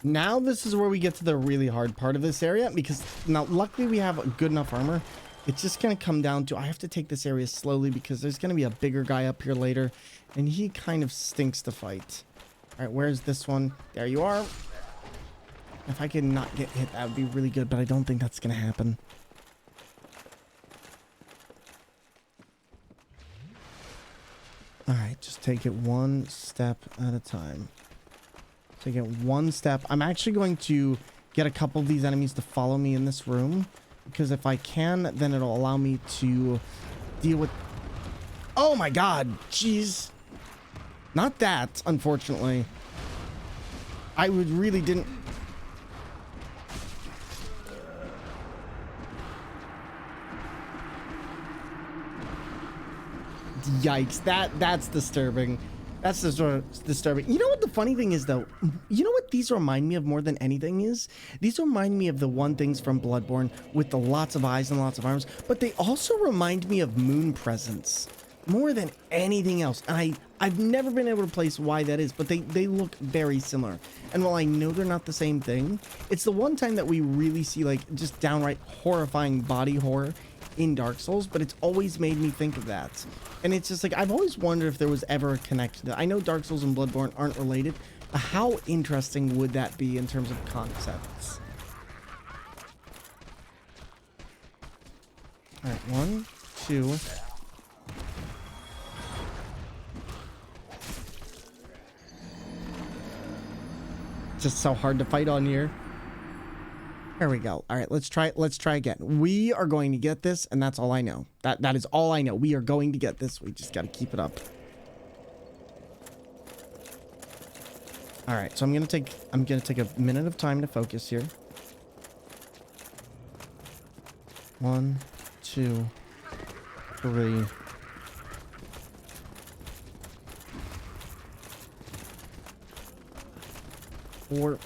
Speaker 2: Now this is where we get to the really hard part of this area, because now luckily we have good enough armor. It's just going to come down to I have to take this area slowly because there's going to be a bigger guy up here later, and he kind of stinks to fight. All right, where's this one? There you are. If I could not get hit, that would be really good, but I don't think that's going to happen. All right, just take it one step at a time. Take it one step. I'm actually going to get a couple of these enemies to follow me in this room, because if I can, then it'll allow me to deal with... Oh my god, jeez. Not that, unfortunately. I would really didn't... Yikes, that's disturbing. That's disturbing. You know what the funny thing is, though? You know what these remind me of more than anything is? These remind me of the one things from Bloodborne with the lots of eyes and lots of arms, but they also remind me of Moon Presence more than anything else. And I've never been able to place why that is, but they look very similar. And while I know they're not the same thing, it's the one time that we really see like just downright horrifying body horror in Dark Souls, but it's always made me think of that. And it's just like, I've always wondered if there was ever a connection. I know Dark Souls and Bloodborne aren't related, but how interesting would that be in terms of concepts? All right, 1, 2. Just so hard to fight on here. There we go. All right, let's try again. We are going to get this, and that's all I know. That is all I know. We are going to get this. We just got to keep it up. All right, so I'm going to take a minute of time to focus here. 1, 2, 3. 4.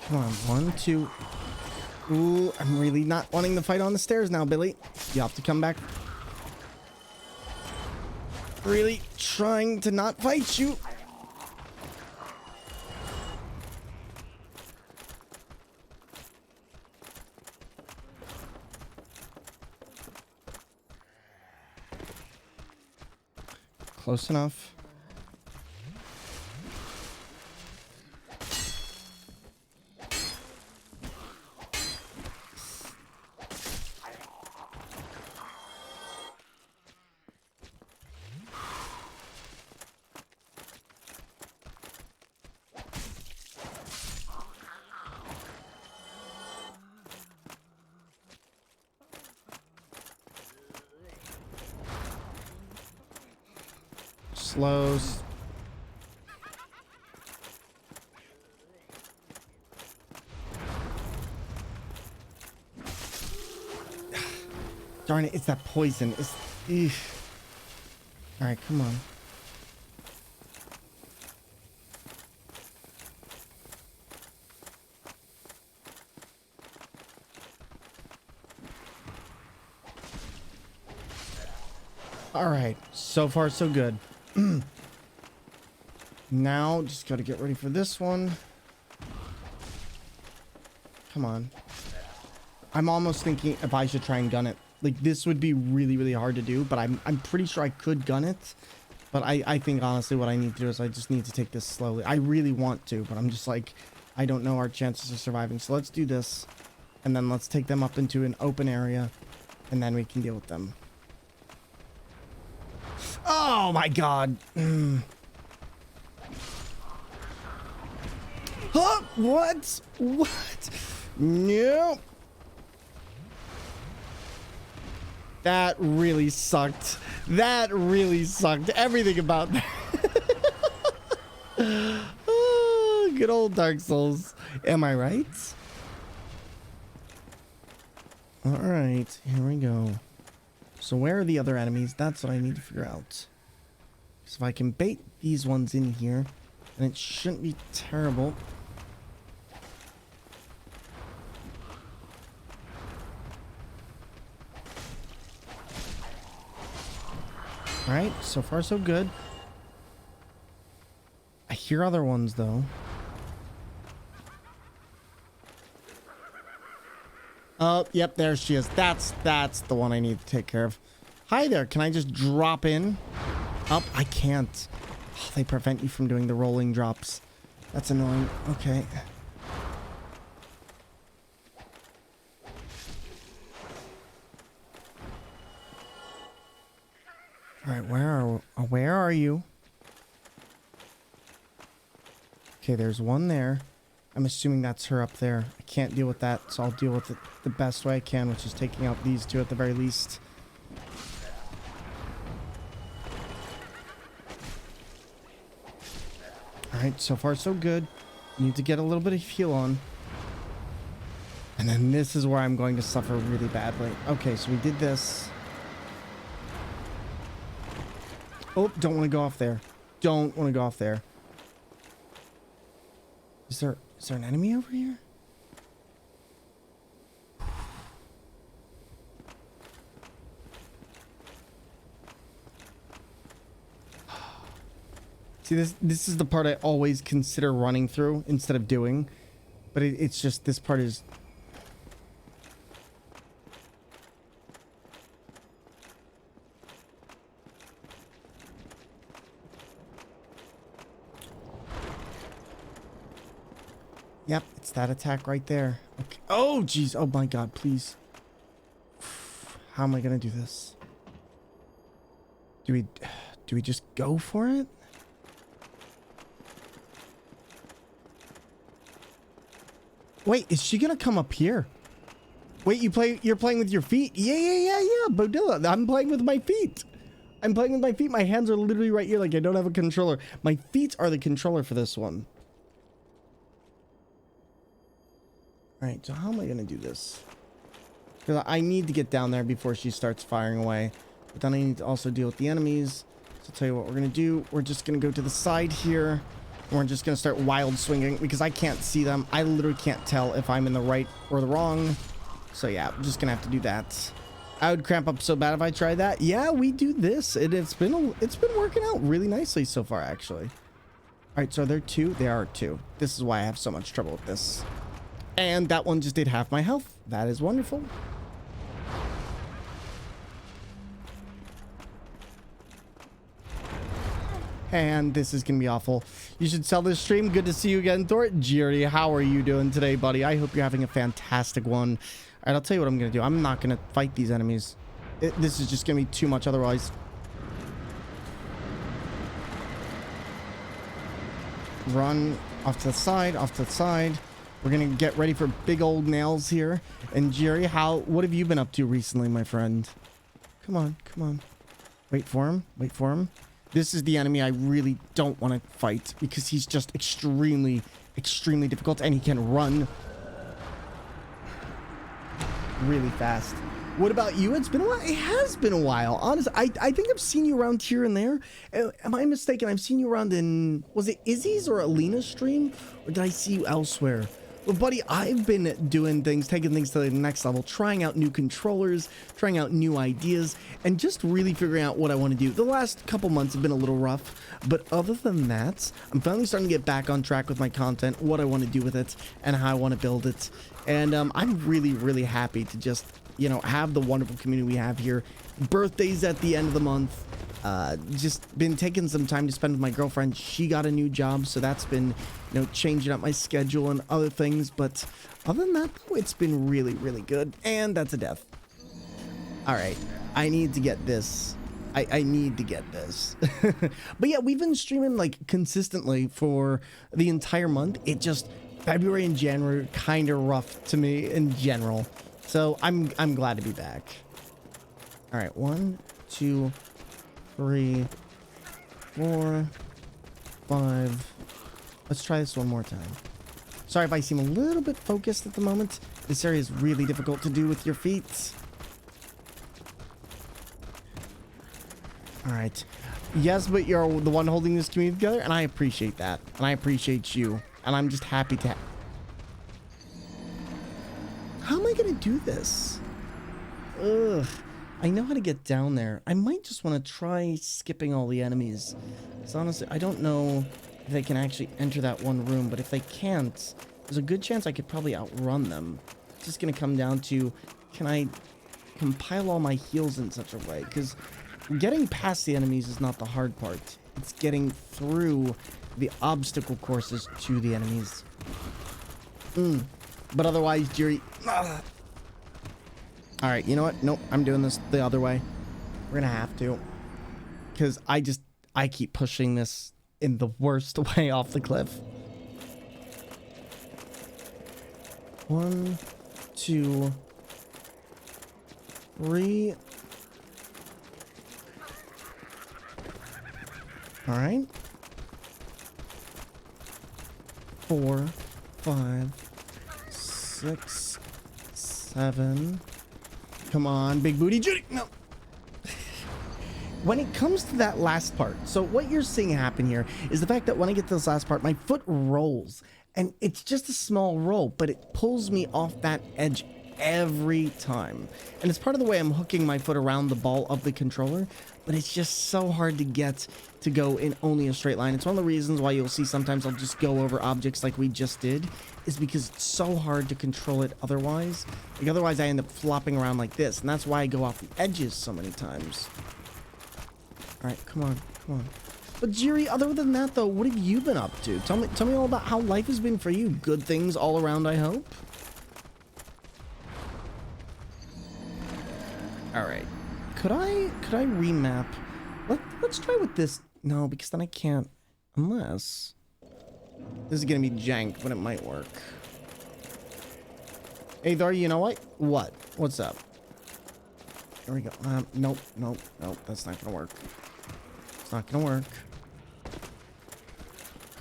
Speaker 2: Come on, 1, 2. Ooh, I'm really not wanting to fight on the stairs now, Billy. You have to come back. Really trying to not fight you. Close enough. slow. Darn it, it's that poison. It's... Alright, come on. Alright, so far so good. Now, just gotta get ready for this one. Come on. I'm almost thinking if I should try and gun it. Like, this would be really, really hard to do, but I'm pretty sure I could gun it. But I think, honestly, what I need to do is I just need to take this slowly. I really want to, but I'm just like, I don't know our chances of surviving. So let's do this. And then let's take them up into an open area. And then we can deal with them. Oh, my God. Huh? What? What? No. That really sucked. That really sucked. Everything about that. Oh, good old Dark Souls. Am I right? All right, here we go. So where are the other enemies? That's what I need to figure out. So if I can bait these ones in here, then it shouldn't be terrible. Alright, so far so good. I hear other ones though. Oh, yep, there she is. That's the one I need to take care of. Hi there, can I just drop in? Oh, I can't. Oh, they prevent you from doing the rolling drops. That's annoying. Okay. All right, where are you? Okay, there's one there. I'm assuming that's her up there. I can't deal with that, so I'll deal with it the best way I can, which is taking out these two at the very least. All right, so far so good. Need to get a little bit of heal on. And then this is where I'm going to suffer really badly. Okay, so we did this. Oh, don't want to go off there. Don't want to go off there. Is there an enemy over here? See, this is the part I always consider running through instead of doing. But it's just, this part is... Yep, it's that attack right there. Okay. Oh, jeez. Oh, my God, please. How am I going to do this? Do we just go for it? Wait, is she going to come up here? Wait, you're playing with your feet? Yeah, Bodilla. I'm playing with my feet. I'm playing with my feet. My hands are literally right here like I don't have a controller. My feet are the controller for this one. Alright, so how am I going to do this? Because I need to get down there before she starts firing away. But then I need to also deal with the enemies. So I'll tell you what we're going to do. We're just going to go to the side here. And we're just going to start wild swinging because I can't see them. I literally can't tell if I'm in the right or the wrong. So yeah, I'm just going to have to do that. I would cramp up so bad if I tried that. Yeah, we do this. It's been working out really nicely so far, actually. Alright, so are there two? There are two. This is why I have so much trouble with this. And that one just did half my health. That is wonderful. And this is going to be awful. You should sell this stream. Good to see you again, Thor. Jerry, how are you doing today, buddy? I hope you're having a fantastic one. All right, I'll tell you what I'm going to do. I'm not going to fight these enemies. This is just going to be too much otherwise. Run off to the side, off to the side. We're going to get ready for big old nails here. And Jerry, what have you been up to recently, my friend? Come on, come on. Wait for him. Wait for him. This is the enemy I really don't want to fight because he's just extremely, extremely difficult and he can run really fast. What about you? It's been a while. It has been a while. Honestly, I think I've seen you around here and there. Am I mistaken? I've seen you around in, was it Izzy's or Alina's stream? Or did I see you elsewhere? Well, buddy, I've been doing things, taking things to the next level, trying out new controllers, trying out new ideas, and just really figuring out what I want to do. The last couple months have been a little rough, but other than that, I'm finally starting to get back on track with my content, what I want to do with it, and how I want to build it. And I'm really, really happy to just, you know, have the wonderful community we have here. Birthdays at the end of the month. Just been taking some time to spend with my girlfriend. She got a new job, so that's been, you know, changing up my schedule and other things. But other than that, though, it's been really, really good. And that's a death. All right, I need to get this. I need to get this. But yeah, we've been streaming like consistently for the entire month. It just, February and January kind of rough to me in general. So I'm glad to be back. All right, 1, 2, 3, 4, 5. Let's try this one more time. Sorry if I seem a little bit focused at the moment. This area is really difficult to do with your feet. All right. Yes, but you're the one holding this community together, and I appreciate that. And I appreciate you. And I'm just happy to... How am I going to do this? Ugh. I know how to get down there. I might just want to try skipping all the enemies. So honestly, I don't know if they can actually enter that one room, but if they can't, there's a good chance I could probably outrun them. It's just going to come down to, can I compile all my heals in such a way? Because getting past the enemies is not the hard part. It's getting through the obstacle courses to the enemies. But otherwise, Jiri... Alright, you know what? Nope, I'm doing this the other way. We're gonna have to. Because I keep pushing this in the worst way off the cliff. 1, 2, 3. Alright. 4, 5, 6, 7. Come on, big booty Judy. No. When it comes to that last part, so what you're seeing happen here is the fact that when I get to this last part, my foot rolls. And it's just a small roll, but it pulls me off that edge every time. And it's part of the way I'm hooking my foot around the ball of the controller, but it's just so hard to get to go in only a straight line. It's one of the reasons why you'll see sometimes I'll just go over objects like we just did, is because it's so hard to control it otherwise. Like otherwise I end up flopping around like this, and that's why I go off the edges so many times. All right, come on, come on. But Jiri, other than that though, what have you been up to? Tell me all about how life has been for you. Good things all around, I hope. All right, could I remap? Let's try with this. No, because then I can't, unless this is gonna be jank, but it might work. Hey Thor, you know what? What's up? Here we go. Nope, that's not gonna work. It's not gonna work.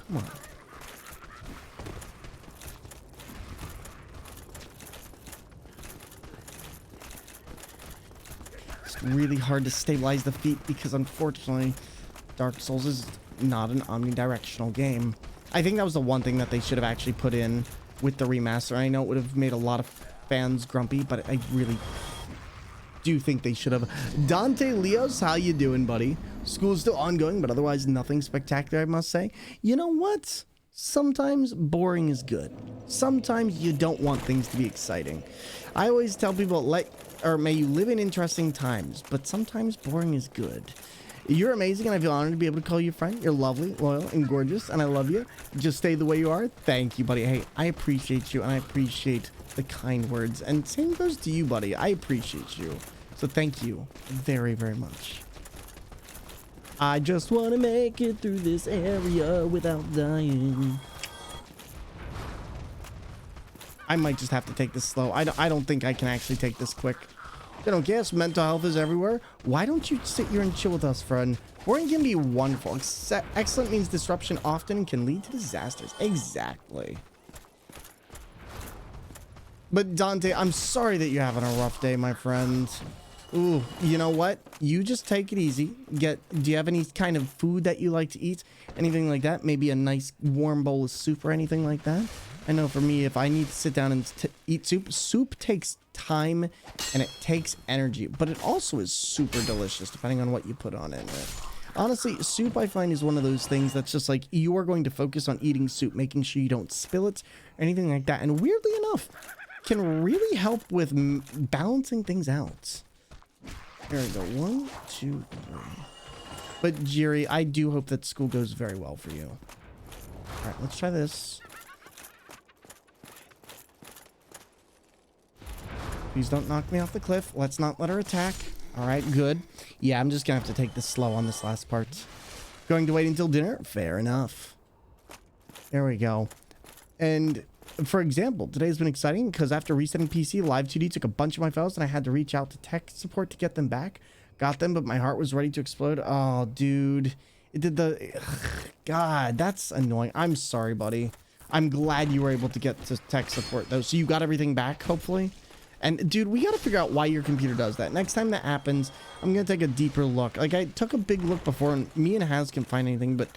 Speaker 2: Come on. It's really hard to stabilize the feet because unfortunately Dark Souls is not an omnidirectional game. I think that was the one thing that they should have actually put in with the remaster. I know it would have made a lot of fans grumpy, but I really do think they should have. Dante Leos, how you doing, buddy? School is still ongoing, but otherwise nothing spectacular, I must say. You know what? Sometimes boring is good. Sometimes you don't want things to be exciting. I always tell people, may you live in interesting times, but sometimes boring is good. You're amazing, and I feel honored to be able to call you a friend. You're lovely, loyal, and gorgeous, and I love you. Just stay the way you are. Thank you, buddy. Hey, I appreciate you, and I appreciate the kind words. And same goes to you, buddy. I appreciate you. So thank you very, very much. I just want to make it through this area without dying. I might just have to take this slow. I don't think I can actually take this quick. I don't guess mental health is everywhere. Why don't you sit here and chill with us, friend? Boring can be wonderful. Excellent means disruption often can lead to disasters. Exactly. But Dante, I'm sorry that you're having a rough day, my friend. Ooh, you know what? You just take it easy. Do you have any kind of food that you like to eat? Anything like that? Maybe a nice warm bowl of soup or anything like that? I know for me, if I need to sit down and eat soup takes time and it takes energy, but it also is super delicious depending on what you put on it. Honestly, soup I find is one of those things that's just like you are going to focus on eating soup, making sure you don't spill it or anything like that. And weirdly enough, can really help with balancing things out. There we go. 1, 2, 3. But Jiri, I do hope that school goes very well for you. All right, let's try this. Please don't knock me off the cliff. Let's not let her attack. All right, good. Yeah, I'm just gonna have to take this slow on this last part. Going to wait until dinner? Fair enough. There we go. And for example, today's been exciting because after resetting PC, Live2D took a bunch of my files and I had to reach out to tech support to get them back. Got them, but my heart was ready to explode. Oh, dude. It did the... Ugh, God, that's annoying. I'm sorry, buddy. I'm glad you were able to get to tech support, though. So you got everything back, hopefully? And, dude, we got to figure out why your computer does that. Next time that happens, I'm going to take a deeper look. Like, I took a big look before, and me and Haz can find anything, but...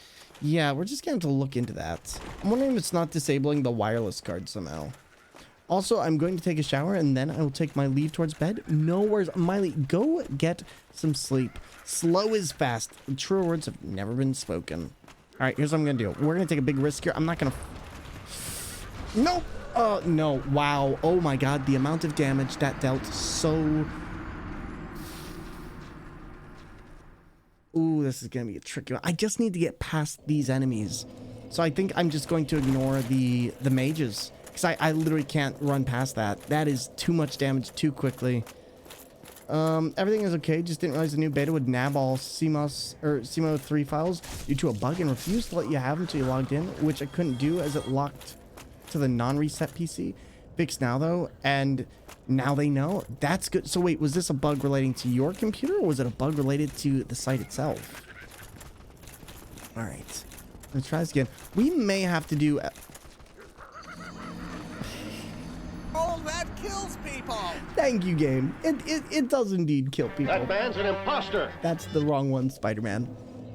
Speaker 2: Yeah, we're just going to have to look into that. I'm wondering if it's not disabling the wireless card somehow. Also, I'm going to take a shower and then I will take my leave towards bed. No worries. Miley, go get some sleep. Slow is fast. Truer words have never been spoken. All right, here's what I'm going to do. We're going to take a big risk here. I'm not going to... Nope. No. Wow. Oh my God. The amount of damage that dealt so... Ooh, this is going to be a tricky one. I just need to get past these enemies. So I think I'm just going to ignore the mages. Because I literally can't run past that. That is too much damage too quickly. Everything is okay. Just didn't realize the new beta would nab all CMO 3 files due to a bug and refused to let you have them until you logged in, which I couldn't do as it locked to the non-reset PC. Fixed now, though, and... Now they know. That's good. So wait, was this a bug relating to your computer or was it a bug related to the site itself? All right. Let's try this again. We may have to do...
Speaker 6: Oh, that kills people!
Speaker 2: Thank you, game. It does indeed kill people.
Speaker 11: That man's an imposter!
Speaker 2: That's the wrong one, Spider-Man.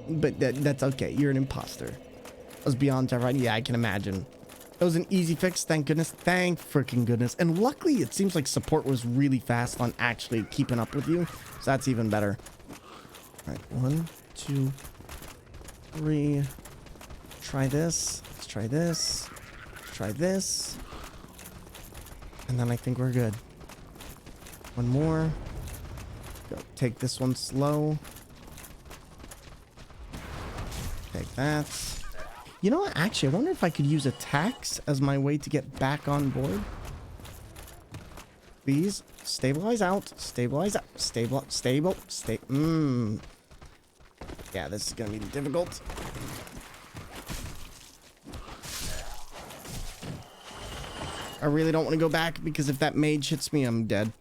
Speaker 2: But that's okay. You're an imposter. I was beyond terrified. Yeah, I can imagine. It was an easy fix, thank goodness. Thank freaking goodness. And luckily, it seems like support was really fast on actually keeping up with you. So that's even better. All right, 1, 2, 3. Try this. Let's try this. Try this. And then I think we're good. One more. Go take this one slow. Take that. You know what? Actually, I wonder if I could use attacks as my way to get back on board. Please stabilize out. Stabilize out. Stable. Yeah, this is gonna be difficult. I really don't want to go back because if that mage hits me, I'm dead.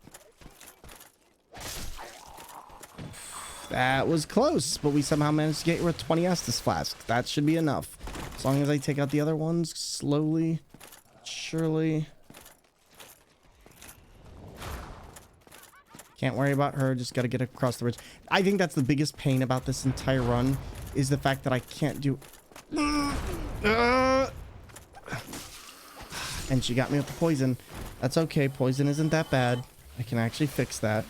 Speaker 2: That was close, but we somehow managed to get you a 20 Estus flask. That should be enough. As long as I take out the other ones slowly, surely. Can't worry about her, just gotta get across the bridge. I think that's the biggest pain about this entire run, is the fact that I can't do... And she got me with the poison. That's okay, poison isn't that bad. I can actually fix that.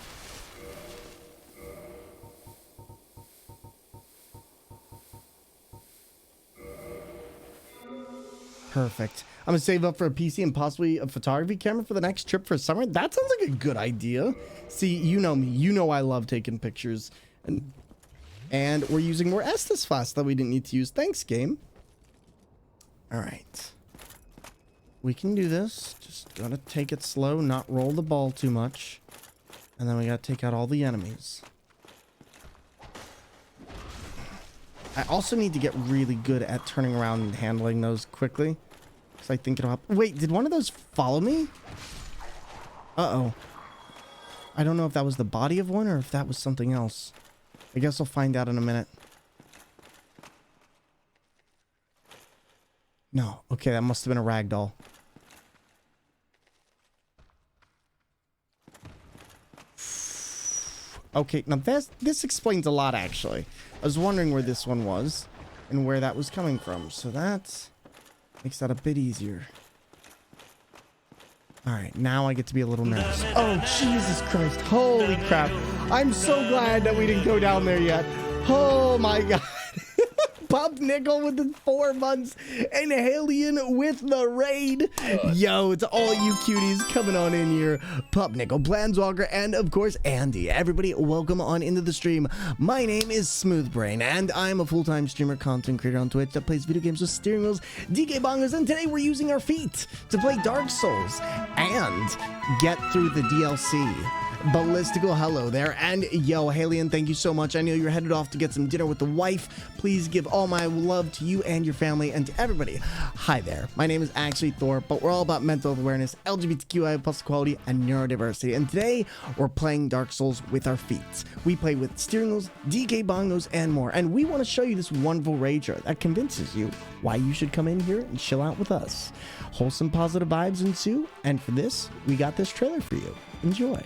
Speaker 2: Perfect. I'm gonna save up for a PC and possibly a photography camera for the next trip for summer. That sounds like a good idea. See, you know me. You know I love taking pictures. And we're using more Estus flasks that we didn't need to use. Thanks, game. All right. We can do this. Just gotta take it slow, not roll the ball too much. And then we gotta take out all the enemies. I also need to get really good at turning around and handling those quickly. Because I think it'll help. Wait, did one of those follow me? Uh-oh. I don't know if that was the body of one or if that was something else. I guess I'll find out in a minute. No. Okay, that must have been a ragdoll. Okay, now this explains a lot, actually. I was wondering where this one was and where that was coming from. So that makes that a bit easier. All right, now I get to be a little nervous. Oh, Jesus Christ. Holy crap. I'm so glad that we didn't go down there yet. Oh, my God. Pup Nickel with the 4 months and Alien with the raid. Yo, it's all you cuties coming on in here. Pup Nickel, Planswalker, and of course, Andy. Everybody, welcome on into the stream. My name is Smoothbrain, and I'm a full-time streamer, content creator on Twitch that plays video games with steering wheels, DK bongos, and today we're using our feet to play Dark Souls and get through the DLC. Ballistical, hello there, and yo, Halion, thank you so much. I know you're headed off to get some dinner with the wife. Please give all my love to you and your family and to everybody. Hi there, my name is actually Thor, but we're all about mental health awareness, LGBTQI plus equality, and neurodiversity, and today we're playing Dark Souls with our feet. We play with steering wheels, DK bongos, and more, and we want to show you this wonderful rager that convinces you why you should come in here and chill out with us. Wholesome positive vibes ensue, and for this, we got this trailer for you. Enjoy.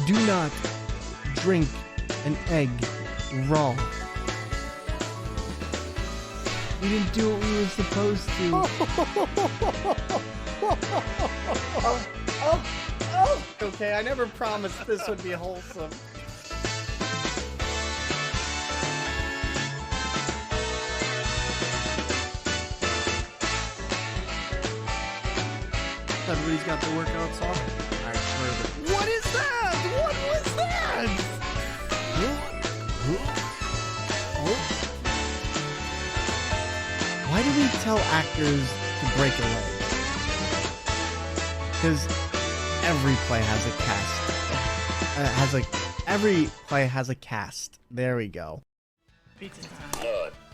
Speaker 2: Do not drink an egg raw. We didn't do what we were supposed to. Okay, I never promised this would be wholesome. Everybody's got their workouts on. All right, perfect. What is that? What was that? Why do we tell actors to break a leg? Because every play has a cast. Every play has a cast. There we go. Pizza time.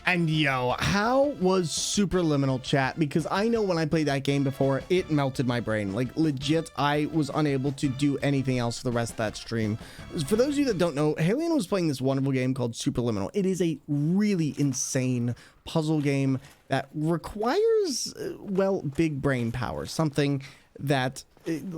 Speaker 2: And yo, how was Superliminal, chat? Because I know when I played that game before, it melted my brain. Like, legit, I was unable to do anything else for the rest of that stream. For those of you that don't know, Halion was playing this wonderful game called Superliminal. It is a really insane puzzle game that requires, well, big brain power. Something that it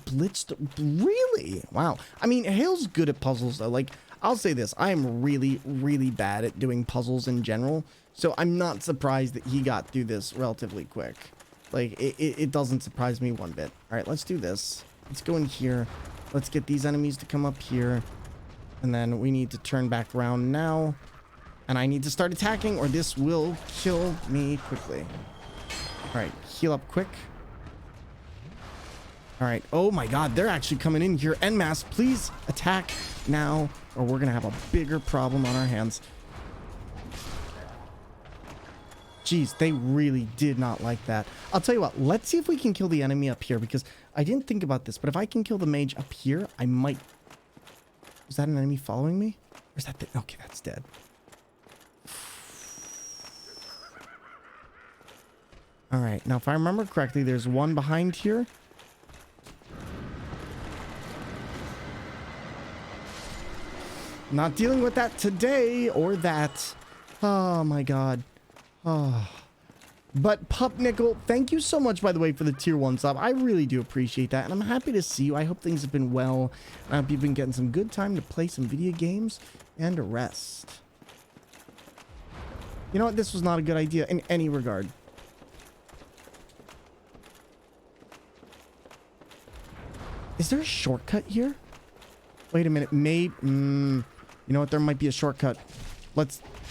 Speaker 2: blitzed really. Wow. I mean, Hale's good at puzzles, though. Like, I'll say this, I am really, really bad at doing puzzles in general, so I'm not surprised that he got through this relatively quick. Like, it doesn't surprise me one bit. All right, let's do this. Let's go in here. Let's get these enemies to come up here, and then we need to turn back around now, and I need to start attacking, or this will kill me quickly. All right, heal up quick. All right, oh my god, they're actually coming in here en masse. Please attack now, or we're gonna have a bigger problem on our hands. Jeez, they really did not like that. I'll tell you what, let's see if we can kill the enemy up here, because I didn't think about this, but if I can kill the mage up here, I might... Is that an enemy following me? Or is that the... Okay, that's dead. All right, now if I remember correctly, there's one behind here. Not dealing with that today or that. Oh my god. Oh. But Pup Nickel, thank you so much, by the way, for the tier 1 sub. I really do appreciate that, and I'm happy to see you. I hope things have been well. I hope you've been getting some good time to play some video games and to rest. You know what? This was not a good idea in any regard. Is there a shortcut here? Wait a minute. Maybe... you know what? There might be a shortcut.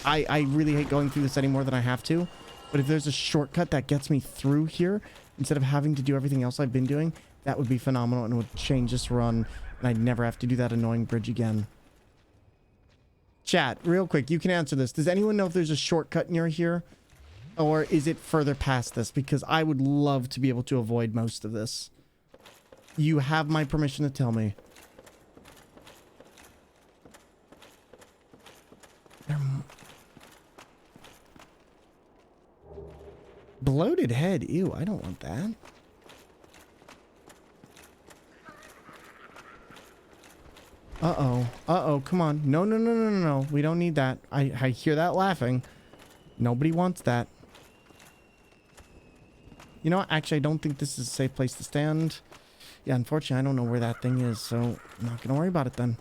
Speaker 2: I really hate going through this any more than I have to. But if there's a shortcut that gets me through here, instead of having to do everything else I've been doing, that would be phenomenal and it would change this run. And I'd never have to do that annoying bridge again. Chat, real quick, you can answer this. Does anyone know if there's a shortcut near here? Or is it further past this? Because I would love to be able to avoid most of this. You have my permission to tell me. exploded head. Ew, I don't want that. Uh-oh. Uh-oh, come on. No, no, no, no, no, no. We don't need that. I hear that laughing. Nobody wants that. You know what? Actually, I don't think this is a safe place to stand. Yeah, unfortunately, I don't know where that thing is, so I'm not going to worry about it then.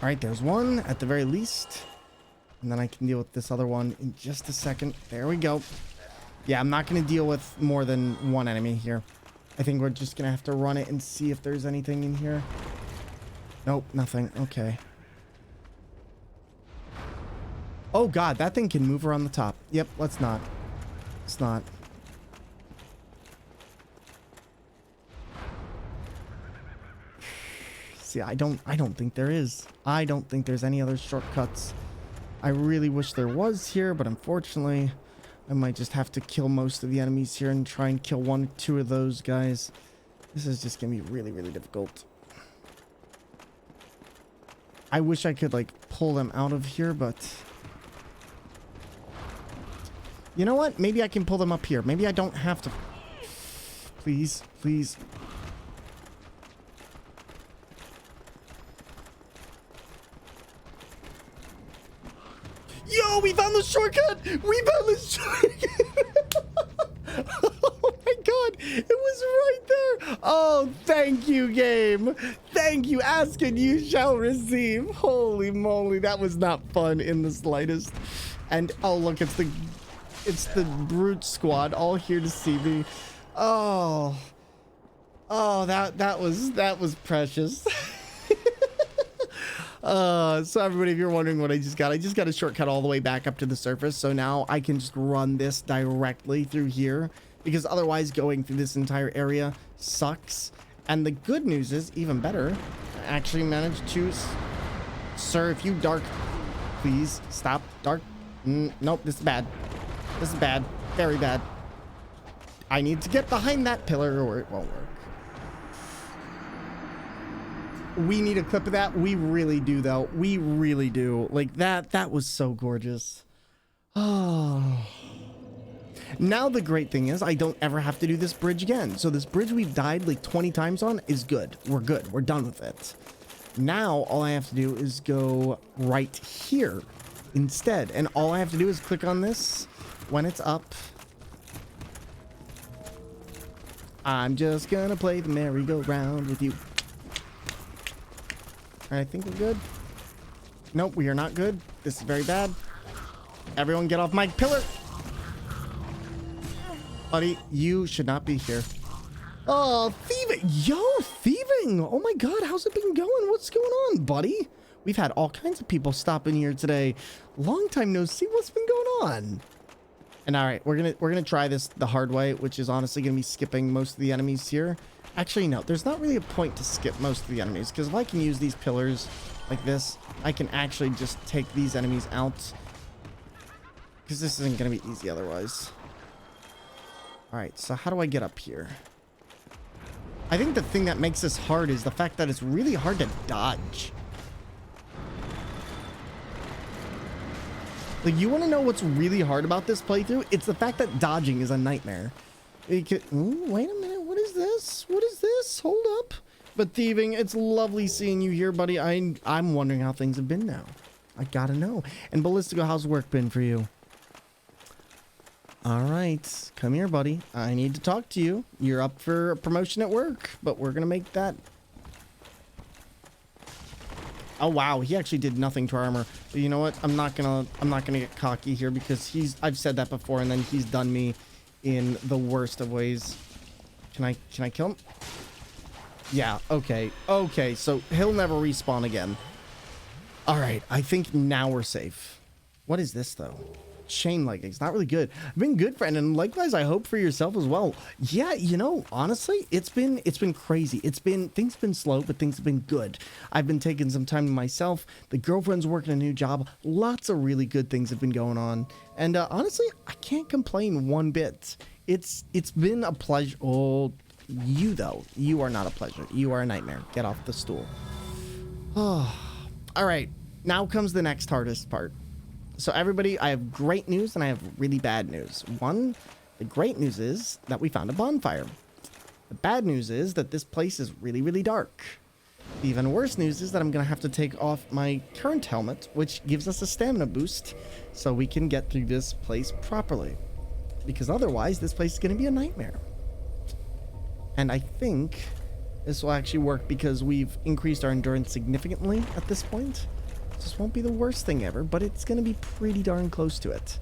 Speaker 2: All right, there's one at the very least. And then I can deal with this other one in just a second. There we go. Yeah, I'm not going to deal with more than one enemy here. I think we're just going to have to run it and see if there's anything in here. Nope, nothing. Okay. Oh, God, that thing can move around the top. Yep, let's not. Let's not. See, I don't think there is. I don't think there's any other shortcuts. I really wish there was here, but unfortunately, I might just have to kill most of the enemies here and try and kill 1 or 2 of those guys. This is just gonna be really, really difficult. I wish I could, like, pull them out of here, but... You know what? Maybe I can pull them up here. Maybe I don't have to... Please, please... Yo, we found the shortcut! We found the shortcut! Oh my god, it was right there! Oh, thank you, game! Thank you, ask and you shall receive! Holy moly, that was not fun in the slightest. And, oh look, it's the brute squad all here to see me. Oh. Oh, that was precious. So everybody, if you're wondering what I just got a shortcut all the way back up to the surface. So now I can just run this directly through here, because otherwise going through this entire area sucks. And the good news is, even better, I actually managed to... Sir, if you dark... Please, stop. Dark... nope, this is bad. This is bad. Very bad. I need to get behind that pillar or it won't work. We need a clip of that. We really do, though. We really do. Like, that was so gorgeous. Oh. Now the great thing is I don't ever have to do this bridge again. So this bridge we've died like 20 times on is good. We're good. We're done with it. Now all I have to do is go right here instead. And all I have to do is click on this when it's up. I'm just gonna play the merry-go-round with you. I think we're good. Nope, we are not good. This is very bad. Everyone get off my pillar. Buddy, you should not be here. Oh, thieving. Yo, thieving. Oh my god, how's it been going? What's going on, buddy? We've had all kinds of people stop in here today. Long time no see. What's been going on? And all right, we're gonna try this the hard way, which is honestly gonna be skipping most of the enemies here. Actually, no, there's not really a point to skip most of the enemies, because if I can use these pillars like this, I can actually just take these enemies out. Because this isn't going to be easy otherwise. Alright, so how do I get up here? I think the thing that makes this hard is the fact that it's really hard to dodge. Like, you want to know what's really hard about this playthrough? It's the fact that dodging is a nightmare. Ooh, wait a minute. What is this? What is this? Hold up. But thieving, it's lovely seeing you here, buddy. I'm wondering how things have been now. I gotta know. And Ballistico, how's work been for you? All right. Come here, buddy. I need to talk to you. You're up for a promotion at work, but we're gonna make that... Oh, wow. He actually did nothing to our armor. But you know what? I'm not gonna get cocky here, because I've said that before, and then he's done me in the worst of ways. Can I kill him? Yeah, okay. Okay, so he'll never respawn again. All right, I think now we're safe. What is this, though? chain leggings. Not really good. I've been good, friend, and likewise, I hope for yourself as well. Yeah, you know, honestly, it's been crazy. Things have been slow, but things have been good. I've been taking some time to myself. The girlfriend's working a new job. Lots of really good things have been going on, and honestly, I can't complain one bit. It's been a pleasure. Oh, you though, you are not a pleasure. You are a nightmare. Get off the stool. Oh, all right. Now comes the next hardest part. So everybody, I have great news and I have really bad news. One, the great news is that we found a bonfire. The bad news is that this place is really, really dark. The even worse news is that I'm going to have to take off my current helmet, which gives us a stamina boost so we can get through this place properly. Because otherwise, this place is going to be a nightmare. And I think this will actually work because we've increased our endurance significantly at this point. This won't be the worst thing ever, but it's going to be pretty darn close to it.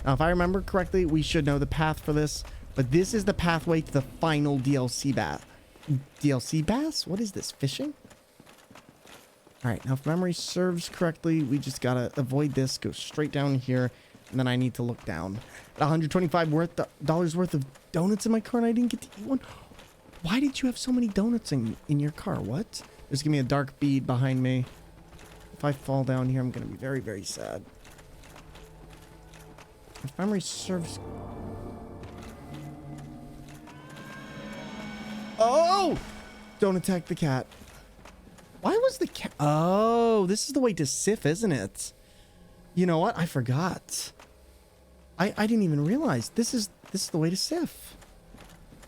Speaker 2: Now, if I remember correctly, we should know the path for this, but this is the pathway to the final DLC bass. DLC bass? What is this? Fishing? All right, now if memory serves correctly, we just got to avoid this, go straight down here, and then I need to look down. At $125 worth of donuts in my car, and I didn't get to eat one. Why did you have so many donuts in your car? What? There's going to be a dark bead behind me. If I fall down here, I'm going to be very, very sad. If memory serves... Oh! Don't attack the cat. Why was the cat... Oh, this is the way to Sif, isn't it? You know what? I forgot. I didn't even realize. This is the way to Sif.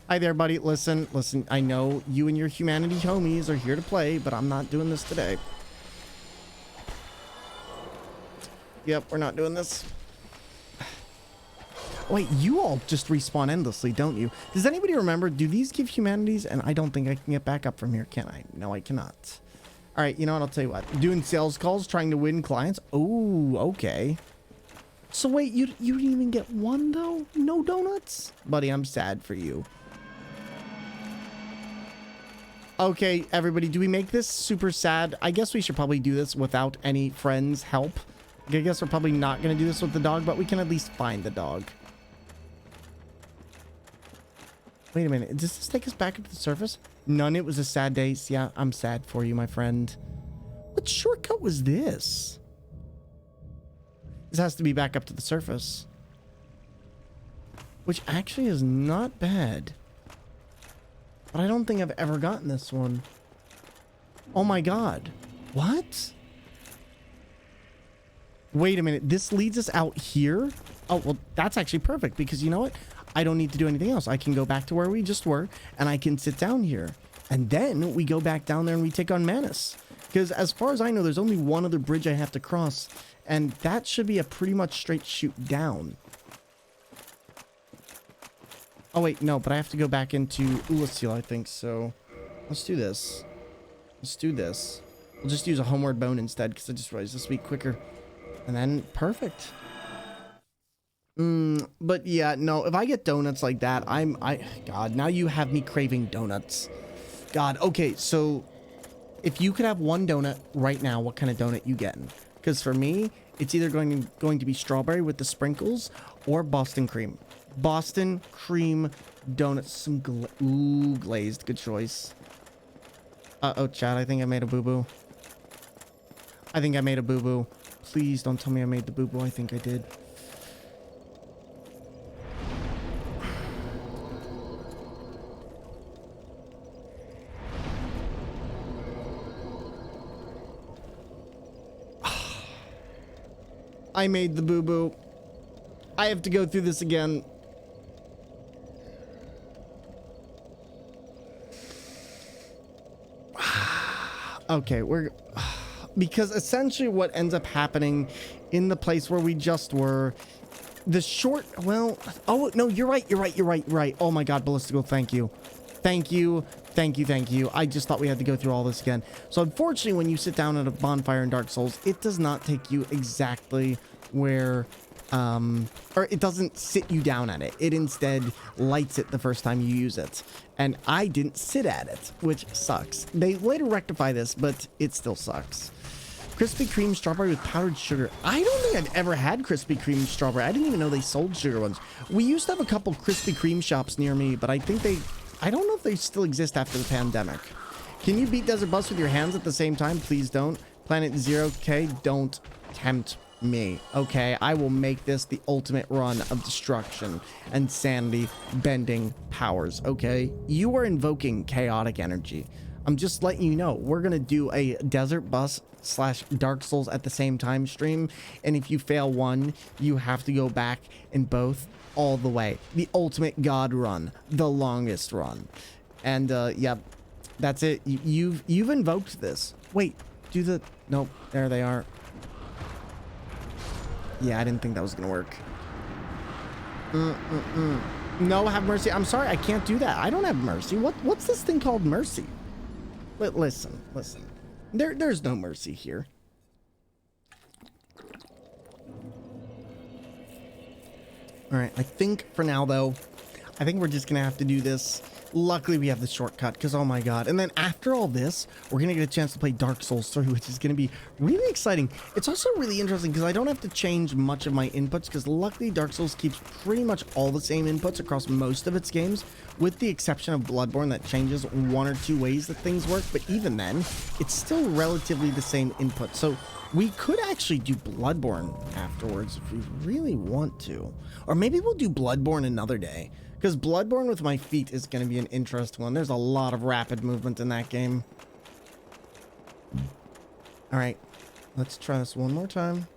Speaker 2: Hi there, buddy. Listen. I know you and your humanity homies are here to play, but I'm not doing this today. Yep, we're not doing this. Wait, you all just respawn endlessly, don't you? Does anybody remember? Do these give humanities? And I don't think I can get back up from here, can I? No, I cannot. All right, you know what? I'll tell you what. Doing sales calls, trying to win clients. Oh, okay. So wait, you didn't even get one, though? No donuts? Buddy, I'm sad for you. Okay, everybody, do we make this super sad? I guess we should probably do this without any friends' help. I guess we're probably not going to do this with the dog, but we can at least find the dog. Wait a minute. Does this take us back up to the surface? None. It was a sad day. Yeah, I'm sad for you, my friend. What shortcut was this? This has to be back up to the surface. Which actually is not bad. But I don't think I've ever gotten this one. Oh my god. What? Wait a minute, this leads us out here? Oh, well, that's actually perfect because you know what? I don't need to do anything else. I can go back to where we just were and I can sit down here. And then we go back down there and we take on Manus. Because as far as I know, there's only one other bridge I have to cross. And that should be a pretty much straight shoot down. Oh, wait, no, but I have to go back into Ulasil, I think. So let's do this. Let's do this. We'll just use a homeward bone instead because I just realized this will be quicker. And then, perfect. But yeah, no, if I get donuts like that, God, now you have me craving donuts. God, okay, so if you could have one donut right now, what kind of donut you getting? Because for me, it's either going to be strawberry with the sprinkles or Boston cream. Boston cream donuts, some glazed, good choice. Uh-oh, Chad, I think I made a boo-boo. I think I made a boo-boo. Please don't tell me I made the boo-boo. I think I did. I made the boo-boo. I have to go through this again. Okay, because essentially what ends up happening in the place where we just were, oh no, you're right. Oh my god, Ballistical, thank you. I just thought we had to go through all this again. So unfortunately, when you sit down at a bonfire in Dark Souls, it does not take you exactly where, or it doesn't sit you down at it. It instead lights it the first time you use it. And I didn't sit at it, which sucks. They later rectify this, but it still sucks. Krispy Kreme strawberry with powdered sugar. I don't think I've ever had Krispy Kreme strawberry. I didn't even know they sold sugar ones. We used to have a couple Krispy Kreme shops near me, but I don't know if they still exist after the pandemic. Can you beat Desert Bus with your hands at the same time? Please don't. Planet Zero K, don't tempt me. Okay, I will make this the ultimate run of destruction and sanity bending powers. Okay, you are invoking chaotic energy. I'm just letting you know we're gonna do a Desert Bus / Dark Souls at the same time stream, and if you fail one, you have to go back in both all the way. The ultimate god run, the longest run. And yeah, that's it. You've invoked this. Wait, do the nope, there they are. Yeah, I didn't think that was gonna work. No, have mercy. I'm sorry, I can't do that. I don't have mercy. What's this thing called mercy? Listen. There's no mercy here. All right, I think for now though, I think we're just gonna have to do this. Luckily we have the shortcut, because oh my god. And then after all this, we're gonna get a chance to play Dark Souls 3, which is gonna be really exciting. It's also really interesting because I don't have to change much of my inputs, because luckily Dark Souls keeps pretty much all the same inputs across most of its games, with the exception of Bloodborne that changes 1 or 2 ways that things work. But even then, it's still relatively the same input. So we could actually do Bloodborne afterwards if we really want to. Or maybe we'll do Bloodborne another day. Because Bloodborne with my feet is going to be an interesting one. There's a lot of rapid movement in that game. Alright, let's try this one more time.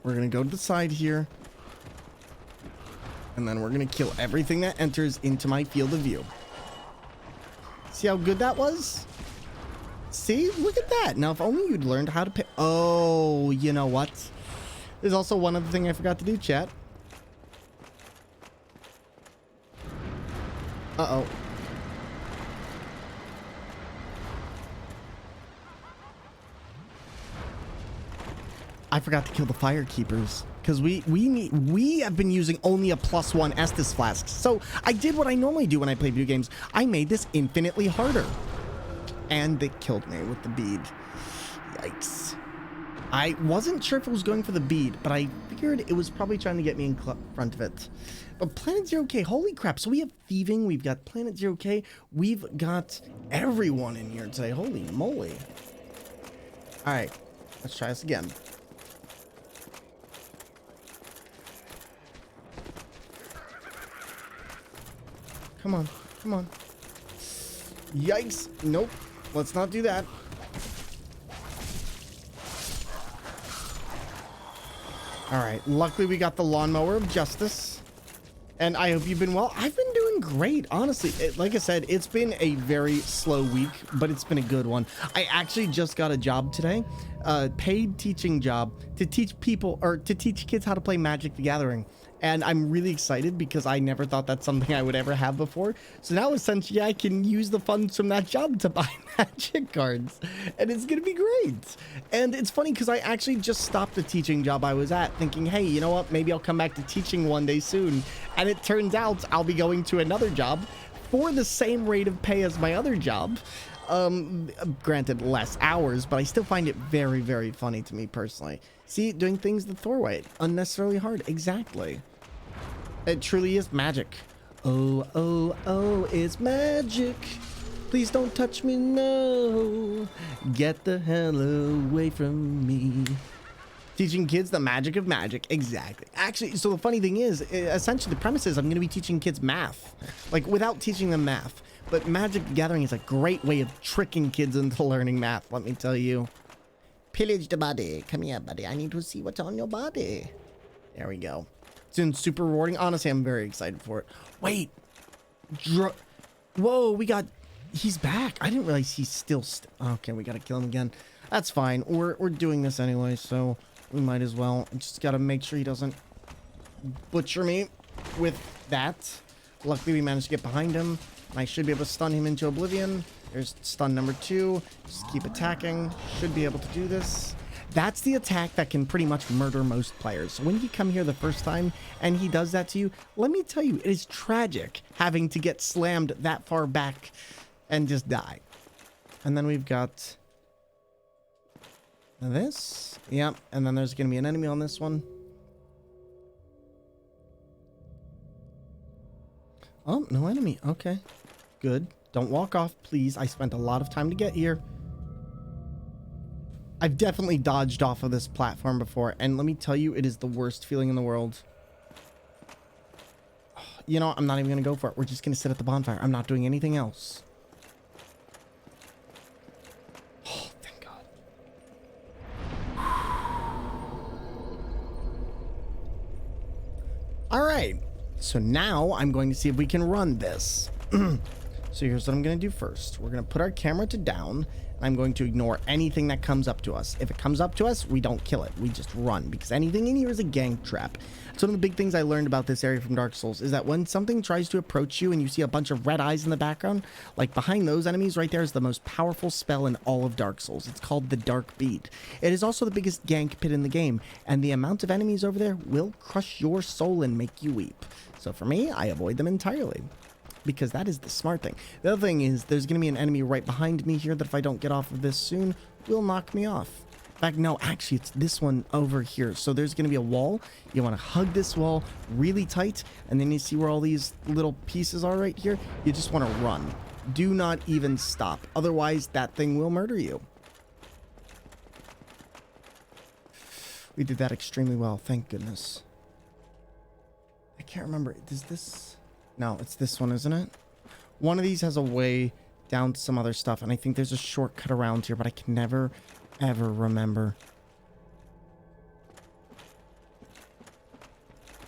Speaker 2: We're going to go to the side here. And then we're going to kill everything that enters into my field of view. See how good that was? See? Look at that. Now, if only you'd learned how to pick... Oh, you know what? There's also one other thing I forgot to do, chat. Uh-oh. I forgot to kill the fire keepers because we have been using only a +1 Estus flask. So I did what I normally do when I play video games. I made this infinitely harder. And they killed me with the bead. Yikes. I wasn't sure if it was going for the bead, but I figured it was probably trying to get me in front of it. But Planet Zero K, holy crap. So we have thieving, we've got Planet Zero K, we've got everyone in here today. Holy moly. All right, let's try this again. Come on, come on. Yikes. Nope, let's not do that. All right, luckily we got the lawnmower of justice. And I hope you've been well. I've been doing great, honestly. Like I said, it's been a very slow week, but it's been a good one. I actually just got a job today, a paid teaching job to teach people, or to teach kids how to play Magic the Gathering. And I'm really excited because I never thought that's something I would ever have before. So now essentially I can use the funds from that job to buy Magic cards. And it's going to be great. And it's funny because I actually just stopped the teaching job I was at thinking, hey, you know what? Maybe I'll come back to teaching one day soon. And it turns out I'll be going to another job for the same rate of pay as my other job. Granted less hours, but I still find it very, very funny to me personally. See, doing things the Thor way, unnecessarily hard. Exactly. It truly is magic. Oh, oh, oh, it's magic. Please don't touch me, no. Get the hell away from me. Teaching kids the magic of magic. Exactly. Actually, so the funny thing is, essentially the premise is I'm going to be teaching kids math. Like, without teaching them math. But Magic the Gathering is a great way of tricking kids into learning math, let me tell you. Pillage the body. Come here, buddy. I need to see what's on your body. There we go. It's been super rewarding. Honestly, I'm very excited for it. Wait. Whoa, we got... He's back. I didn't realize he's still... Okay, we got to kill him again. That's fine. We're doing this anyway, so we might as well. Just got to make sure he doesn't butcher me with that. Luckily, we managed to get behind him. I should be able to stun him into oblivion. There's stun number 2. Just keep attacking. Should be able to do this. That's the attack that can pretty much murder most players. So when you come here the first time and he does that to you, let me tell you, it is tragic having to get slammed that far back and just die. And then we've got this. Yep. And then there's going to be an enemy on this one. Oh, no enemy. Okay. Good. Don't walk off, please. I spent a lot of time to get here. I've definitely dodged off of this platform before, and let me tell you, it is the worst feeling in the world. You know, I'm not even going to go for it. We're just going to sit at the bonfire. I'm not doing anything else. Oh, thank God. All right. So now I'm going to see if we can run this. So here's what I'm going to do first. We're going to put our camera to down. And I'm going to ignore anything that comes up to us. If it comes up to us, we don't kill it. We just run, because anything in here is a gank trap. So one of the big things I learned about this area from Dark Souls is that when something tries to approach you and you see a bunch of red eyes in the background, like behind those enemies right there is the most powerful spell in all of Dark Souls. It's called the Dark Beat. It is also the biggest gank pit in the game, and the amount of enemies over there will crush your soul and make you weep. So for me, I avoid them entirely, because that is the smart thing. The other thing is there's going to be an enemy right behind me here that if I don't get off of this soon, will knock me off. In fact, no, actually, it's this one over here. So there's going to be a wall. You want to hug this wall really tight, and then you see where all these little pieces are right here. You just want to run. Do not even stop. Otherwise, that thing will murder you. We did that extremely well. Thank goodness. I can't remember. Does this... No, it's this one, isn't it? One of these has a way down to some other stuff, and I think there's a shortcut around here, but I can never, ever remember.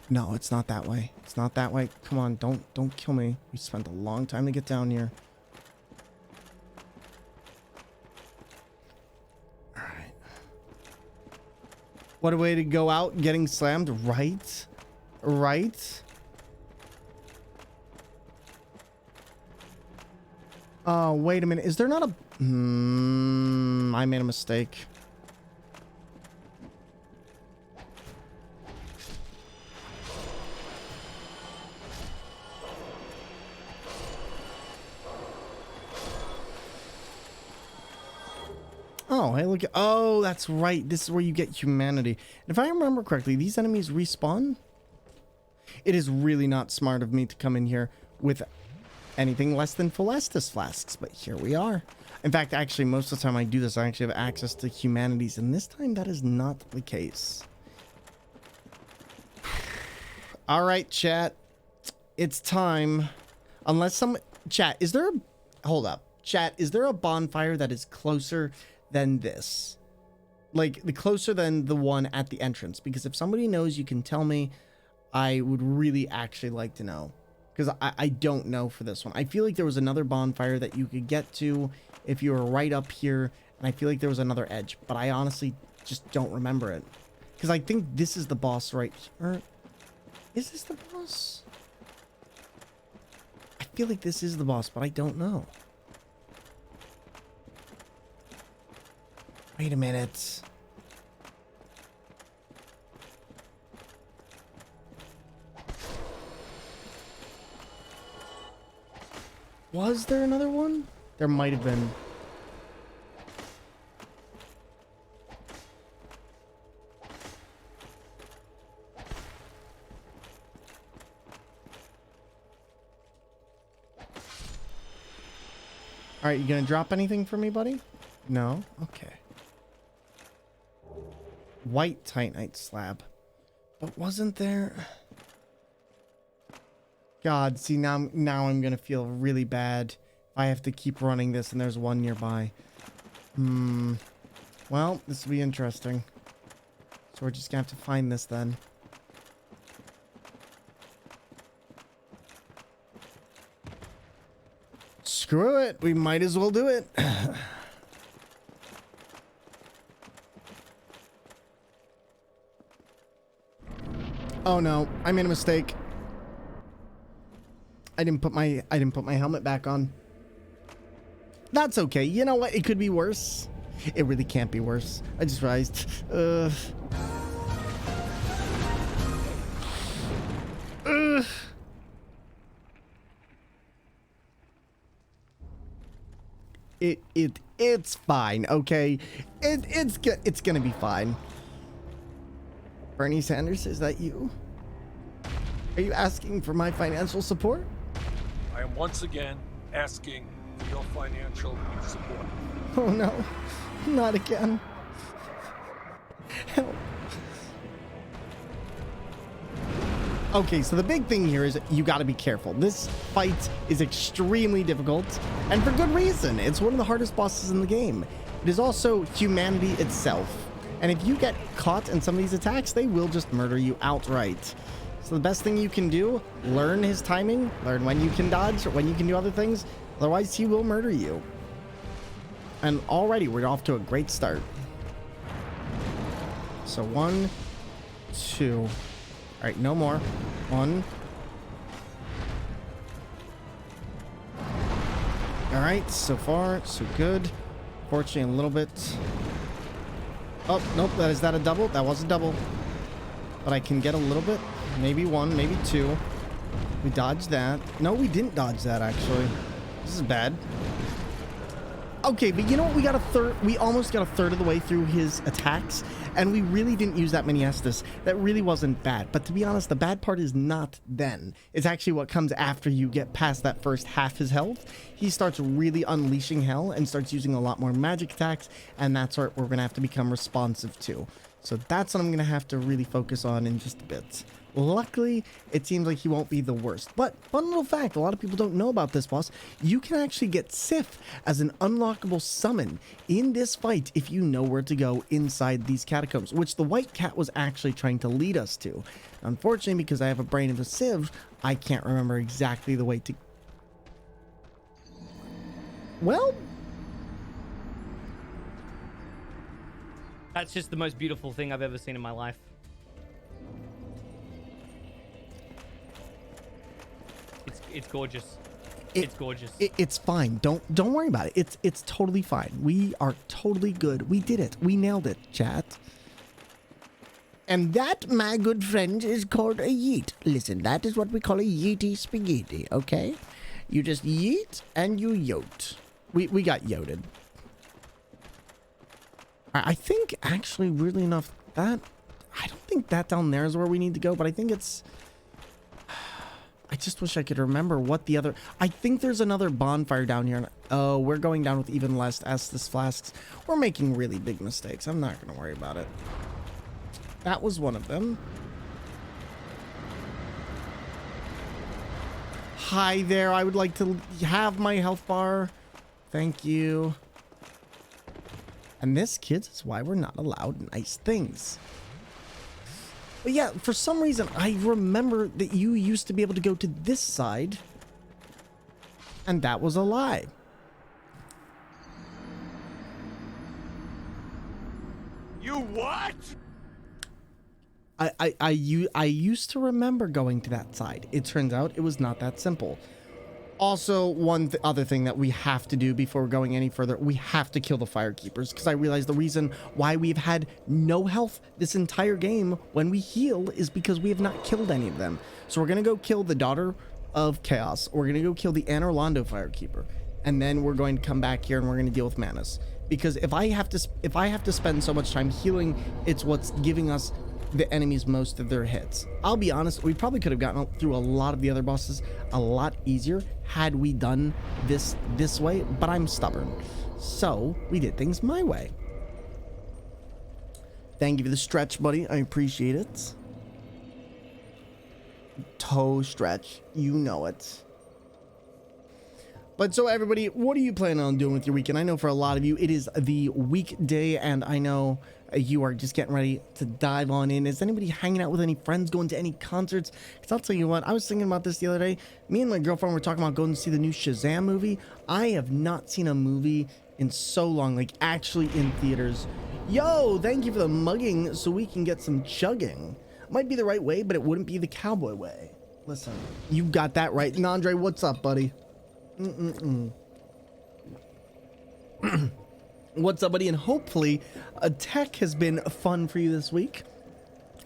Speaker 2: No, it's not that way. It's not that way. Come on, don't kill me. We spent a long time to get down here. All right. What a way to go out getting slammed, right? Right? Oh, wait a minute. Is there not a... I made a mistake. Oh, hey, look. Oh, that's right. This is where you get humanity. And if I remember correctly, these enemies respawn? It is really not smart of me to come in here with anything less than full Estus flasks, but here we are. In fact, actually, most of the time I do this, I actually have access to humanities, and this time that is not the case. All right, chat. It's time. Unless some... Chat, is there a... Hold up. Chat, is there a bonfire that is closer than this? Like, the closer than the one at the entrance? Because if somebody knows, you can tell me. I would really actually like to know. Because I don't know for this one. I feel like there was another bonfire that you could get to if you were right up here. And I feel like there was another edge. But I honestly just don't remember it. Because I think this is the boss right here. Is this the boss? I feel like this is the boss, but I don't know. Wait a minute. Was there another one? There might have been. All right, you gonna drop anything for me, buddy? No? Okay. White Titanite slab. But wasn't there... God, see, now I'm gonna feel really bad if I have to keep running this and there's one nearby. Well, this will be interesting. So we're just gonna have to find this then. Screw it, we might as well do it. Oh no, I made a mistake. I didn't put my helmet back on. That's okay. You know what? It could be worse. It really can't be worse. I just realized. It's fine, okay? It's gonna be fine. Bernie Sanders, is that you? Are you asking for my financial support?
Speaker 11: I am once again asking for your financial support.
Speaker 2: Oh no, not again. Help. Okay, so the big thing here is you got to be careful. This fight is extremely difficult, and for good reason. It's one of the hardest bosses in the game. It is also humanity itself. And if you get caught in some of these attacks, they will just murder you outright. So the best thing you can do, learn his timing, learn when you can dodge, or when you can do other things. Otherwise, he will murder you. And already, we're off to a great start. So 1, 2. All right, no more. 1. All right, so far, so good. Fortunately, a little bit. Oh, nope, is that a double? That was a double. But I can get a little bit. Maybe 1, maybe 2. We dodged that. No, we didn't dodge that, actually. This is bad. Okay, but you know what? We almost got a third of the way through his attacks, and we really didn't use that many Estus. That really wasn't bad. But to be honest, the bad part is not then. It's actually what comes after you get past that first half his health. He starts really unleashing hell and starts using a lot more magic attacks, and that's what we're going to have to become responsive to. So that's what I'm going to have to really focus on in just a bit. Luckily, it seems like he won't be the worst. But fun little fact, a lot of people don't know about this boss. You can actually get Sif as an unlockable summon in this fight if you know where to go inside these catacombs, which the white cat was actually trying to lead us to. Unfortunately, because I have a brain of a sieve, I can't remember exactly the way to... Well...
Speaker 12: That's just the most beautiful thing I've ever seen in my life. It's gorgeous. It's gorgeous.
Speaker 2: It's fine. Don't worry about it. It's totally fine. We are totally good. We did it. We nailed it, chat.
Speaker 7: And that, my good friend, is called a yeet. Listen, that is what we call a yeety spaghetti, okay? You just yeet and you yote.
Speaker 2: We got yoted. I think, actually, weirdly enough, that... I don't think that down there is where we need to go, but I think it's... I just wish I could remember what the other... I think there's another bonfire down here. Oh, we're going down with even less Estus flasks. We're making really big mistakes. I'm not going to worry about it. That was one of them. Hi there. I would like to have my health bar. Thank you. And this, kids, is why we're not allowed nice things. But yeah, for some reason, I remember that you used to be able to go to this side. And that was a lie.
Speaker 11: You what?
Speaker 2: I used to remember going to that side. It turns out it was not that simple. Also, other thing that we have to do before going any further, we have to kill the Firekeepers, because I realized the reason why we've had no health this entire game when we heal is because we have not killed any of them. So we're going to go kill the Daughter of Chaos. We're going to go kill the Anne Orlando Firekeeper. And then we're going to come back here and we're going to deal with Manus. Because if I have to spend so much time healing, it's what's giving us the enemies most of their hits. I'll be honest, we probably could have gotten through a lot of the other bosses a lot easier had we done this way, but I'm stubborn. So we did things my way. Thank you for the stretch, buddy. I appreciate it. Toe stretch. You know it. But so everybody, what are you planning on doing with your weekend? I know for a lot of you, it is the weekday, and I know you are just getting ready to dive on in. Is anybody hanging out with any friends, going to any concerts? Because I'll tell you what, I was thinking about this the other day. Me and my girlfriend were talking about going to see the new Shazam movie. I have not seen a movie in so long, like actually in theaters. Yo, thank you for the mugging so we can get some chugging. Might be the right way, but it wouldn't be the cowboy way. Listen, you got that right. Nandre, what's up, buddy? What's up, buddy? And hopefully a tech has been fun for you this week.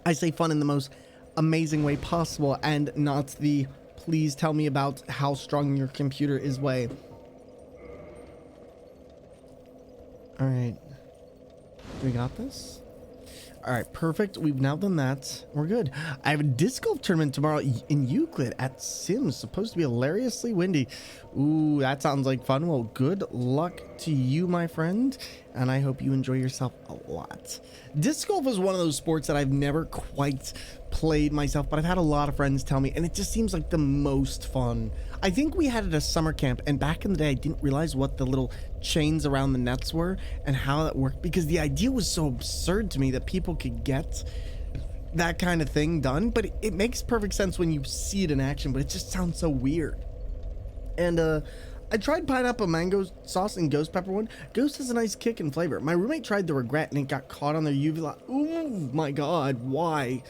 Speaker 2: I say fun in the most amazing way possible, and not the please tell me about how strong your computer is way. All right. We got this? All right, perfect. We've now done that. We're good. I have a disc golf tournament tomorrow in Euclid at Sims. Supposed to be hilariously windy. Ooh, that sounds like fun. Well, good luck to you, my friend. And I hope you enjoy yourself a lot. Disc golf is one of those sports that I've never quite played myself, but I've had a lot of friends tell me, and it just seems like the most fun. I think we had it at a summer camp, and back in the day, I didn't realize what the little chains around the nets were and how that worked, because the idea was so absurd to me that people could get that kind of thing done. But it makes perfect sense when you see it in action, but it just sounds so weird. And I tried pineapple mango sauce and ghost pepper one. Ghost has a nice kick and flavor. My roommate tried the regret and it got caught on their UV light. Ooh, my God, why?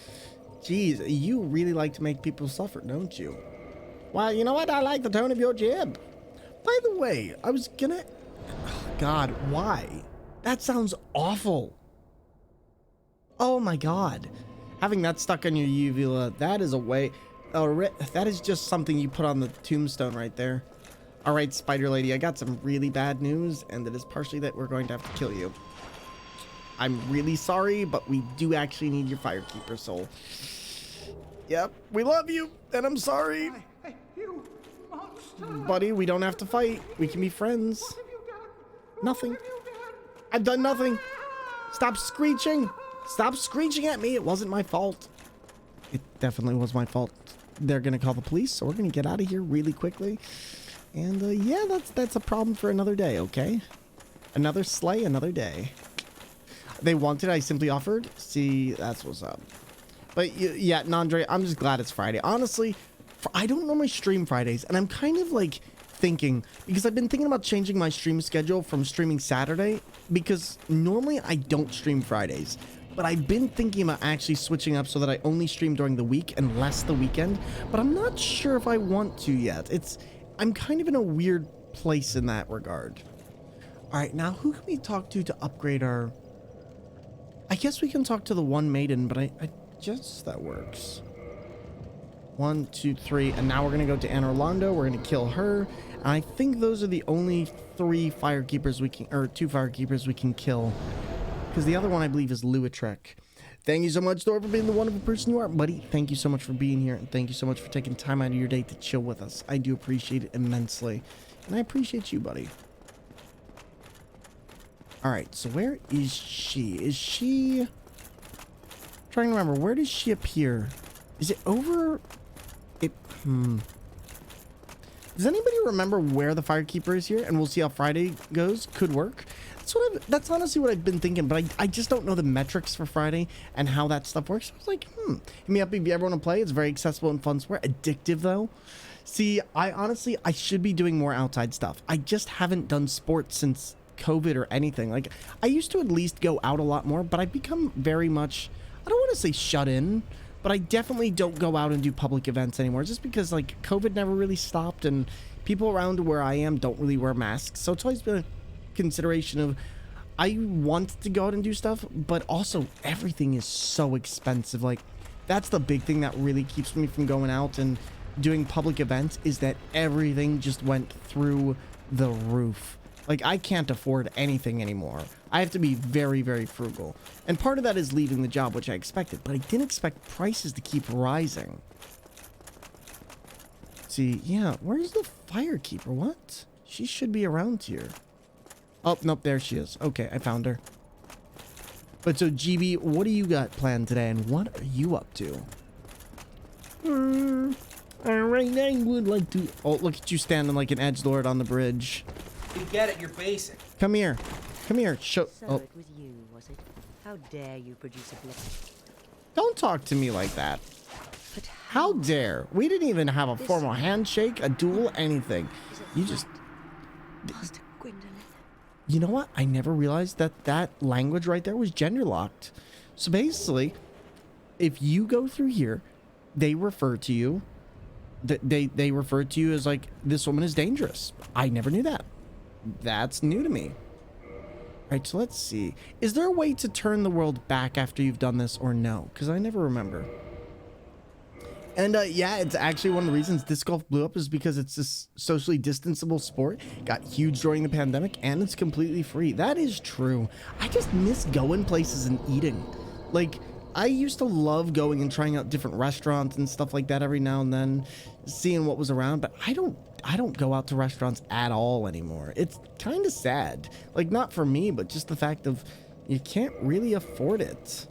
Speaker 2: Jeez, you really like to make people suffer, don't you? Well, you know what? I like the tone of your jib. By the way, I was gonna... Oh, God, why? That sounds awful. Oh my God. Having that stuck on your uvula, that is a way... that is just something you put on the tombstone right there. All right, Spider Lady, I got some really bad news, and it is partially that we're going to have to kill you. I'm really sorry, but we do actually need your Firekeeper soul. Yep, we love you, and I'm sorry.
Speaker 6: Hey, you monster!
Speaker 2: Buddy, we don't have to fight. We can be friends.
Speaker 6: What have you done?
Speaker 2: Nothing.
Speaker 6: What have you done?
Speaker 2: I've done nothing. Stop screeching. Stop screeching at me. It wasn't my fault. It definitely was my fault. They're going to call the police, so we're going to get out of here really quickly. And yeah, that's a problem for another day, okay? Another slay, another day. They wanted, I simply offered. See, that's what's up. But yeah, Nandre, I'm just glad it's Friday. Honestly, I don't normally stream Fridays, and I'm kind of like thinking, because I've been thinking about changing my stream schedule from streaming Saturday, because normally I don't stream Fridays. But I've been thinking about actually switching up so that I only stream during the week and less the weekend. But I'm not sure if I want to yet. I'm kind of in a weird place in that regard. All right, now who can we talk to upgrade our... I guess we can talk to the one maiden, but I guess that works. 1, 2, 3, and now we're going to go to Anne Orlando. We're going to kill her. And I think those are the only 3 firekeepers we can... Or 2 firekeepers we can kill. Because the other one, I believe, is Luatrek. Thank you so much, Thor, for being the wonderful person you are, buddy. Thank you so much for being here, and thank you so much for taking time out of your day to chill with us. I do appreciate it immensely, and I appreciate you, buddy. All right, so where is she? Is she... I'm trying to remember, where does she appear? Is it over... Does anybody remember where the Firekeeper is here? And we'll see how Friday goes. Could work. That's honestly what I've been thinking, but I just don't know the metrics for Friday and how that stuff works. I was like, hit me up if you ever want to play. It's very accessible and fun sport. Addictive, though. See, I should be doing more outside stuff. I just haven't done sports since COVID or anything. Like, I used to at least go out a lot more, but I've become very much, I don't want to say shut in, but I definitely don't go out and do public events anymore, just because, like, COVID never really stopped, and people around where I am don't really wear masks, so it's always been a consideration of, I want to go out and do stuff, but also everything is so expensive. Like, that's the big thing that really keeps me from going out and doing public events, is that everything just went through the roof. Like, I can't afford anything anymore. I have to be very, very frugal. And part of that is leaving the job, which I expected, but I didn't expect prices to keep rising. See, yeah, where's the Firekeeper? What? She should be around here. Oh, nope, there she is. Okay, I found her. But so, GB, what do you got planned today, and what are you up to? Alright, I would like to... Oh, look at you standing like an edgelord on the bridge.
Speaker 6: You get it, you're basic.
Speaker 2: Come here. Come here. Show...
Speaker 13: So
Speaker 2: Oh.
Speaker 13: it was you, was it? How dare you produce a blessing?
Speaker 2: Don't talk to me like that.
Speaker 13: But
Speaker 2: how dare? We didn't even have a formal handshake, a duel, anything. You just...
Speaker 13: Master Gwendolyn.
Speaker 2: You know what? I never realized that that language right there was gender locked. So basically, if you go through here, they refer to you. They refer to you as like, this woman is dangerous. I never knew that. That's new to me. All right, so let's see. Is there a way to turn the world back after you've done this or no? Because I never remember. And yeah, it's actually one of the reasons disc golf blew up is because it's this socially distanceable sport, got huge during the pandemic, and it's completely free. That is true. I just miss going places and eating. Like, I used to love going and trying out different restaurants and stuff like that every now and then, seeing what was around, but I don't go out to restaurants at all anymore. It's kind of sad. Like, not for me, but just the fact of you can't really afford it.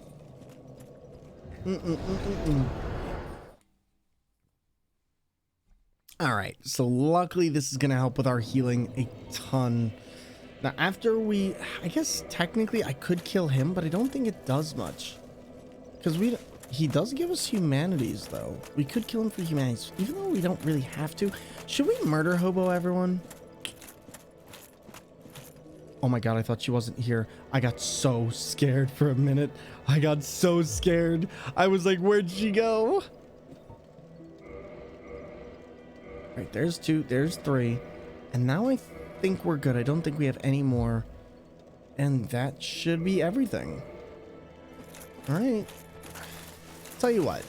Speaker 2: All right, so luckily this is going to help with our healing a ton. Now, after we, I guess technically I could kill him, but I don't think it does much. Because he does give us humanities, though. We could kill him for humanities, even though we don't really have to. Should we murder Hobo, everyone? Oh my god, I thought she wasn't here. I got so scared for a minute. I got so scared. I was like, where'd she go? Right, there's 2, there's 3. And now I think we're good. I don't think we have any more. And that should be everything. All right. Tell you what,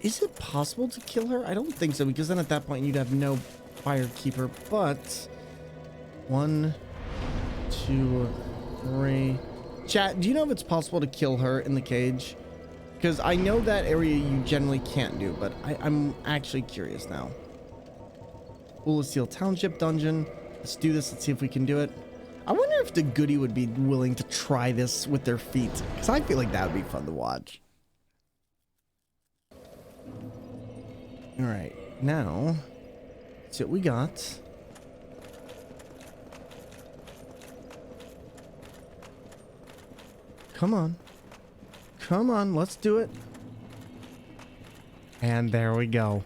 Speaker 2: is it possible to kill her? I don't think so, because then at that point you'd have no fire keeper, but 1, 2, 3. Chat, do you know if it's possible to kill her in the cage? Because I know that area you generally can't do, but I'm actually curious now. Seal Township Dungeon. Let's do this. Let's see if we can do it. I wonder if the goodie would be willing to try this with their feet, because I feel like that would be fun to watch. All right, now, let's see what we got. Come on. Come on, let's do it. And there we go.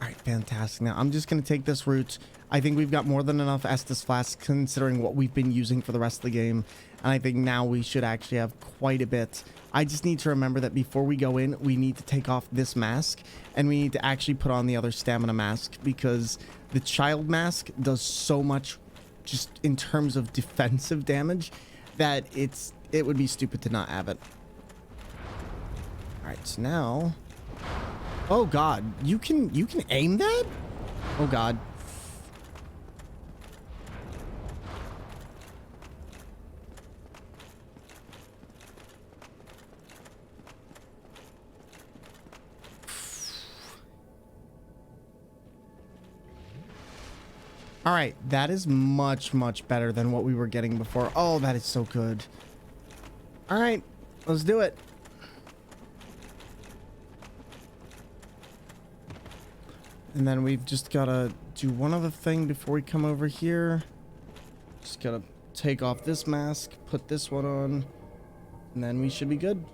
Speaker 2: All right, fantastic. Now, I'm just going to take this route. I think we've got more than enough Estus flasks considering what we've been using for the rest of the game. And I think now we should actually have quite a bit. I just need to remember that before we go in, we need to take off this mask. And we need to actually put on the other stamina mask. Because the child mask does so much just in terms of defensive damage that it would be stupid to not have it. All right, so now... Oh god, you can aim that? Oh god. All right, that is much, much better than what we were getting before. Oh, that is so good. All right, let's do it. And then we've just got to do one other thing before we come over here. Just got to take off this mask, put this one on, and then we should be good.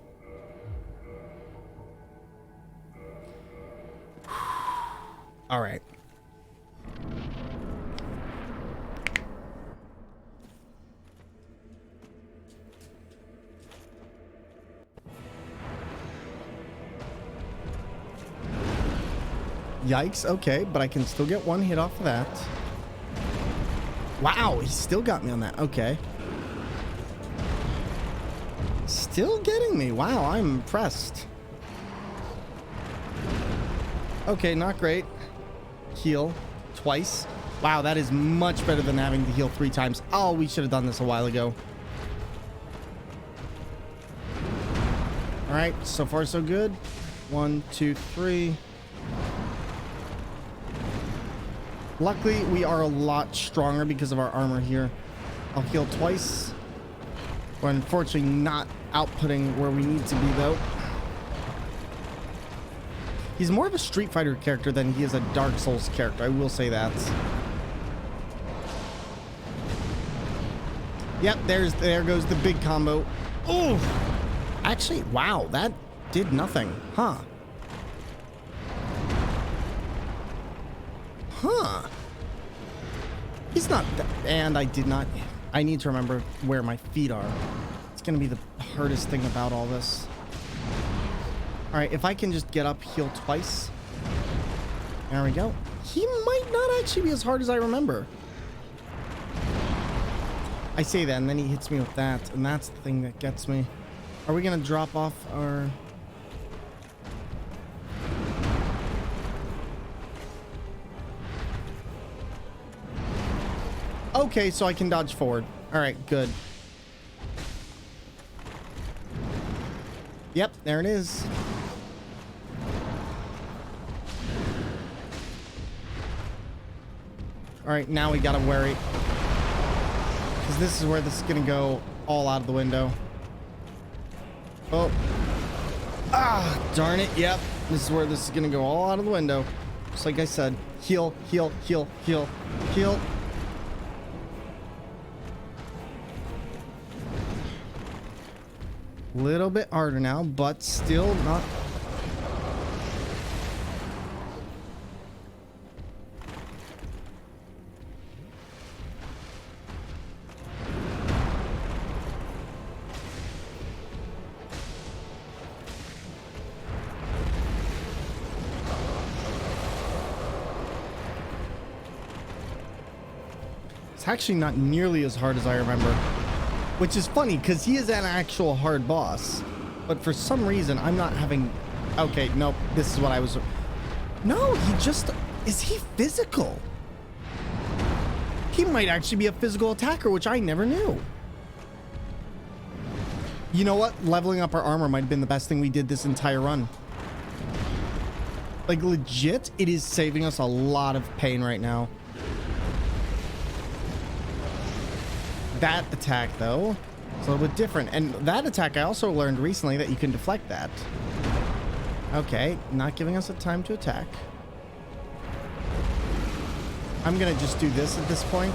Speaker 2: All right. Yikes, okay, but I can still get one hit off of that. Wow, he still got me on that. Okay. Still getting me. Wow, I'm impressed. Okay, not great. Heal twice. Wow, that is much better than having to heal 3 times. Oh, we should have done this a while ago. All right, so far so good. 1, 2, 3. Luckily, we are a lot stronger because of our armor here. I'll heal twice. We're unfortunately not outputting where we need to be, though. He's more of a Street Fighter character than he is a Dark Souls character. I will say that. Yep, there goes the big combo. Oh! Actually, wow, that did nothing. Huh. Huh. He's not that, and I need to remember where my feet are. It's gonna be the hardest thing about all this. All right, if I can just get up, heal twice. There we go. He might not actually be as hard as I remember. I say that, and then he hits me with that, and that's the thing that gets me. Are we gonna drop off our... Okay, so I can dodge forward. All right, good. Yep, there it is. All right, now we gotta worry. Because this is where this is gonna go all out of the window. Oh. Ah, darn it. Yep. This is where this is gonna go all out of the window. Just like I said. Heal, heal, heal, heal, heal. Little bit harder now, but still not. It's actually not nearly as hard as I remember. Which is funny, because he is an actual hard boss. But for some reason, I'm not having... Okay, nope. This is what I was... No, he just... Is he physical? He might actually be a physical attacker, which I never knew. You know what? Leveling up our armor might have been the best thing we did this entire run. Like, legit, it is saving us a lot of pain right now. That attack, though, is a little bit different. And that attack, I also learned recently that you can deflect that. Okay, not giving us a time to attack. I'm going to just do this at this point.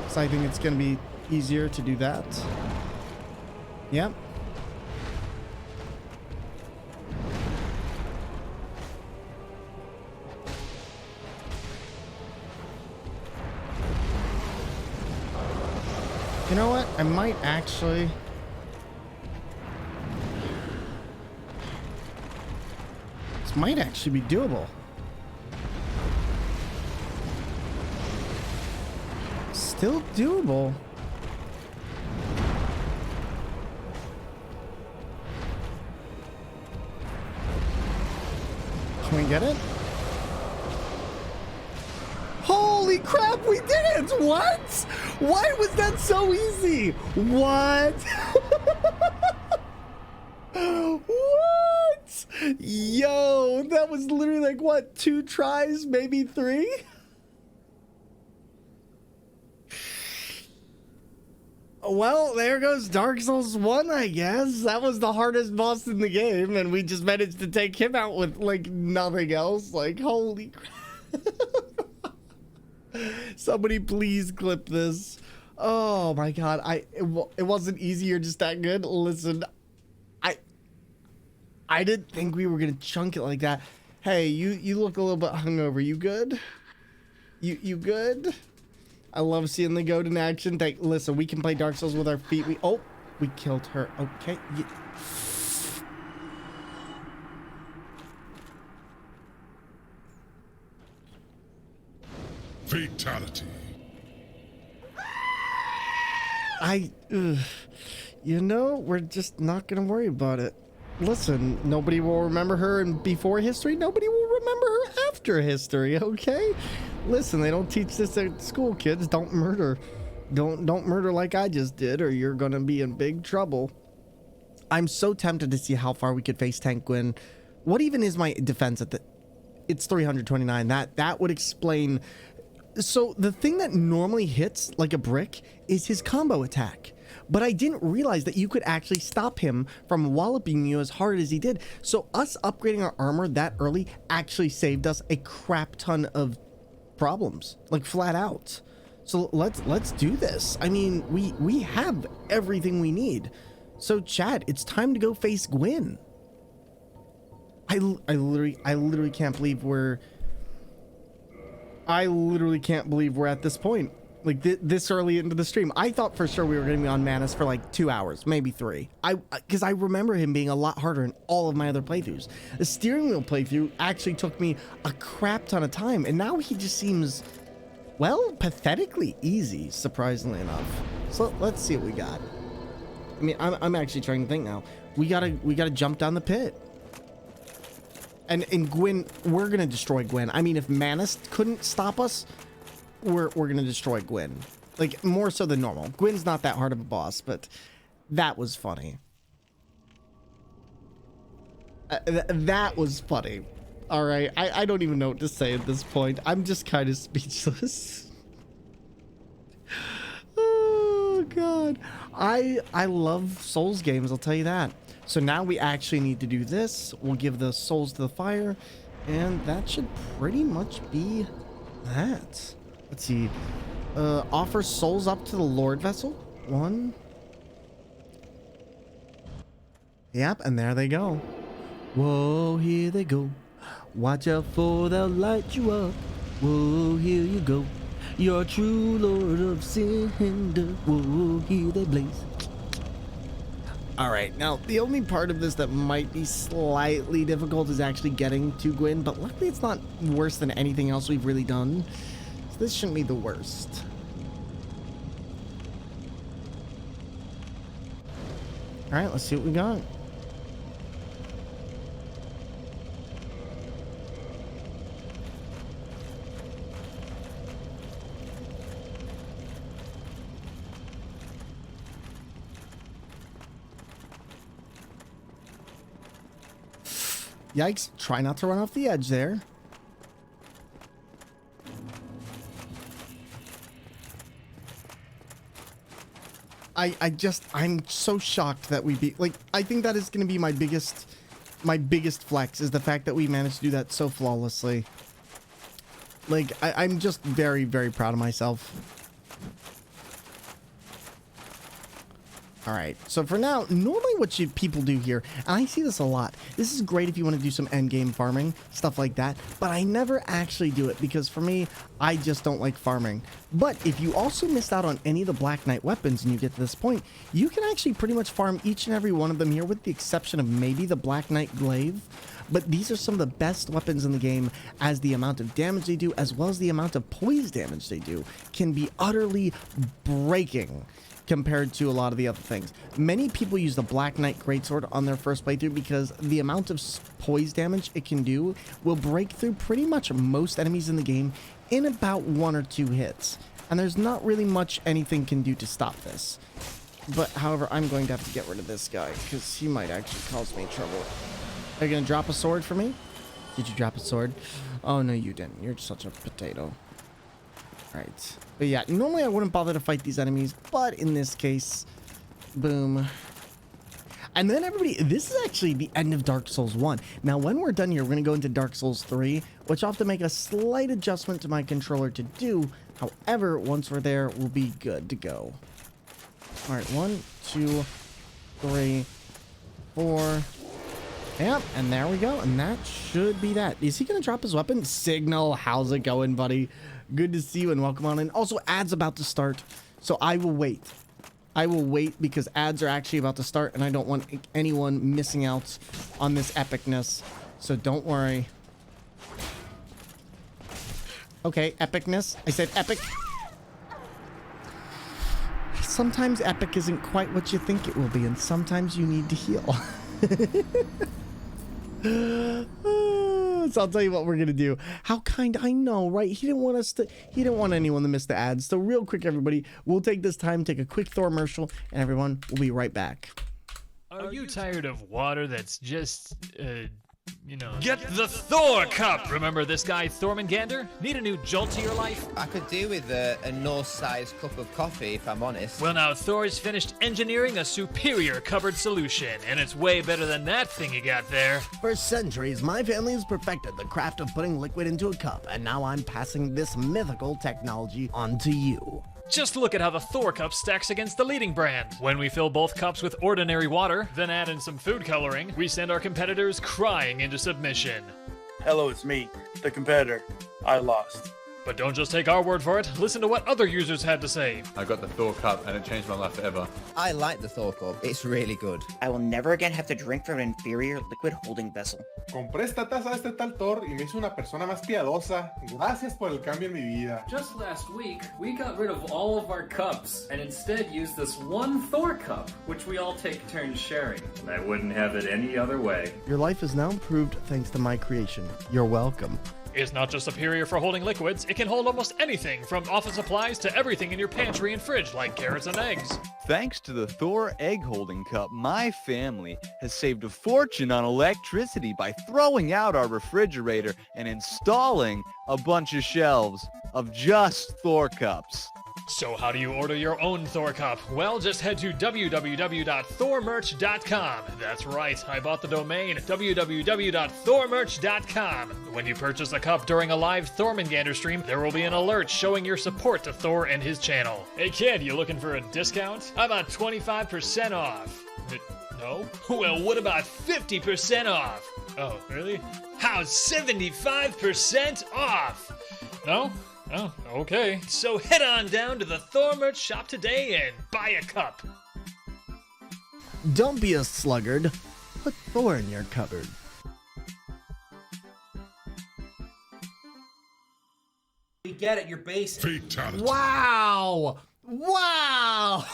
Speaker 2: So I think it's going to be easier to do that. Yep. You know what? I might actually... This might actually be doable. Still doable. Can we get it? Holy crap, we did it! What? Why was that so easy? What? What? Yo, that was literally like, what, 2 tries, maybe 3? Well, there goes Dark Souls 1, I guess. That was the hardest boss in the game, and we just managed to take him out with, like, nothing else. Like, holy crap. Somebody please clip this. Oh my god, it wasn't easy or just that good. Listen, I didn't think we were gonna chunk it like that. Hey, you look a little bit hungover. You good? You good? I love seeing the goat in action. Listen, we can play Dark Souls with our feet. We killed her. Okay.
Speaker 14: Fatality.
Speaker 2: You know, we're just not gonna worry about it. Listen, nobody will remember her in before history. Nobody will remember her after history, okay? Listen, they don't teach this at school, kids. Don't murder. Don't murder like I just did, or you're gonna be in big trouble. I'm so tempted to see how far we could face tank Gwyn. What even is my defense at the... It's 329. That would explain... So the thing that normally hits like a brick is his combo attack. But I didn't realize that you could actually stop him from walloping you as hard as he did. So us upgrading our armor that early actually saved us a crap ton of problems, like flat out. So let's do this. I mean, we have everything we need. So chat, it's time to go face Gwyn. I literally can't believe we're... I literally can't believe we're at this point. Like this early into the stream. I thought for sure we were going to be on Manus for like 2 hours, maybe 3. Because I remember him being a lot harder in all of my other playthroughs. The steering wheel playthrough actually took me a crap ton of time, and now he just seems, well, pathetically easy, surprisingly enough. So let's see what we got. I mean, I'm actually trying to think now. We gotta jump down the pit. And Gwyn, we're gonna destroy Gwyn. I mean, if Manus couldn't stop us, we're gonna destroy Gwyn. Like, more so than normal. Gwyn's not that hard of a boss, but that was funny. That was funny. All right, I don't even know what to say at this point. I'm just kind of speechless. Oh, God. I love Souls games, I'll tell you that. So now we actually need to do this. We'll give the souls to the fire, and that should pretty much be that. Let's see. Offer souls up to the Lord vessel. 1. Yep, and there they go. Whoa, here they go. Watch out for they'll light you up. Whoa, here you go. You're a true Lord of Cinder. Whoa, here they blaze. Alright, now the only part of this that might be slightly difficult is actually getting to Gwyn, but luckily it's not worse than anything else we've really done. So this shouldn't be the worst. Alright, let's see what we got. Yikes, try not to run off the edge there. I'm so shocked that we beat, like, I think that is going to be my biggest flex, is the fact that we managed to do that so flawlessly. Like, I'm just very, very proud of myself. Alright, so for now, normally what people do here, and I see this a lot, this is great if you want to do some endgame farming, stuff like that, but I never actually do it because for me, I just don't like farming. But if you also missed out on any of the Black Knight weapons and you get to this point, you can actually pretty much farm each and every one of them here with the exception of maybe the Black Knight glaive. But these are some of the best weapons in the game, as the amount of damage they do, as well as the amount of poise damage they do, can be utterly breaking compared to a lot of the other things. Many people use the Black Knight Greatsword on their first playthrough because the amount of poise damage it can do will break through pretty much most enemies in the game in about 1 or 2 hits. And there's not really much anything can do to stop this. But however, I'm going to have to get rid of this guy because he might actually cause me trouble. Are you going to drop a sword for me? Did you drop a sword? Oh, no, you didn't. You're such a potato. Right. But yeah, normally I wouldn't bother to fight these enemies, but in this case, boom. And then everybody, this is actually the end of Dark Souls 1. Now, when we're done here, we're going to go into Dark Souls 3, which I'll have to make a slight adjustment to my controller to do. However, once we're there, we'll be good to go. All right, 1, 2, 3, 4. Yep, and there we go. And that should be that. Is he going to drop his weapon? Signal, how's it going, buddy? Good to see you and welcome on in. Also, ads about to start, so I will wait. I will wait because ads are actually about to start and I don't want anyone missing out on this epicness. So don't worry. Okay, epicness. I said epic. Sometimes epic isn't quite what you think it will be, and sometimes you need to heal. So I'll tell you what we're gonna do. How kind, I know, right? He didn't want anyone to miss the ads. So real quick, everybody, we'll take this time, take a quick Thor commercial, and everyone, we'll be right back.
Speaker 14: Are you tired of water that's just, you know... Get the Thor Cup! Remember this guy, Thormangander? Need a new jolt to your life?
Speaker 15: I could do with a Norse-sized cup of coffee, if I'm honest.
Speaker 14: Well, now, Thor's finished engineering a superior cupboard solution, and it's way better than that thing you got there.
Speaker 7: For centuries, my family has perfected the craft of putting liquid into a cup, and now I'm passing this mythical technology on to you.
Speaker 14: Just look at how the Thor Cup stacks against the leading brand. When we fill both cups with ordinary water, then add in some food coloring, we send our competitors crying into submission.
Speaker 16: Hello, it's me, the competitor. I lost.
Speaker 14: But don't just take our word for it. Listen to what other users had to say.
Speaker 17: I got the Thor Cup and it changed my life forever.
Speaker 15: I like the Thor Cup. It's really good.
Speaker 18: I will never again have to drink from an inferior liquid holding vessel.
Speaker 19: Compré esta taza de este tal Thor y me hizo una persona más piadosa. Gracias por el cambio en mi vida.
Speaker 20: Just last week, we got rid of all of our cups and instead used this one Thor cup, which we all take turns sharing. And I wouldn't have it any other way.
Speaker 2: Your life is now improved thanks to my creation. You're welcome.
Speaker 14: It's not just superior for holding liquids, it can hold almost anything from office supplies to everything in your pantry and fridge like carrots and eggs.
Speaker 21: Thanks to the Thor egg holding cup, my family has saved a fortune on electricity by throwing out our refrigerator and installing a bunch of shelves of just Thor cups.
Speaker 14: So how do you order your own Thor cup? Well, just head to www.thormerch.com. That's right, I bought the domain, www.thormerch.com. When you purchase a cup during a live Thormangander stream, there will be an alert showing your support to Thor and his channel. Hey kid, you looking for a discount? How about 25% off? No? Well, what about 50% off? Oh, really? How's 75% off? No? Oh, okay. So head on down to the Thor merch shop today and buy a cup.
Speaker 2: Don't be a sluggard. Put Thor in your cupboard.
Speaker 6: We get it, you're basic.
Speaker 2: Fatality. Wow! Wow!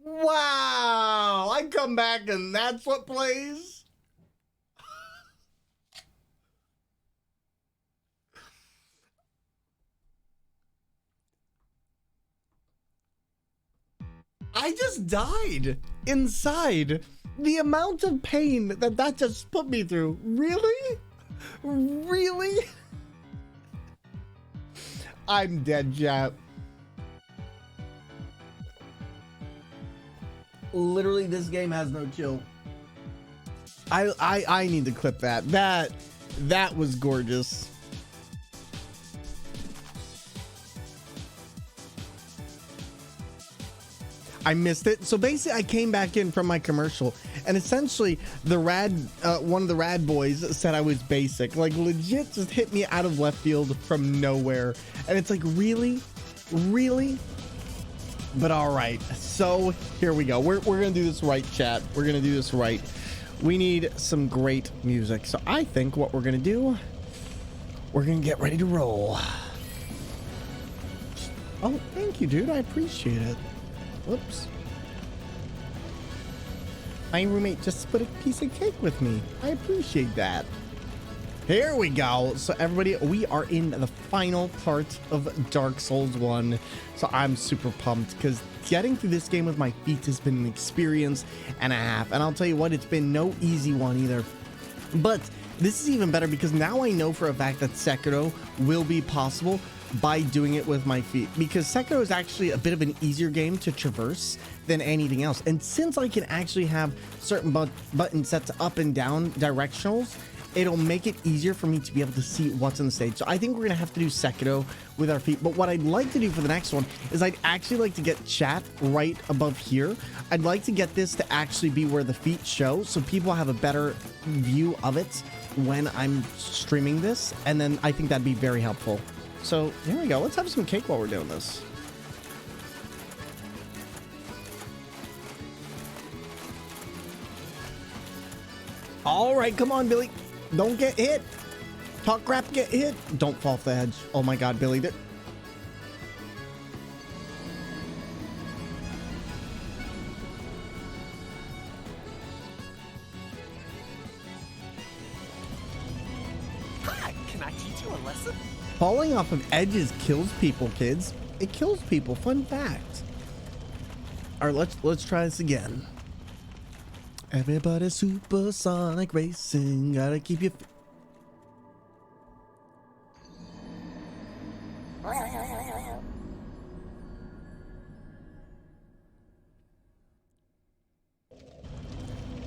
Speaker 2: Wow! I come back and that's what plays? I just died inside. The amount of pain that just put me through. Really? Really? I'm dead, chat. Literally, this game has no chill. I need to clip that. That was gorgeous. I missed it. So basically I came back in from my commercial and essentially the one of the rad boys said I was basic, like legit just hit me out of left field from nowhere. And it's like, really? But all right, so here we go. We're gonna do this right, chat. We're gonna do this right. We need some great music. So I think what we're gonna do, we're gonna get ready to roll. Oh, thank you, dude. I appreciate it. Whoops. My roommate just split a piece of cake with me. I appreciate that. Here we go. So everybody, we are in the final part of Dark Souls 1. So I'm super pumped because getting through this game with my feet has been an experience and a half. And I'll tell you what, it's been no easy one either. But this is even better because now I know for a fact that Sekiro will be possible by doing it with my feet, because Sekiro is actually a bit of an easier game to traverse than anything else. And since I can actually have certain buttons set to up and down directionals, it'll make it easier for me to be able to see what's on the stage. So I think we're gonna have to do Sekiro with our feet. But what I'd like to do for the next one is I'd actually like to get chat right above here. I'd like to get this to actually be where the feet show so people have a better view of it when I'm streaming this. And then I think that'd be very helpful. So here we go. Let's have some cake while we're doing this. All right, come on, Billy. Don't get hit. Talk crap, get hit. Don't fall off the edge. Oh my God, Billy.
Speaker 6: Hi, can I teach you a lesson?
Speaker 2: Falling off of edges kills people, kids. It kills people. Fun fact. All right, let's try this again. Everybody supersonic racing. Gotta keep you.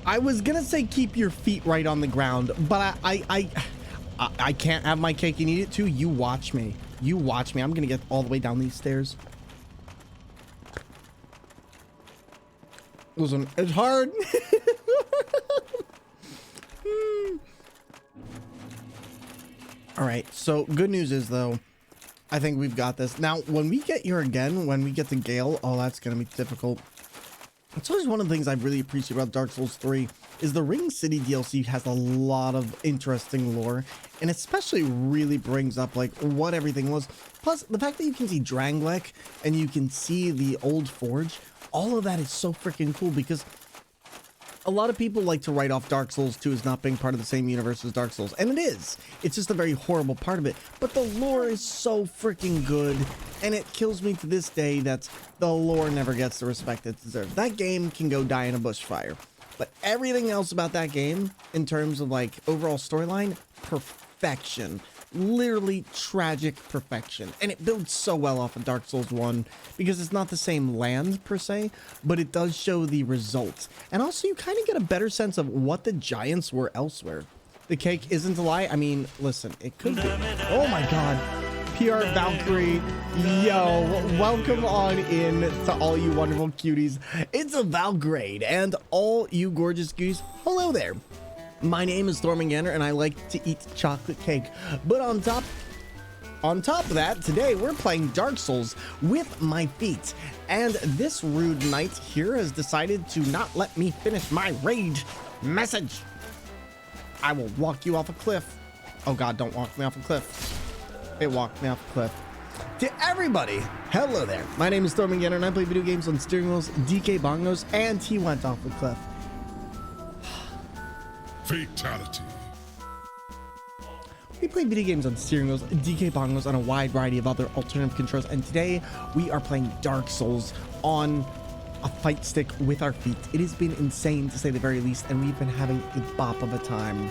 Speaker 2: I was gonna say keep your feet right on the ground, but I can't have my cake and eat it too. You watch me. You watch me. I'm gonna get all the way down these stairs. Listen, it's hard. All right. So good news is though, I think we've got this. Now, when we get here again, when we get to Gale, oh, that's gonna be difficult. It's always one of the things I really appreciate about Dark Souls 3 is the Ring City DLC has a lot of interesting lore, and especially really brings up like what everything was. Plus, the fact that you can see Dranglek and you can see the old forge, all of that is so freaking cool because A lot of people like to write off Dark Souls 2 as not being part of the same universe as Dark Souls, and it is. It's just a very horrible part of it, but the lore is so freaking good, and it kills me to this day that the lore never gets the respect it deserves. That game can go die in a bushfire, but everything else about that game, in terms of like overall storyline, perfection. Literally tragic perfection, and it builds so well off of Dark Souls 1 because it's not the same land per se, but it does show the results, and also you kind of get a better sense of what the giants were elsewhere. The cake isn't a lie. I mean, listen, it could be. Oh my god, PR Valkyrie, yo, welcome on in to all you wonderful cuties. It's a Valgrade, and all you gorgeous cuties, hello there. My name is Thor and I like to eat chocolate cake. But on top of that, today we're playing Dark Souls with my feet. And this rude knight here has decided to not let me finish my raid message. I will walk you off a cliff. Oh god, don't walk me off a cliff. It walked me off a cliff. To everybody, hello there. My name is Thor and I play video games on steering wheels, DK bongos, and he went off a cliff.
Speaker 1: Fatality.
Speaker 2: We play video games on steering wheels, DK bongos, and a wide variety of other alternative controls, and today we are playing Dark Souls on a fight stick with our feet. It has been insane to say the very least, and we've been having a bop of a time.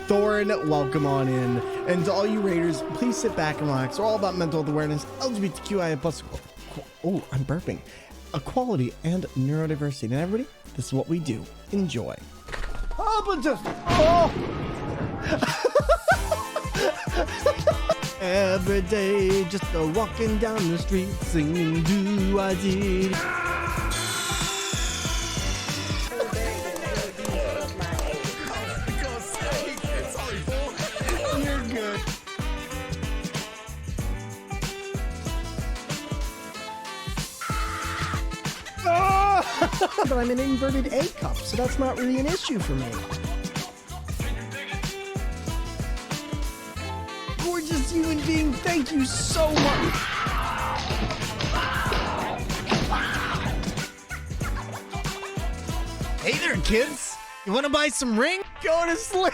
Speaker 2: Thorin, welcome on in. And to all you raiders, please sit back and relax. We're all about mental health awareness, LGBTQIA+, oh, I'm burping, equality, and neurodiversity. And everybody, this is what we do. Enjoy. Oh, but just, oh! Every day, just walking down the street, singing, do I did. You're good. But I'm an inverted A cup, so that's not really an issue for me. Gorgeous human being, thank you so much. Hey there, kids. You want to buy some ring? Go to sleep.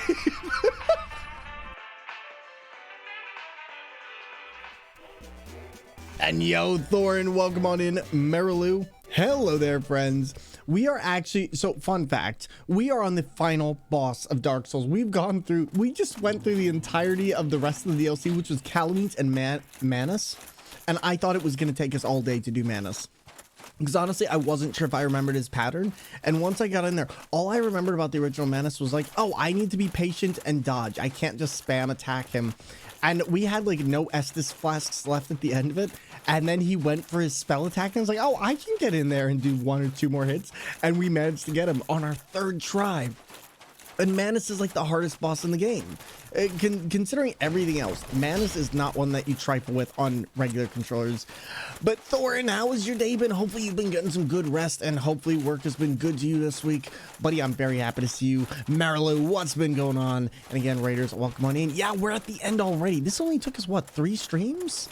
Speaker 2: And yo, Thorin, welcome on in, Marilu. Hello there, friends. We are actually, so fun fact, we are on the final boss of Dark Souls. We just went through the entirety of the rest of the DLC, which was Calamite and Manus. And I thought it was going to take us all day to do Manus. Because honestly, I wasn't sure if I remembered his pattern. And once I got in there, all I remembered about the original Manus was like, oh, I need to be patient and dodge. I can't just spam attack him. And we had like no Estus flasks left at the end of it. And then he went for his spell attack and was like, oh, I can get in there and do 1 or 2 more hits. And we managed to get him on our 3rd try. And Manus is like the hardest boss in the game. Considering everything else, Manus is not one that you trifle with on regular controllers. But Thorin, how has your day been? Hopefully you've been getting some good rest, and hopefully work has been good to you this week. Buddy, I'm very happy to see you. Marilu, what's been going on? And again, Raiders, welcome on in. Yeah, we're at the end already. This only took us, what, 3 streams?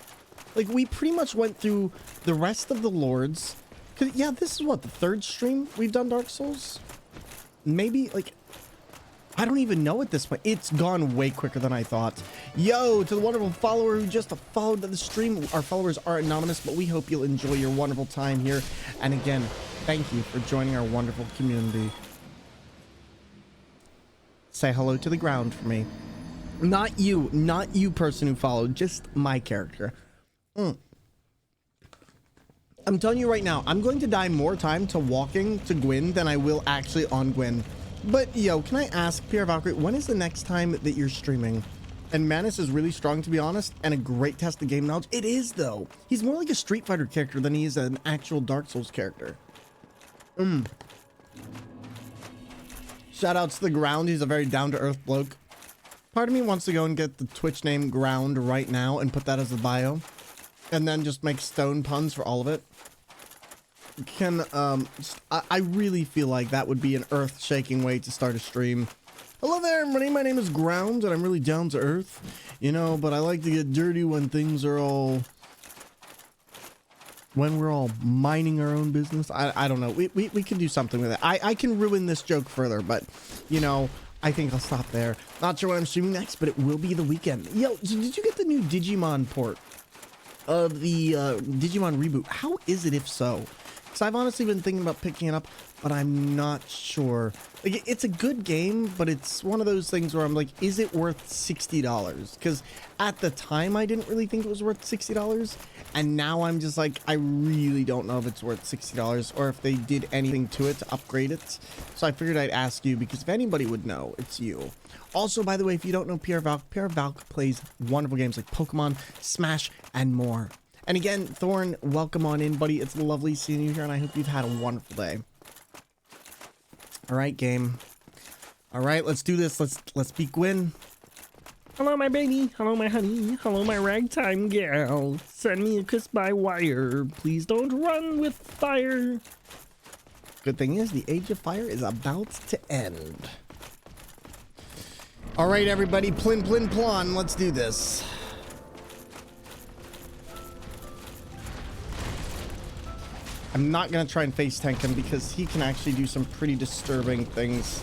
Speaker 2: Like, we pretty much went through the rest of the Lords. Yeah, this is what, the 3rd stream we've done Dark Souls? Maybe, like, I don't even know at this point. It's gone way quicker than I thought. Yo, to the wonderful follower who just followed the stream. Our followers are anonymous, but we hope you'll enjoy your wonderful time here. And again, thank you for joining our wonderful community. Say hello to the ground for me. Not you person who followed, just my character. I'm telling you right now, I'm going to die more time to walking to Gwyn than I will actually on Gwyn. But yo, can I ask, PR Valkyrie, when is the next time that you're streaming? And Manus is really strong, to be honest, and a great test of game knowledge. It is, though. He's more like a Street Fighter character than he is an actual Dark Souls character. Shout outs to the Ground. He's a very down-to-earth bloke. Part of me wants to go and get the Twitch name Ground right now and put that as a bio. And then just make stone puns for all of it. I really feel like that would be an earth-shaking way to start a stream. Hello there, everybody. My name is Ground, and I'm really down to earth. You know, but I like to get dirty when things are all when we're all minding our own business. I don't know. We can do something with it. I can ruin this joke further, but you know, I think I'll stop there. Not sure what I'm streaming next, but it will be the weekend. Yo, so did you get the new Digimon port of the Digimon reboot? How is it, if so? Because I've honestly been thinking about picking it up, but I'm not sure. Like, it's a good game, but it's one of those things where I'm like, is it worth $60? Because at the time, I didn't really think it was worth $60. And now I'm just like, I really don't know if it's worth $60 or if they did anything to it to upgrade it. So I figured I'd ask you, because if anybody would know, it's you. Also, by the way, if you don't know Pierre Valk plays wonderful games like Pokemon, Smash, and more. And again, Thorn, welcome on in, buddy. It's lovely seeing you here, and I hope you've had a wonderful day. All right, game. All right, let's do this. Let's be Gwen.
Speaker 1: Hello, my baby. Hello, my honey. Hello, my ragtime gal. Send me a kiss by wire. Please don't run with fire.
Speaker 2: Good thing is, the Age of Fire is about to end. All right, everybody. Plin, plin, plon. Let's do this. I'm not going to try and face tank him because he can actually do some pretty disturbing things.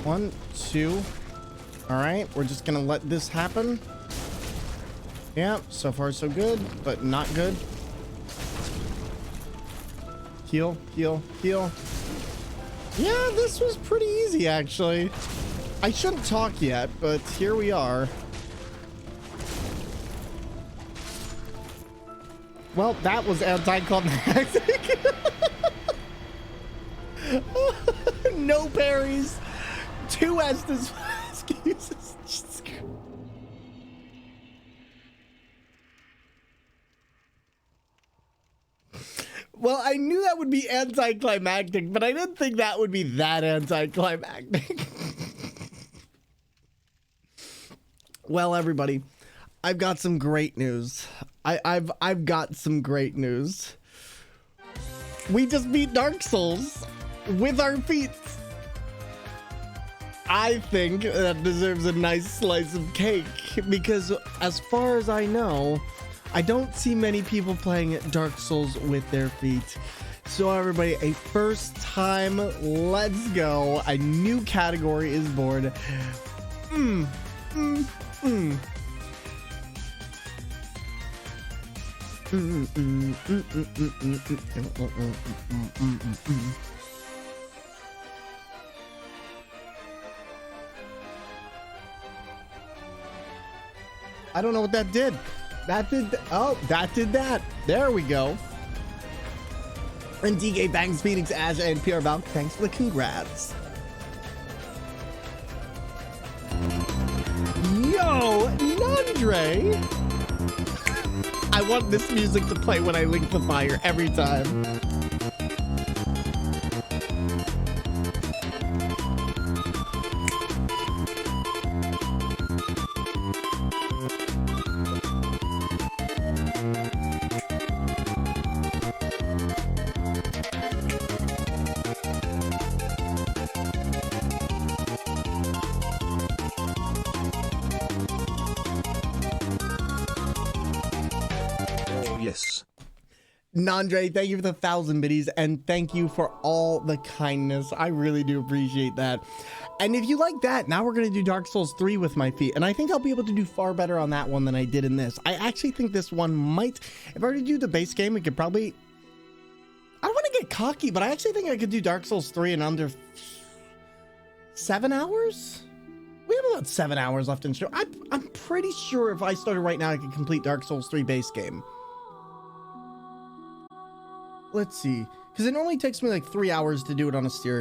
Speaker 2: 1, 2. All right, we're just going to let this happen. Yeah, so far so good, but not good. Heal, heal, heal. Yeah, this was pretty easy, actually. I shouldn't talk yet, but here we are. Well, that was anticlimactic. No parries. 2 Estes excuses. Well, I knew that would be anticlimactic, but I didn't think that would be that anticlimactic. Well, everybody, I've got some great news. I've got some great news. We just beat Dark Souls with our feet. I think that deserves a nice slice of cake because as far as I know, I don't see many people playing Dark Souls with their feet. So everybody, a first time, let's go. A new category is born. I don't know what that did. That did, oh, that did that. There we go. And DK Bangs, Phoenix, Ash, and PR Valk, thanks for the congrats. Yo, Nandre. I want this music to play when I link the fire every time.
Speaker 9: Yes.
Speaker 2: Nandre, thank you for the 1,000 biddies, and thank you for all the kindness. I really do appreciate that. And if you like that, now we're going to do Dark Souls 3 with my feet, and I think I'll be able to do far better on that one than I did in this. I actually think this one might, if I were to do the base game, we could probably, I don't want to get cocky, but I actually think I could do Dark Souls 3 in under 7 hours? We have about 7 hours left in the show. I'm pretty sure if I started right now, I could complete Dark Souls 3 base game. Let's see, because it only takes me like 3 hours to do it on a steering